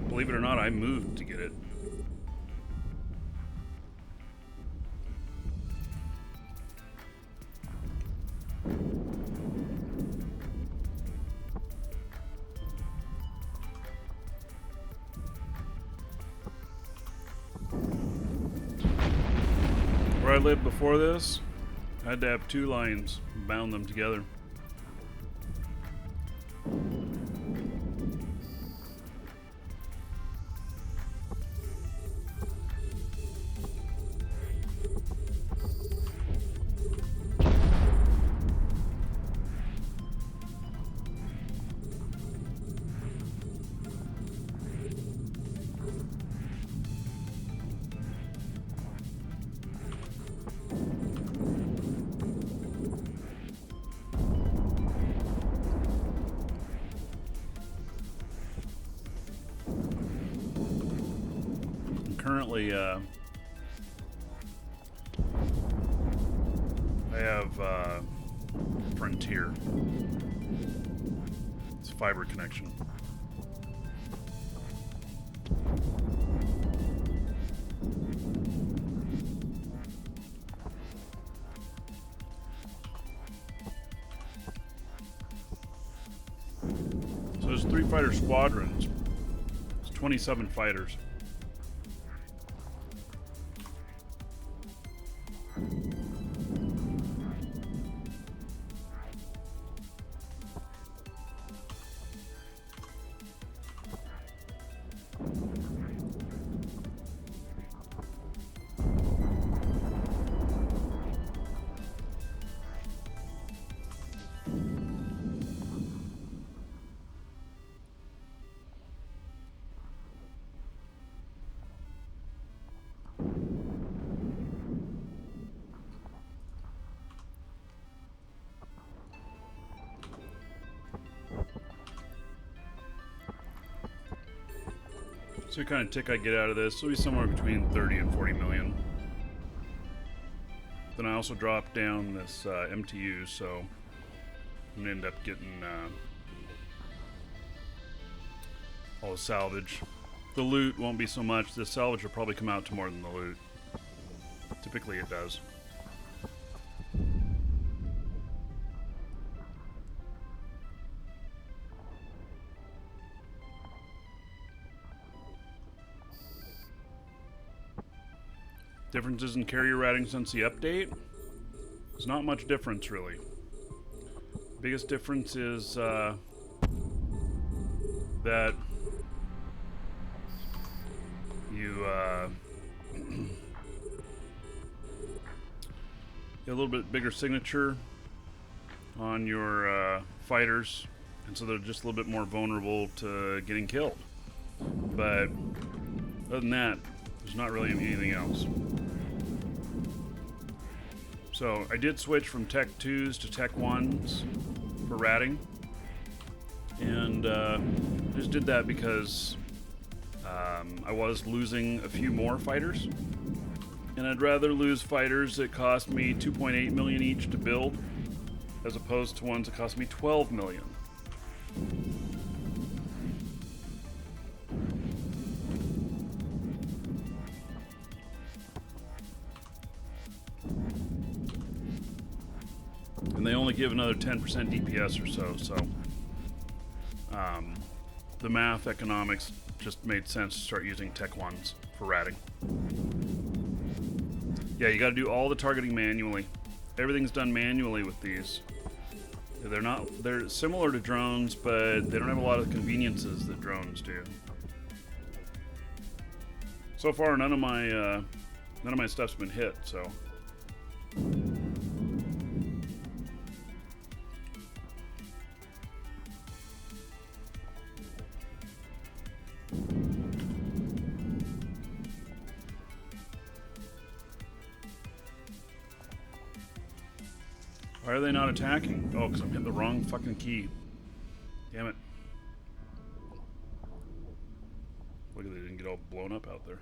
Believe it or not, I moved to get it. Where I lived before this, I had to have 2 lines, bound them together. Currently, I have Frontier. It's a fiber connection. So there's 3 fighter squadrons. It's 27 fighters. So the kind of tick I get out of this will be somewhere between 30 and 40 million. Then I also drop down this MTU, so I'm gonna end up getting all the salvage. The loot won't be so much. The salvage will probably come out to more than the loot. Typically it does. Differences in carrier routing since the update? There's not much difference, really. Biggest difference is that you get a little bit bigger signature on your fighters, and so they're just a little bit more vulnerable to getting killed. But other than that, there's not really anything else. So I did switch from Tech 2s to Tech 1s for ratting, and just did that because I was losing a few more fighters And I'd rather lose fighters that cost me 2.8 million each to build as opposed to ones that cost me 12 million. And they only give another 10% DPS or so, the math economics just made sense to start using tech ones for ratting. Yeah, you gotta do all the targeting manually. Everything's done manually with these. They're similar to drones, but they don't have a lot of the conveniences that drones do. So far, none of my stuff's been hit, so. Why are they not attacking? Oh, because I'm hitting the wrong fucking key. Damn it. Look at they didn't get all blown up out there.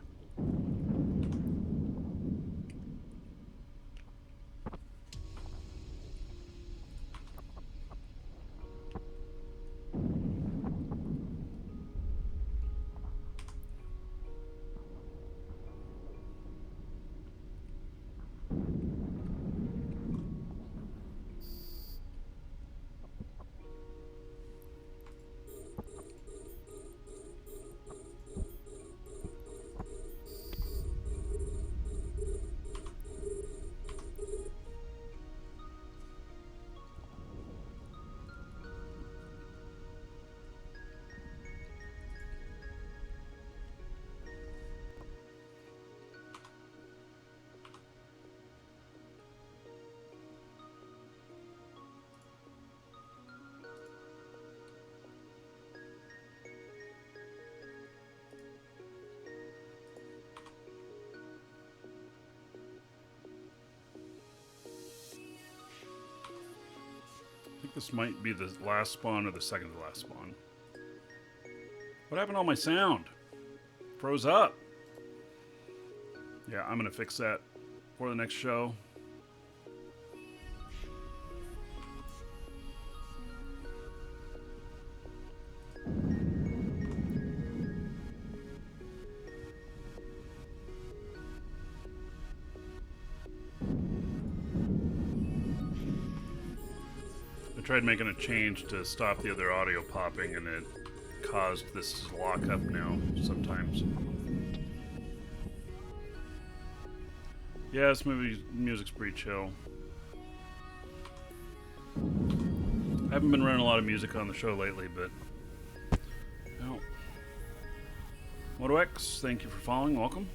I think this might be the last spawn or the second to last spawn. What happened to all my sound? Froze up. Yeah, I'm gonna fix that for the next show. I tried making a change to stop the other audio popping and it caused this to lock up now sometimes. Yeah, this music's pretty chill. I haven't been running a lot of music on the show lately, but no. MotoX, thank you for following. Welcome.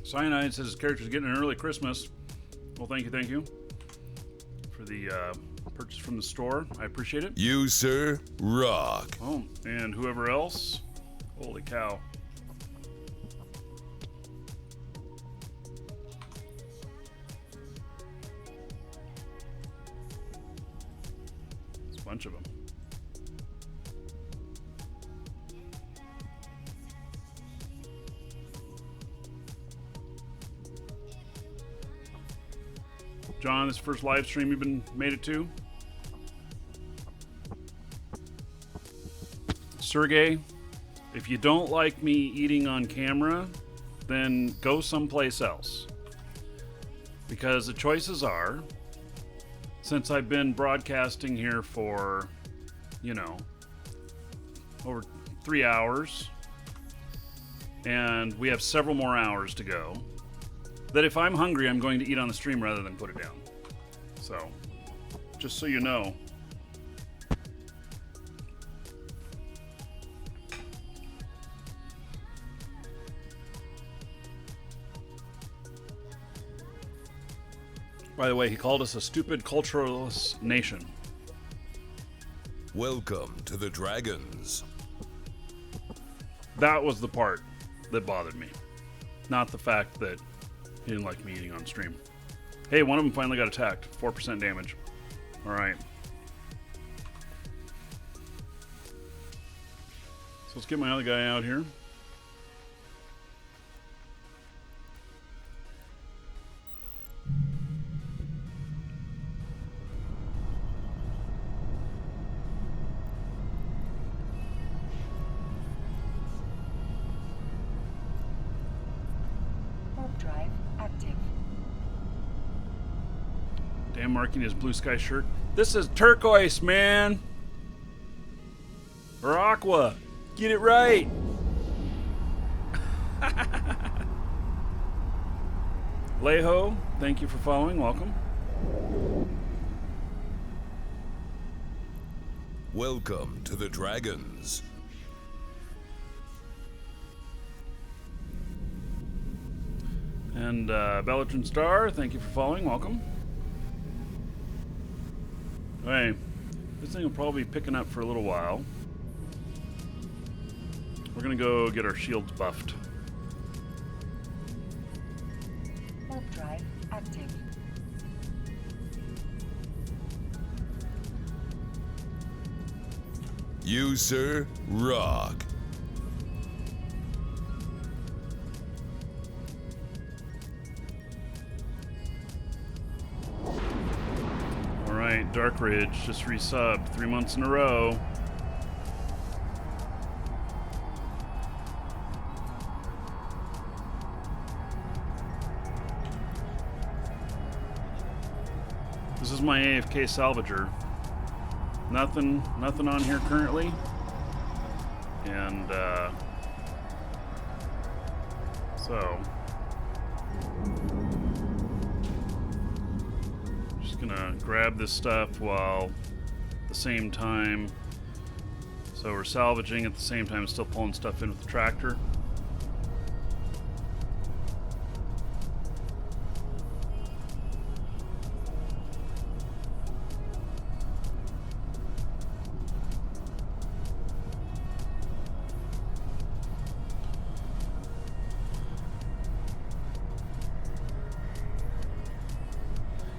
Cyanide says his character's getting an early Christmas. Well, thank you for the purchase from the store. I appreciate it. You, sir, rock. Oh, and whoever else. Holy cow. It's a bunch of them. John, this is the first live stream you've made it to. Sergey, if you don't like me eating on camera, then go someplace else. Because the choices are, since I've been broadcasting here for, over 3 hours, and we have several more hours to go, that if I'm hungry, I'm going to eat on the stream rather than put it down. So, just so you know. By the way, he called us a stupid, culturalist nation. Welcome to the Dragons. That was the part that bothered me. Not the fact that he didn't like me eating on stream. Hey, one of them finally got attacked. 4% damage. Alright. So let's get my other guy out here. Warp drive active. Damn, Markee in his blue sky shirt. This is turquoise, man. Or aqua. Get it right. Leho, thank you for following. Welcome. Welcome to the Dragons. And Bellatron Star, thank you for following. Welcome. Hey, this thing will probably be picking up for a little while. We're gonna go get our shields buffed. Warp drive active. You, sir, rock. Alright, Dark Ridge just resubbed 3 months in a row. This is my AFK salvager. Nothing on here currently. And so just gonna grab this stuff while at the same time. So we're salvaging at the same time, still pulling stuff in with the tractor.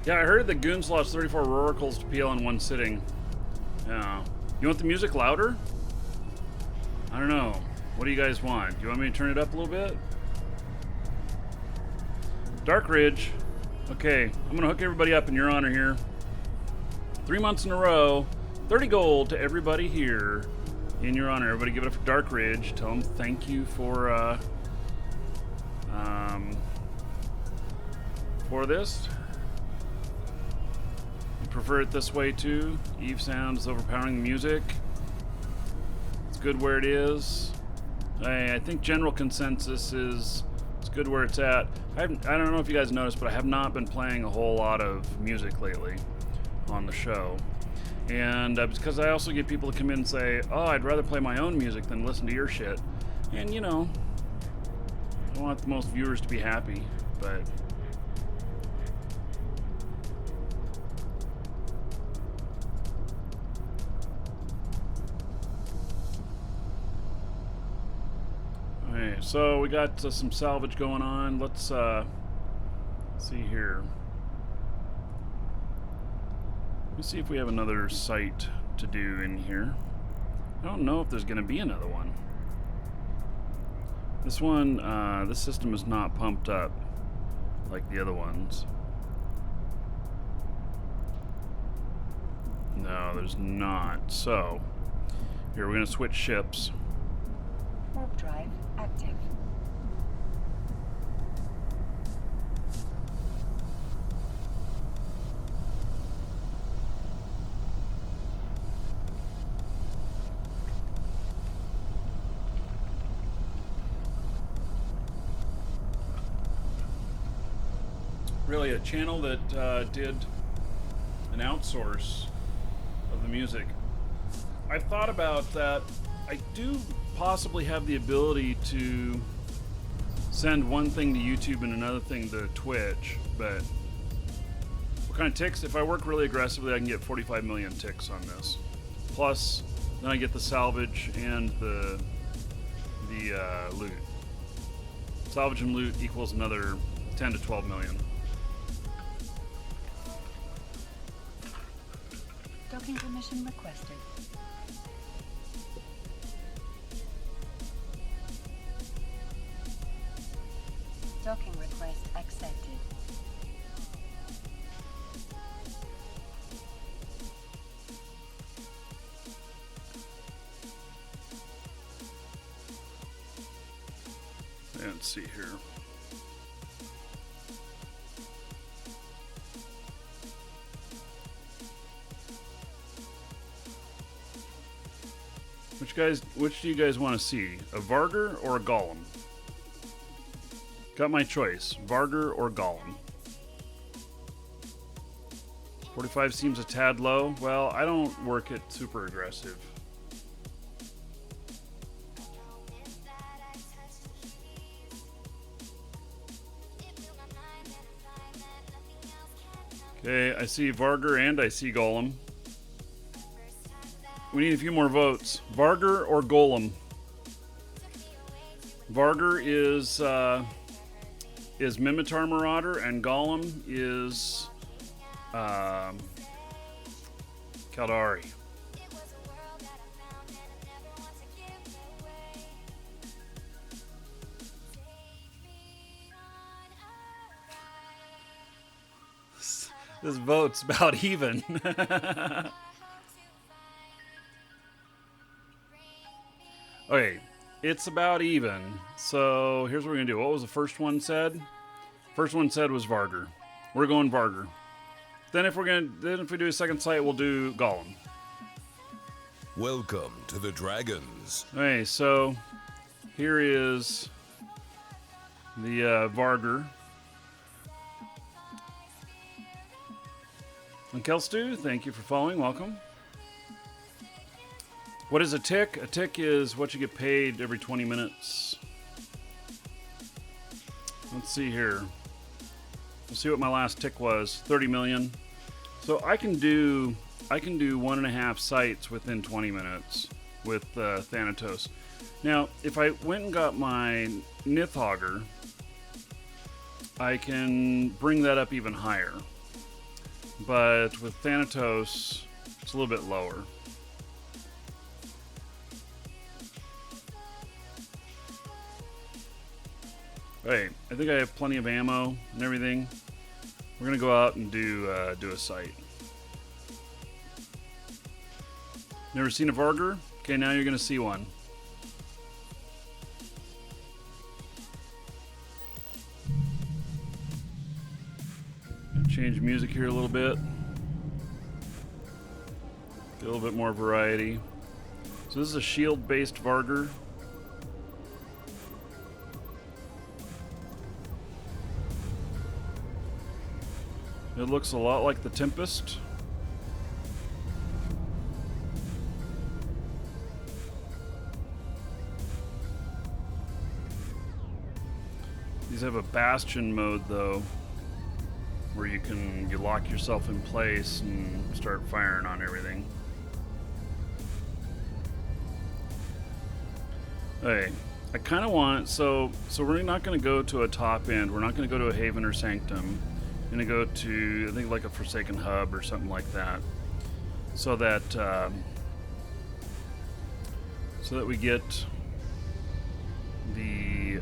Yeah, I heard that Goons lost 34 Roracles to PL in one sitting. Yeah. You want the music louder? I don't know. What do you guys want? Do you want me to turn it up a little bit? Dark Ridge. Okay, I'm gonna hook everybody up in your honor here. 3 months in a row. 30 gold to everybody here in your honor. Everybody give it up for Dark Ridge. Tell them thank you for this. Prefer it this way too. Eve sound is overpowering the music. It's good where it is. I think general consensus is it's good where it's at. I don't know if you guys noticed, but I have not been playing a whole lot of music lately on the show. And because I also get people to come in and say, oh, I'd rather play my own music than listen to your shit. And you know, I want the most viewers to be happy, but so we got some salvage going on. Let's see here. Let me see if we have another site to do in here. I don't know if there's going to be another one. This one, this system is not pumped up like the other ones. No, there's not. So, here we're going to switch ships. Warp drive active. Really a channel that did an outsource of the music. I've thought about that. I do possibly have the ability to send one thing to YouTube and another thing to Twitch, but what kind of ticks? If I work really aggressively, I can get 45 million ticks on this. plus then I get the salvage and the loot. Salvage and loot equals another 10 to 12 million. Docking permission requested. Docking request accepted. Let's see here. Which do you guys want to see? A Vargur or a Golem? Got my choice. Vargur or Golem. 45 seems a tad low. Well, I don't work it super aggressive. Okay, I see Vargur and I see Golem. We need a few more votes. Vargur or Golem? Vargur is Mimitar Marauder, and Golem is Caldari. This vote's about even. Okay, it's about even. So here's what we're gonna do. What was the first one said? First one said was Vargur. We're going Vargur. Then if we do a second site, we'll do Golem. Welcome to the Dragons. Okay, so here is the Vargur. And Kelstu, thank you for following. Welcome. What is a tick? A tick is what you get paid every 20 minutes. Let's see here. Let's see what my last tick was. 30 million. So I can do 1.5 sites within 20 minutes with Thanatos. Now, if I went and got my Nithauger, I can bring that up even higher. But with Thanatos, it's a little bit lower. Alright, I think I have plenty of ammo and everything. We're gonna go out and do a site. Never seen a Vargur? Okay, now you're gonna see one. Change music here a little bit. Get a little bit more variety. So this is a shield-based Vargur. It looks a lot like the Tempest. These have a bastion mode though, where you lock yourself in place and start firing on everything. Okay, I kind of want, so we're not going to go to a top end. We're not going to go to a Haven or Sanctum. I'm going to go to, I think, like a Forsaken Hub or something like that, so that we get the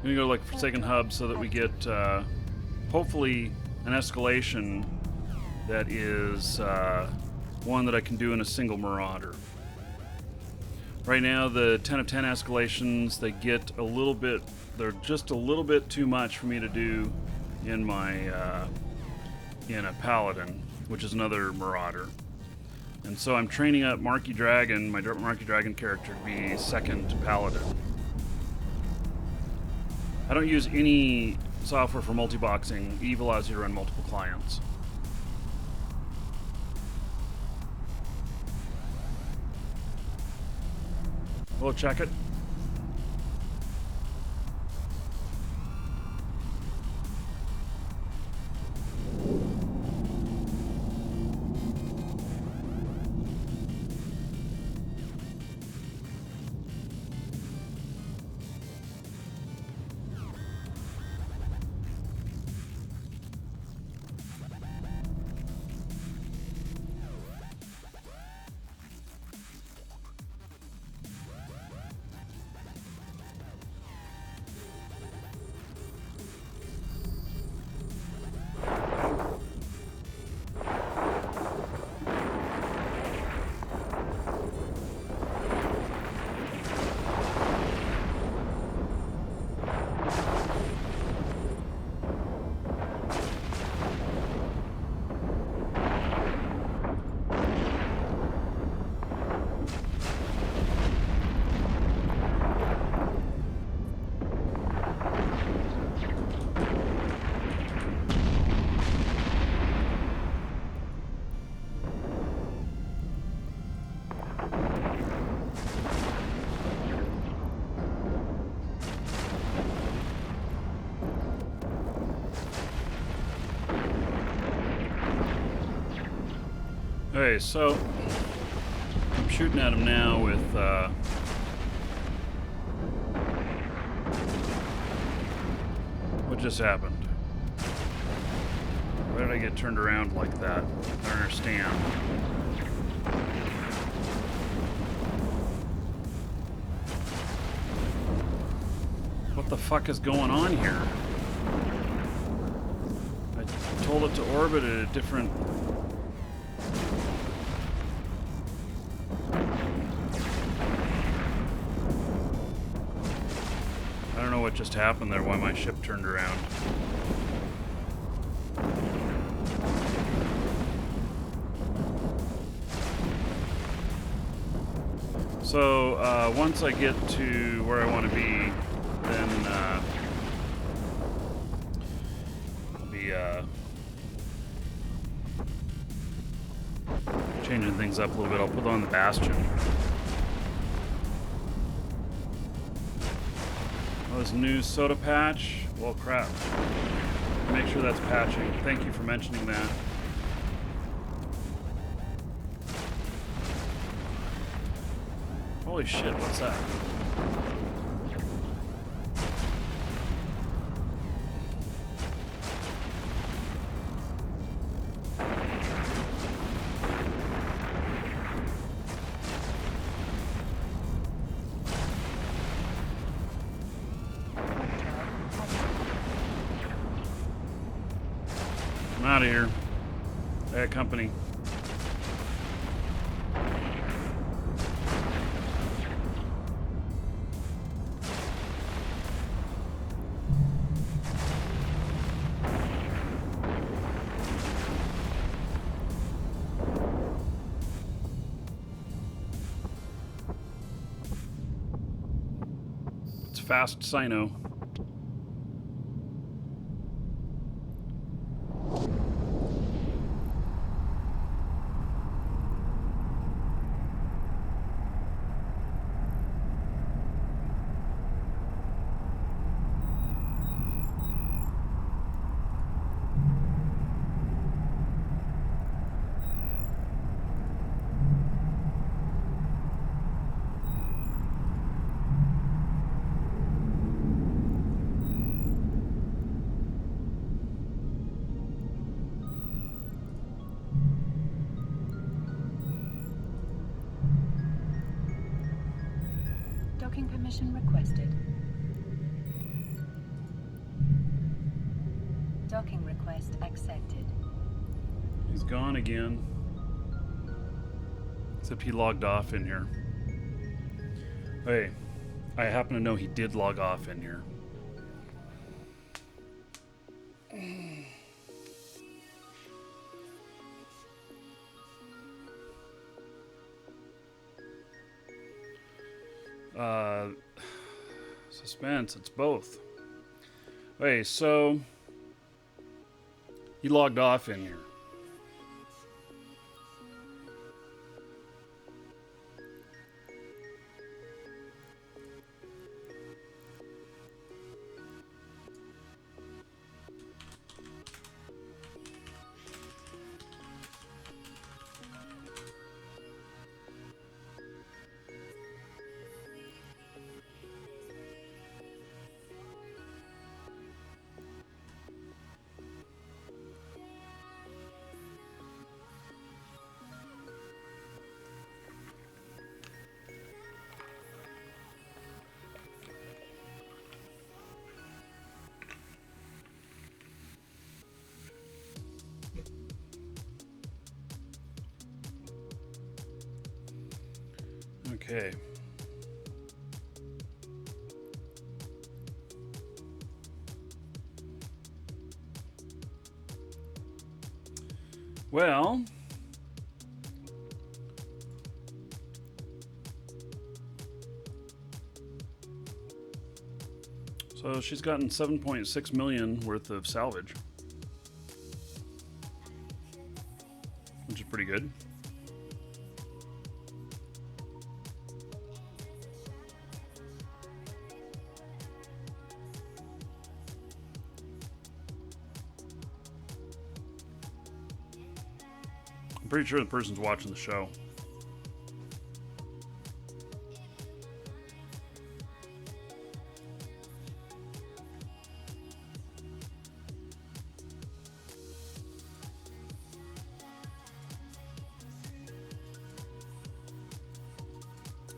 I'm gonna go like Forsaken Hub so that we get hopefully an escalation that is one that I can do in a single Marauder. Right now the 10 of 10 escalations, they get a little bit, they're just a little bit too much for me to do in my in a Paladin, which is another Marauder. And so I'm training up Markee Dragon, my Markee Dragon character, to be second Paladin. I don't use any software for multi-boxing. Eve allows you to run multiple clients. We'll check it. Okay, so I'm shooting at him now with what just happened? Why did I get turned around like that? I don't understand. What the fuck is going on here? I told it to orbit at a different... I don't know what just happened there, why my ship turned around. So, once I get to where I want to be, then I'll be changing things up a little bit. I'll put on the Bastion. Oh, this new soda patch? Well, crap. Make sure that's patching. Thank you for mentioning that. Holy shit, what's that? I'm out of here. I got company. It's fast Sino. Docking permission requested. Docking request accepted. He's gone again. Except he logged off in here. Hey, I happen to know he did log off in here. Suspense, it's both. Okay, so he logged off in here. Okay. Well, so she's gotten 7.6 million worth of salvage, which is pretty good. pretty sure the person's watching the show.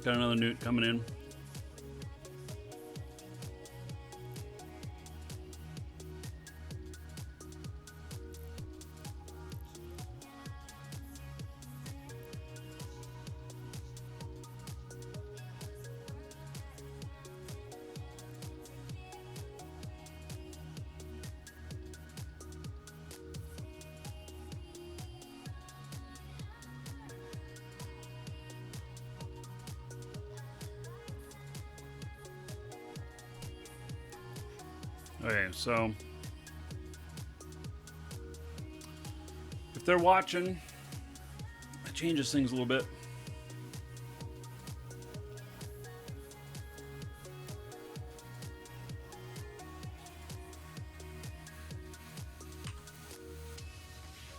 Got another newt coming in. Okay, so if they're watching, it changes things a little bit.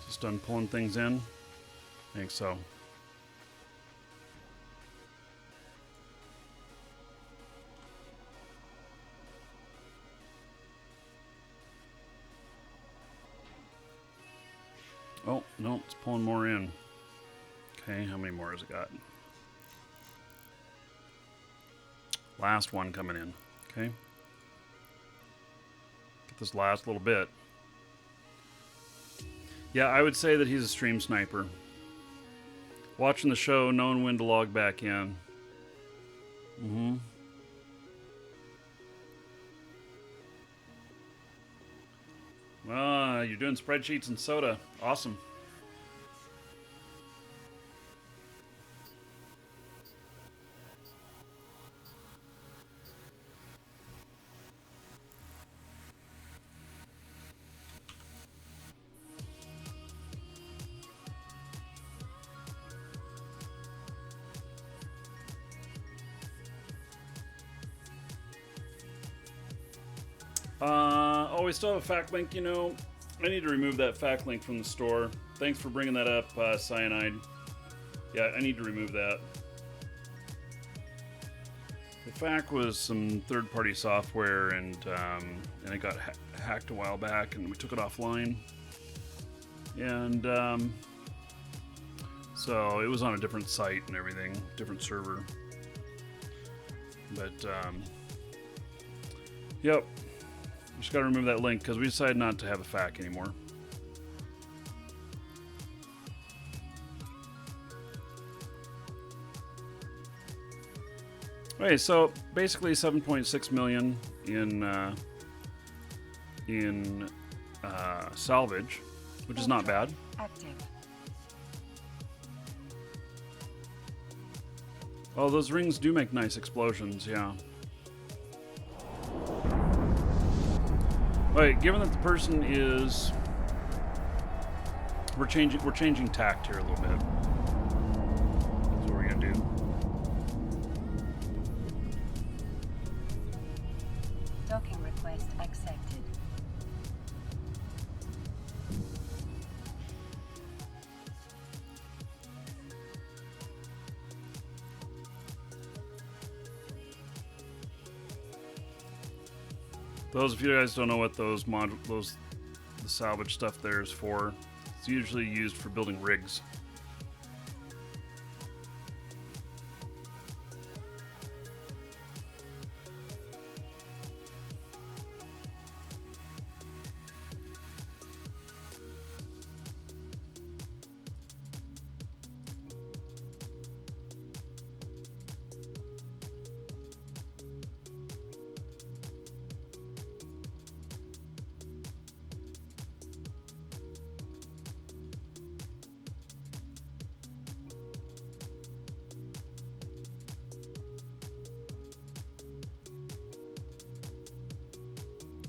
Just done pulling things in. I think so. Oh, no, it's pulling more in. Okay, how many more has it got? Last one coming in. Okay. Get this last little bit. Yeah, I would say that he's a stream sniper. Watching the show, knowing when to log back in. You're doing spreadsheets and soda. Awesome. We still have a fact link, you know. I need to remove that fact link from the store. Thanks for bringing that up, Cyanide. Yeah, I need to remove that. The fact was some third-party software, and it got hacked a while back, and we took it offline. And so it was on a different site and everything, different server. But yep. Just got to remove that link because we decided not to have a FAQ anymore. Okay, so basically 7.6 million in salvage, which is not bad. Active. Oh, those rings do make nice explosions, yeah. Alright, given that the person is... We're changing tact here a little bit. That's what we're gonna do. Docking request accepted. Those of you guys don't know what the salvage stuff there is for, it's usually used for building rigs.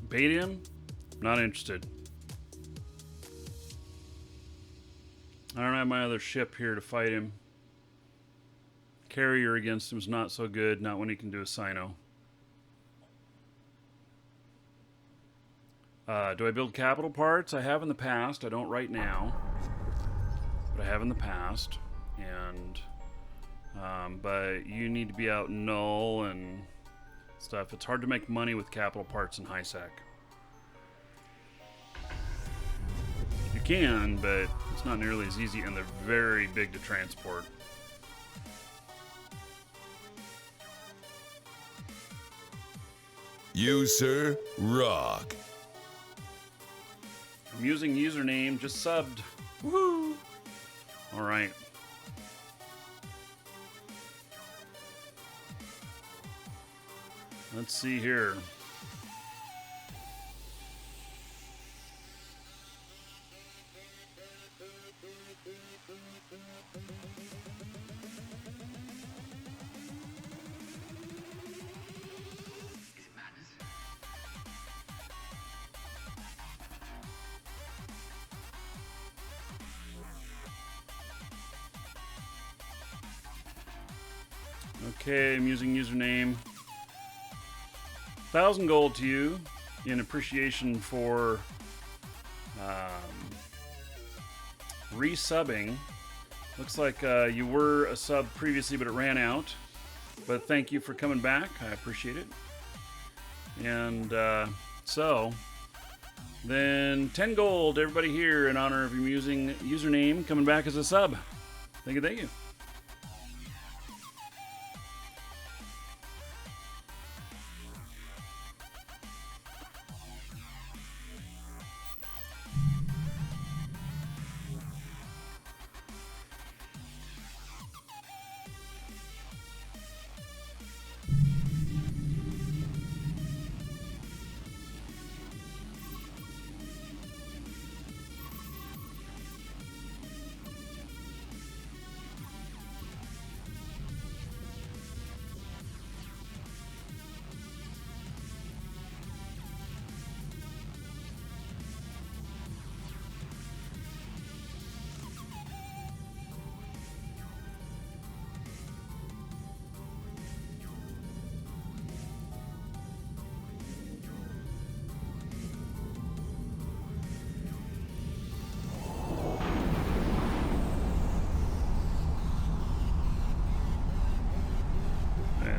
Bait him? Not interested. I don't have my other ship here to fight him. Carrier against him is not so good, not when he can do a Sino. Do I build capital parts? I have in the past. I don't right now. but I have in the past. And but you need to be out null and stuff. It's hard to make money with capital parts in high sec. You can, but it's not nearly as easy, and they're very big to transport. User rock. I'm using username, just subbed. Woohoo! All right. Let's see here. Okay, I'm using username. 1,000 gold to you in appreciation for resubbing. Looks like you were a sub previously, but it ran out. But thank you for coming back. I appreciate it. And so, then 10 gold, everybody here, in honor of your using username coming back as a sub. Thank you, thank you.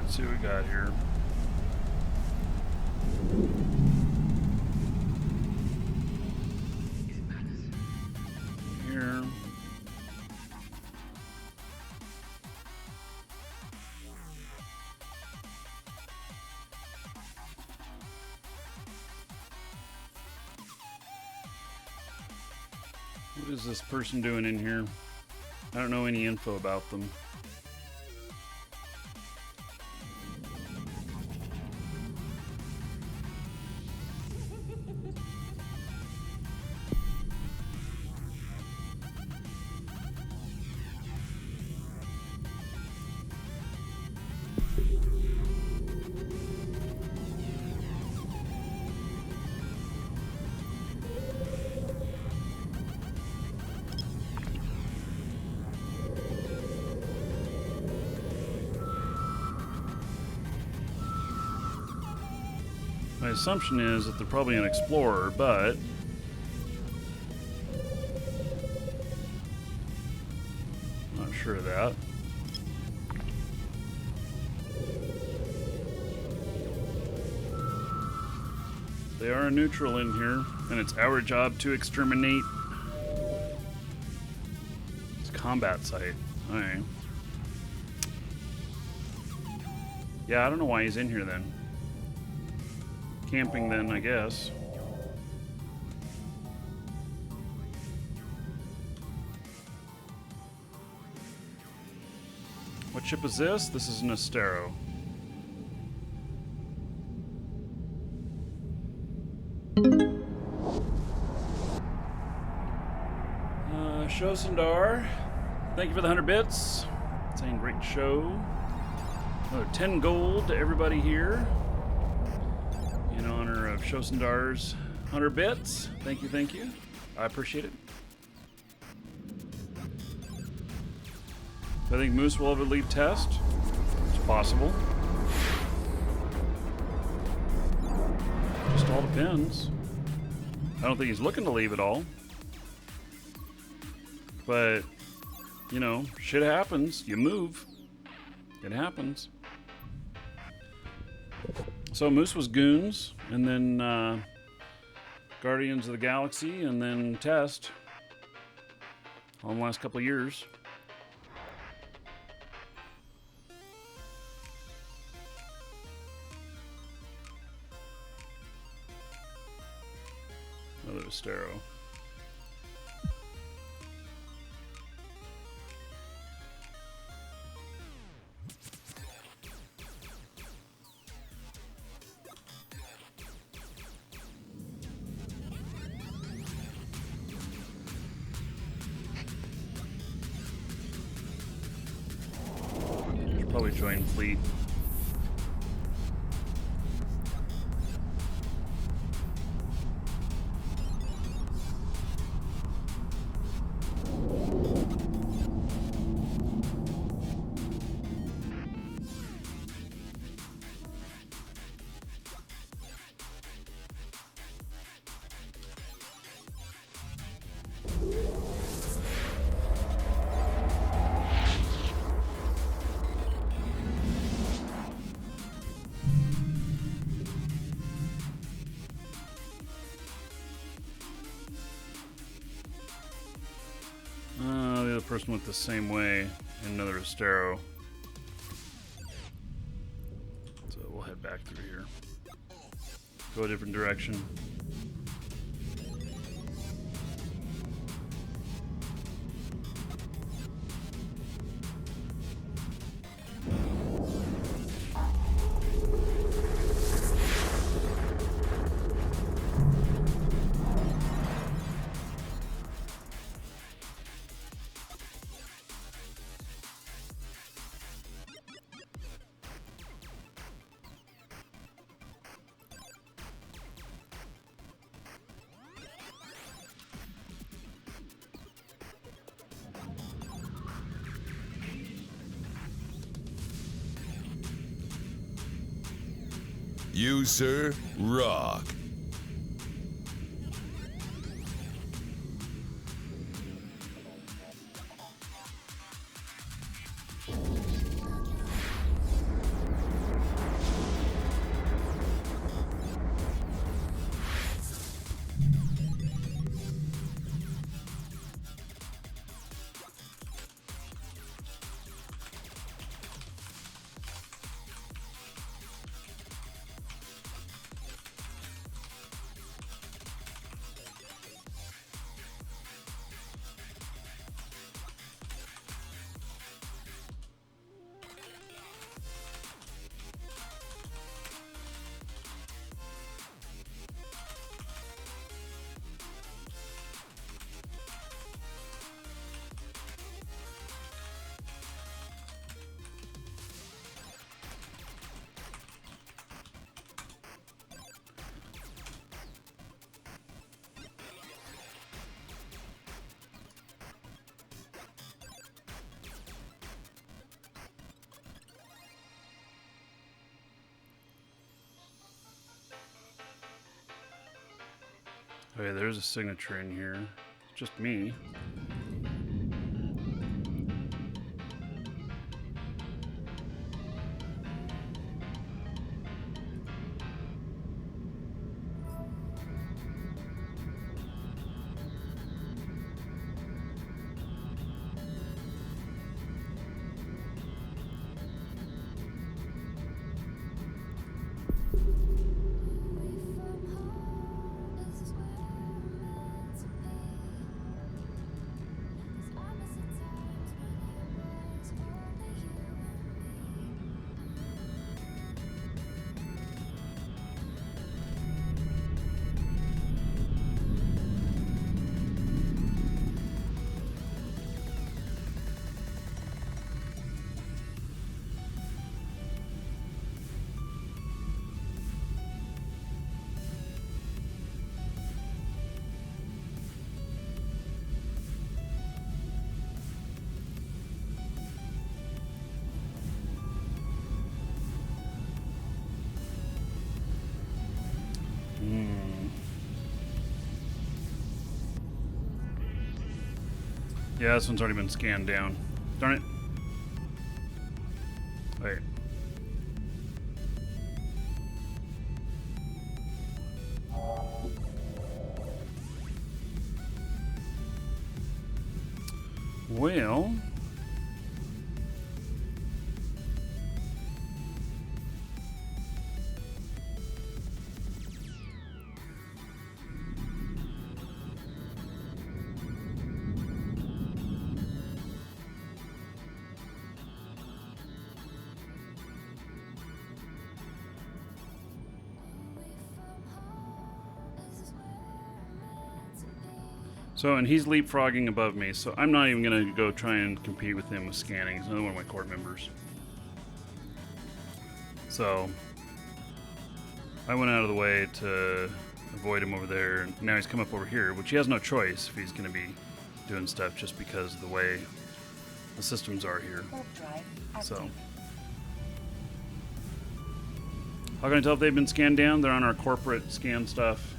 Let's see what we got here. Here. What is this person doing in here? I don't know any info about them. My assumption is that they're probably an explorer, but not sure of that. They are a neutral in here, and it's our job to exterminate. It's a combat site. Alright. Yeah, I don't know why he's in here then. Camping then, I guess. What ship is this? This is an Astero. Show Sundar. Thank you for the 100 bits. Saying great show. Another 10 gold to everybody here. In honor of Shosundar's 100 bits. Thank you, thank you. I appreciate it. I think Moose will have a lead test. It's possible. Just all depends. I don't think he's looking to leave at all. But you know, shit happens. You move. It happens. So Moose was Goons, and then Guardians of the Galaxy, and then Test. All in the last couple of years. Another Estero. Should probably join fleet. The other person went the same way in another Estero. So we'll head back through here. Go a different direction. You, sir, rock. Okay, there's a signature in here. Just me. Away from home is where I'm meant to be. Yeah, this one's already been scanned down. Darn it. Wait. Well... So, and he's leapfrogging above me, so I'm not even going to go try and compete with him with scanning. He's another one of my court members. So, I went out of the way to avoid him over there, and now he's come up over here, which he has no choice if he's going to be doing stuff just because of the way the systems are here. Warp drive active. So, how can I tell if they've been scanned down? They're on our corporate scan stuff.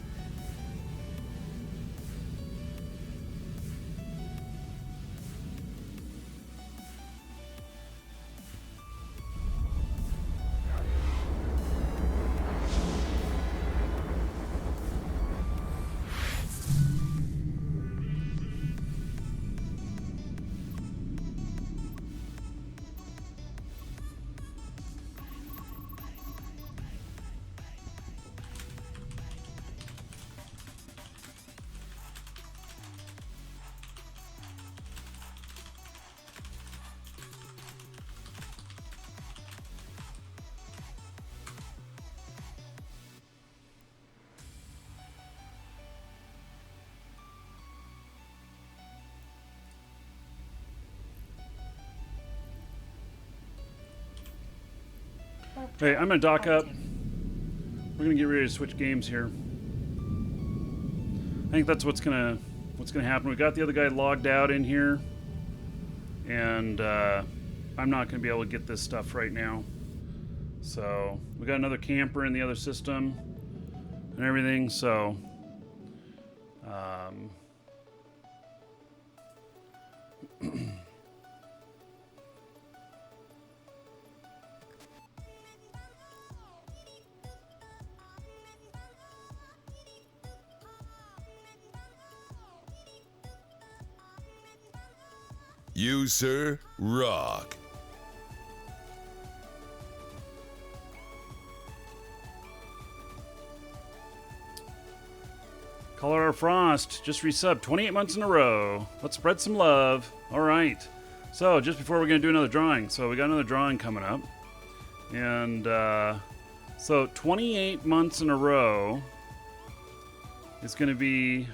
Warp Hey, drive I'm gonna dock up. active. We're gonna get ready to switch games here. I think that's what's gonna happen. We got the other guy logged out in here, and I'm not gonna be able to get this stuff right now. So we got another camper in the other system and everything. So You, sir, rock. Colorado Frost just resubbed 28 months in a row. Let's spread some love. All right. So just before we're going to do another drawing. So we got another drawing coming up. And so 28 months in a row is going to be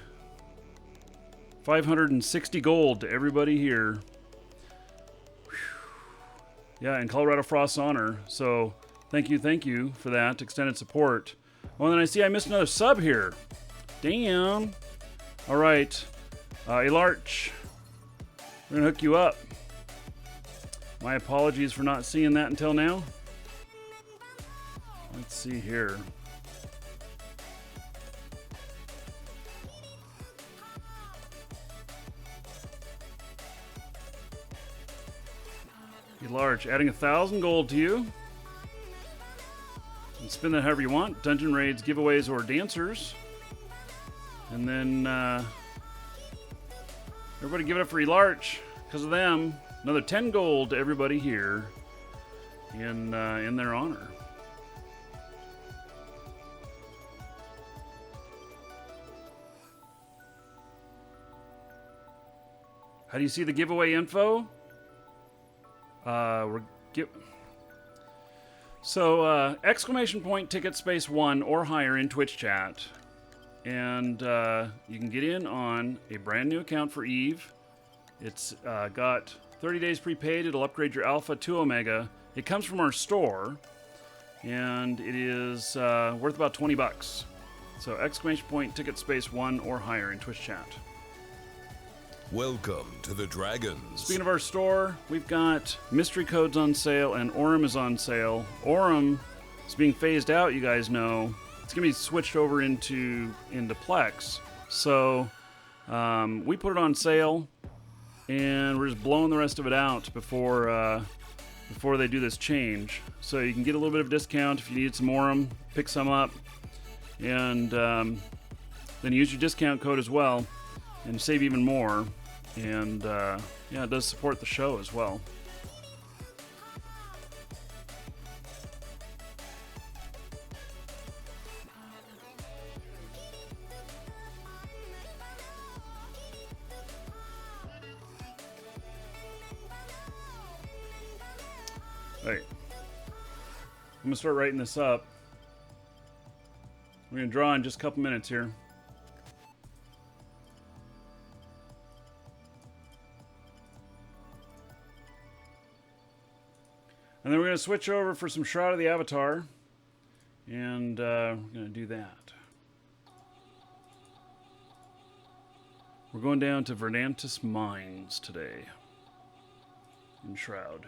560 gold to everybody here. Whew. Yeah, in Colorado Frost's honor. So thank you for that extended support. Oh, and then I see I missed another sub here. Damn. All right. Elarch, we're going to hook you up. My apologies for not seeing that until now. Let's see here. Elarch, adding 1,000 gold to you. And spend that however you want. Dungeon raids, giveaways, or dancers. And then everybody give it up for Elarch because of them. Another 10 gold to everybody here in their honor. How do you see the giveaway info? Exclamation point ticket space 1 or higher in Twitch chat. And you can get in on a brand new account for Eve. It's got 30 days prepaid. It'll upgrade your Alpha to Omega. It comes from our store, and it is worth about 20 bucks. So exclamation point ticket space 1 or higher in Twitch chat. Welcome to the Dragons. Speaking of our store, we've got mystery codes on sale, and Orem is on sale. Orem is being phased out, you guys know. It's going to be switched over into Plex. So we put it on sale and we're just blowing the rest of it out before they do this change. So you can get a little bit of discount if you need some more of them, pick some up, and then use your discount code as well and save even more. And yeah, it does support the show as well. Alright, I'm going to start writing this up. We're going to draw in just a couple minutes here. And then we're going to switch over for some Shroud of the Avatar. And we're going to do that. We're going down to Verdantis Mines today. In Shroud.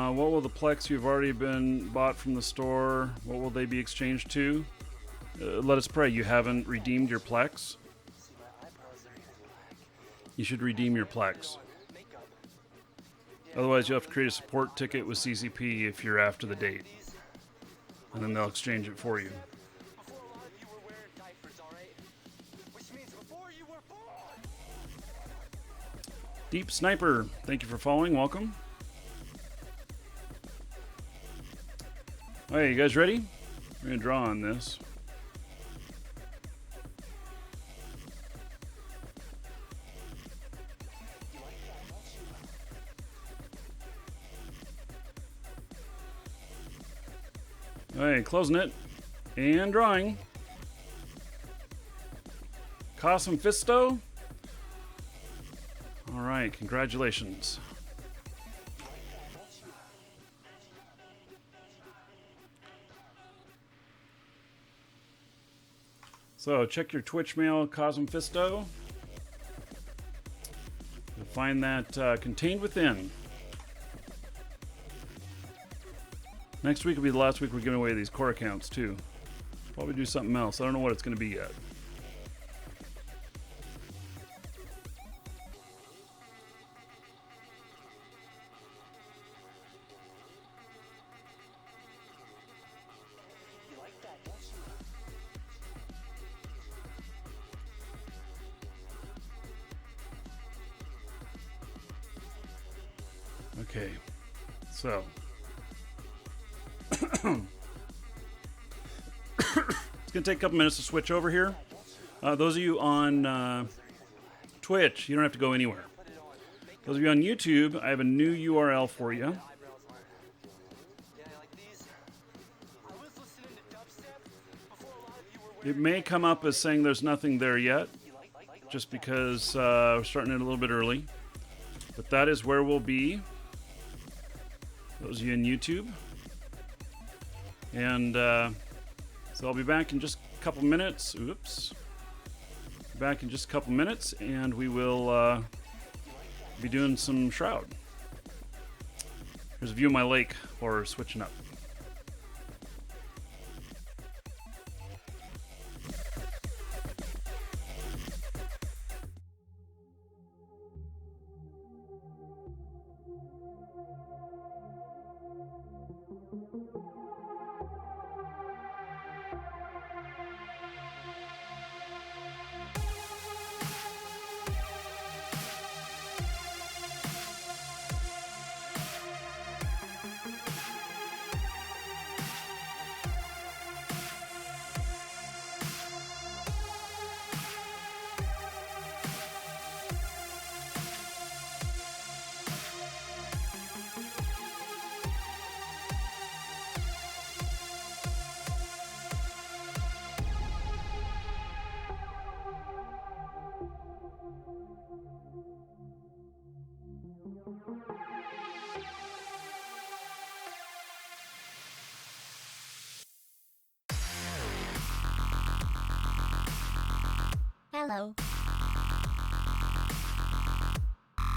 What will the Plex you've already been bought from the store, what will they be exchanged to? Let us pray, you haven't redeemed your Plex? You should redeem your Plex. Otherwise you'll have to create a support ticket with CCP if you're after the date. And then they'll exchange it for you. Deep Sniper, thank you for following, welcome. Alright, you guys ready? We're going to draw on this. Alright, closing it. And drawing. Cosm Fisto. Alright, congratulations. So check your Twitch mail, Cosm Fisto. You'll find that contained within. Next week will be the last week we're giving away these core accounts too. Probably do something else. I don't know what it's going to be yet. Okay, so it's going to take a couple minutes to switch over here. Those of you on Twitch, you don't have to go anywhere. Those of you on YouTube, I have a new URL for you. It may come up as saying there's nothing there yet, just because we're starting it a little bit early. But that is where we'll be. Those of you in YouTube. And so I'll be back in just a couple minutes. Oops. Back in just a couple minutes, and we will be doing some Shroud. Here's a view of my lake while we're switching up. Hello.